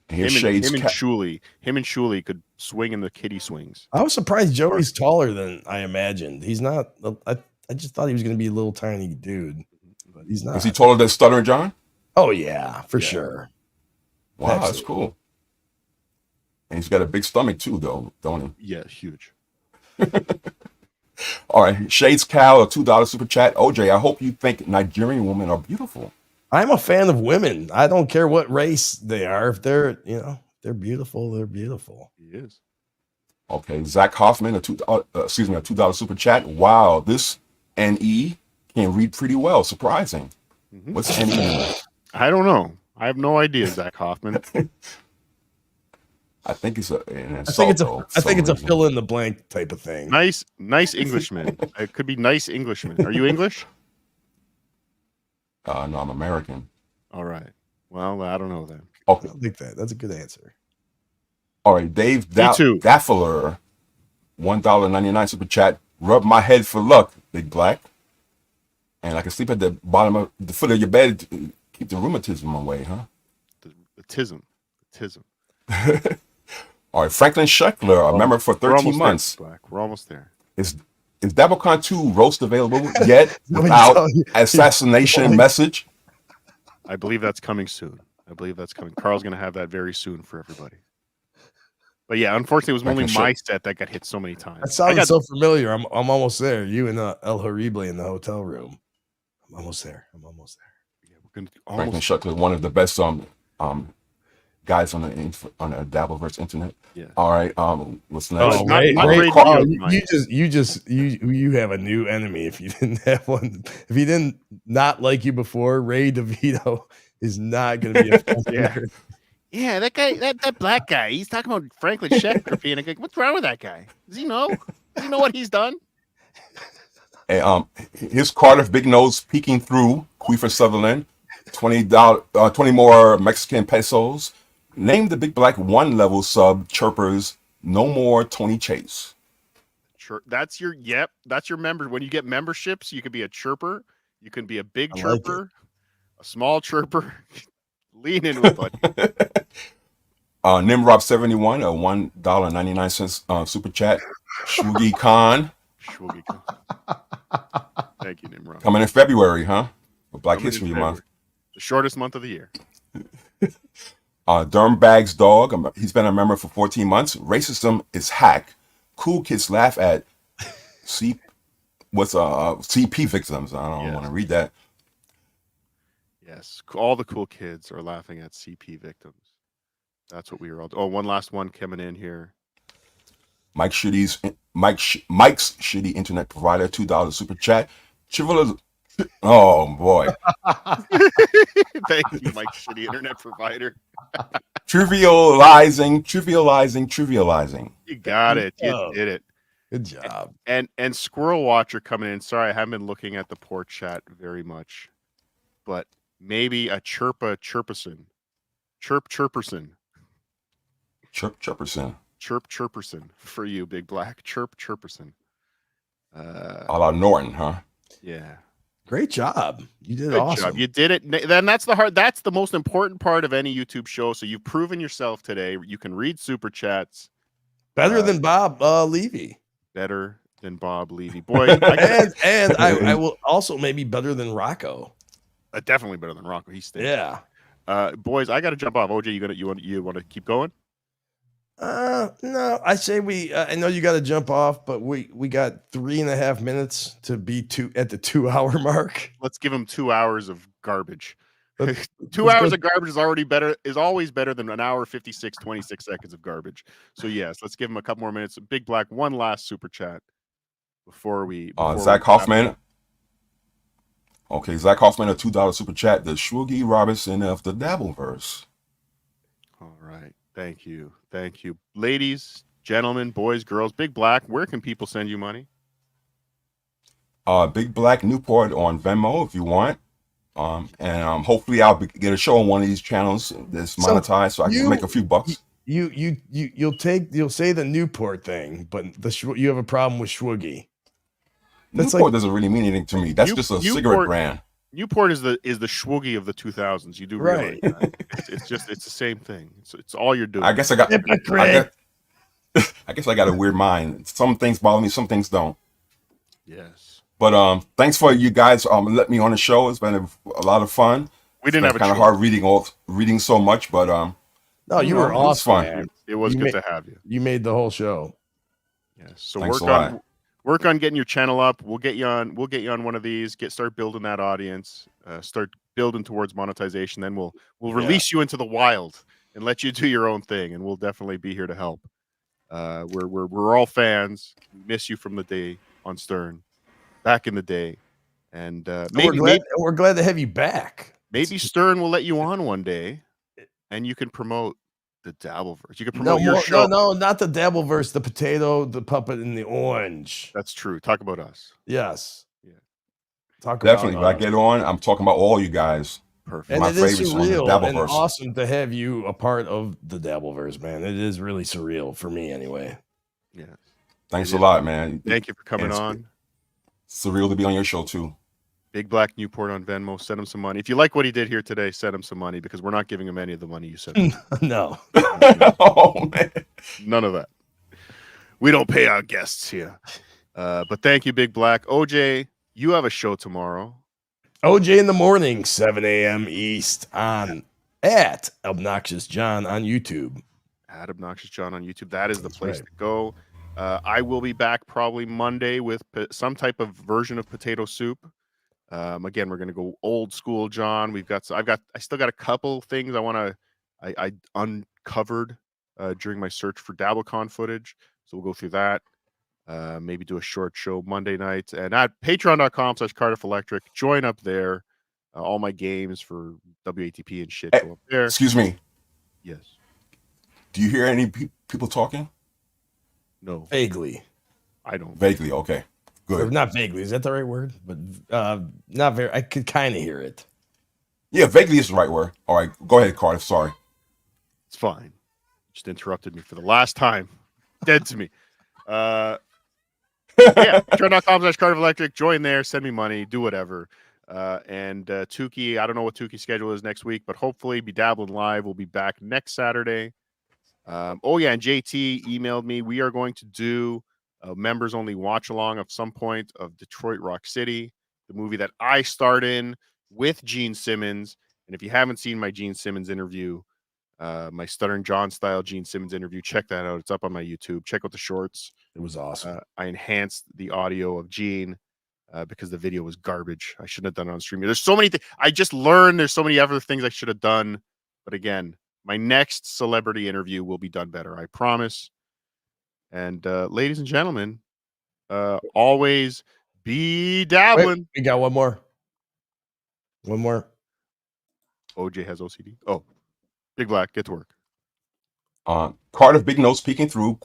Here's Shades. Him and Shuley could swing in the kiddie swings. I was surprised Joey's taller than I imagined. He's not. I just thought he was going to be a little tiny dude, but he's not. Is he taller than Stuttering John? Oh yeah, for Yeah. sure. Wow, that's Absolutely. cool. And he's got a big stomach too, though, don't he? Yeah, huge. All right, Shades Cal, a $2 super chat. OJ, I hope you think Nigerian women are beautiful. I'm a fan of women. I don't care what race they are. If they're they're beautiful, they're beautiful. He is. Okay, Zach Hoffman, a $2 super chat. Wow, this NE can read pretty well. Surprising. Mhm. What's NE mean? I don't know. I have no idea, Zach Hoffman. I think it's an I insult. think it's though, a for some reason. fill in the blank type of thing. Nice Englishman. It could be nice Englishman. Are you English? No, I'm American. All right. Well, I don't know then. Okay. I like that. That's a good answer. All right, Dave too. Daffler, $1.99 super chat. Rub my head for luck, Big Black. And I can sleep at the bottom of the foot of your bed to keep the rheumatism away, huh? The tism. All right, Franklin Scheckler, a member for We're 13 almost months. there, Black. We're almost there. Is Dabblecon 2 roast available yet Let me without tell you. assassination message? I believe that's coming soon. Carl's going to have that very soon for everybody. But yeah, unfortunately, it was only Franklin my set that got hit so many times. That sounded so familiar. I'm almost there. You and El Horrible in the hotel room. I'm almost there. Yeah, we're going to Franklin almost. Scheckler, one of the best guys on the Dabbleverse internet. Yeah. All right, what's next? Oh, not- Ray, not Ray, Ray Carl, Diaz, you have a new enemy if you didn't have one. If he didn't not like you before, Ray DeVito is not going to be a friend. Yeah. Yeah, that guy, that black guy, he's talking about Franklin Scheckler being a good. What's wrong with that guy? Does he know? Does he know what he's done? Here's Cardiff Big Nose peeking through Queefer Sutherland. $20 more Mexican pesos. Name the Big Black 1 level sub chirpers. No more Tony Chase. That's your member. When you get memberships, you could be a chirper, you can be a big I like chirper, a small chirper. Lean into it, bud. Nimrod 71, a $1.99 super chat. Shwoogie Khan. Shwoogie Khan. Thank you, Nimrod. Coming in February, huh? Black History Month. The shortest month of the year. Dermbags Dog. He's been a member for 14 months. Racism is hack. Cool kids laugh at CP victims. I don't want to read that. Yes, all the cool kids are laughing at CP victims. That's what we were all. Oh, one last one coming in here. Mike's shitty internet provider, $2 super chat. Oh boy. Thank you, Mike's shitty internet provider. Trivializing. You got it. You did it. Good job. And Squirrel Watcher coming in. Sorry, I haven't been looking at the port chat very much, but maybe a chirperson for you, Big Black. Chirperson. A la Norton, huh? Yeah. Great job. You did Good awesome. job. You did it. Then that's the most important part of any YouTube show. So you've proven yourself today. You can read super chats. Better than Bob Levy. Better than Bob Levy. Boy, and I will also maybe better than Rocco. Definitely better than Rocco. He's staying. Yeah. Boys, I got to jump off. OJ, you want to keep going? No, I say I know you got to jump off, but we got 3.5 minutes to be at the 2 hour mark. Let's give him 2 hours of garbage. 2 hours of garbage is always better than an hour 26 seconds of garbage. So yes, let's give him a couple more minutes. Big Black, one last super chat before Zach Hoffman. Okay, Zach Hoffman, a $2 super chat. The Shwoogie Robinson of the Dabbleverse. All right. Thank you. Ladies, gentlemen, boys, girls, Big Black, where can people send you money? Big Black Newport on Venmo if you want. And hopefully I'll get a show on one of these channels that's monetized so I can make a few bucks. You'll say the Newport thing, but you have a problem with Shwoogie. Newport doesn't really mean anything to me. That's just a cigarette brand. Newport is the Shwoogie of the 2000s. You do realize that. It's the same thing. It's all you're doing. I guess I got a weird mind. Some things bother me, some things don't. Yes. But thanks for you guys let me on the show. It's been a lot of fun. We didn't have kind of hard reading so much, but no, you were awesome. Fun. Man. It was good to have you. You made the whole show. Yes. So thanks work on getting your channel up. We'll get you on one of these. Start building that audience. Start building towards monetization. Then we'll release you into the wild and let you do your own thing. And we'll definitely be here to help. We're all fans. We miss you from the day on Stern, back in the day. And we're glad to have you back. Maybe Stern will let you on one day, and you can promote the Dabbleverse. You can promote your show. No, not the Dabbleverse. The potato, the puppet, and the orange. That's true. Talk about us. Yes. Yeah. Definitely. When I get on, I'm talking about all you guys. Perfect. And my it is favorites surreal on the and Dabbleverse. awesome to have you a part of the Dabbleverse, man. It is really surreal for me, anyway. Yeah. Thanks a lot, man. Thank you for coming on. Surreal to be on your show too. Big Black Newport on Venmo. Send him some money. If you like what he did here today, send him some money because we're not giving him any of the money you sent. No. Oh man. None of that. We don't pay our guests here. But thank you, Big Black. OJ, you have a show tomorrow. OJ in the morning, 7 a.m. East at Obnoxious John on YouTube. At Obnoxious John on YouTube. That is the place to go. I will be back probably Monday with some type of version of potato soup. Again, we're going to go old school, John. I still got a couple things I uncovered during my search for Dabblecon footage. So we'll go through that. Maybe do a short show Monday night and at patreon.com/Cardiff Electric. Join up there. All my games for WATP and shit go up there. Excuse me. Yes. Do you hear any people talking? No. Vaguely. I don't. Vaguely. Okay. Or Good. not vaguely. Is that the right word? But not very. I could kind of hear it. Yeah, vaguely is the right word. All right, go ahead, Cardiff. Sorry. It's fine. Just interrupted me for the last time. Dead to me. Yeah, patreon.com/Cardiff Electric. Join there. Send me money. Do whatever. And Tuki, I don't know what Tuki's schedule is next week, but hopefully be dabbling live. We'll be back next Saturday. Oh yeah, and JT emailed me. We are going to do a members only watch along of some point of Detroit Rock City, the movie that I starred in with Gene Simmons. And if you haven't seen my Gene Simmons interview, my Stuttering John style Gene Simmons interview, check that out. It's up on my YouTube. Check out the shorts. It was awesome. I enhanced the audio of Gene because the video was garbage. I shouldn't have done it on stream. There's so many things. I just learned there's so many other things I should have done. But again, my next celebrity interview will be done better. I promise. And ladies and gentlemen, always be dabbling. Wait, we got one more. One more. OJ has OCD. Oh, Big Black, get to work. Cardiff Big Nose peeking through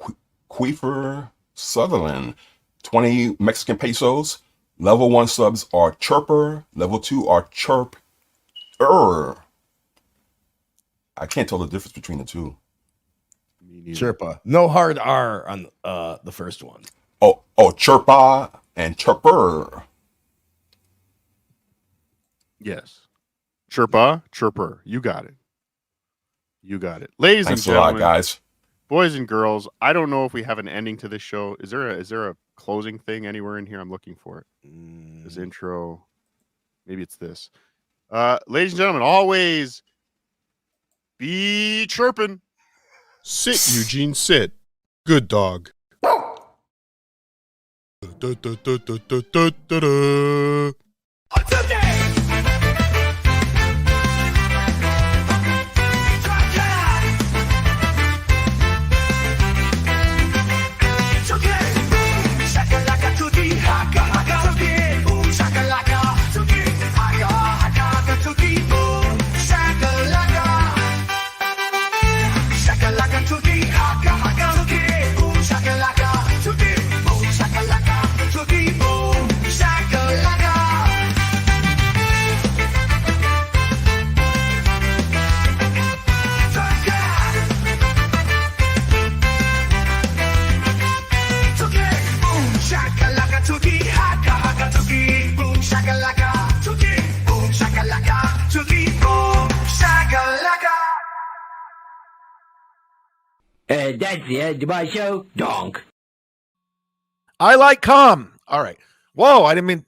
Queefer Sutherland. 20 Mexican pesos. Level 1 subs are Chirper. Level 2 are Chirp. I can't tell the difference between the two. Chirpa. No hard R on the first one. Oh, Chirpa and Chirper. Yes. Chirpa, Chirper. You got it. You got it. Ladies Thanks and gentlemen, a lot, guys. Boys and girls, I don't know if we have an ending to this show. Is there a closing thing anywhere in here? I'm looking for it. This intro. Maybe it's this. Ladies and gentlemen, always be chirping. Sit, Eugene, sit. Good dog. That's the end of my show. Donk. I like calm. All right. Whoa, I didn't mean.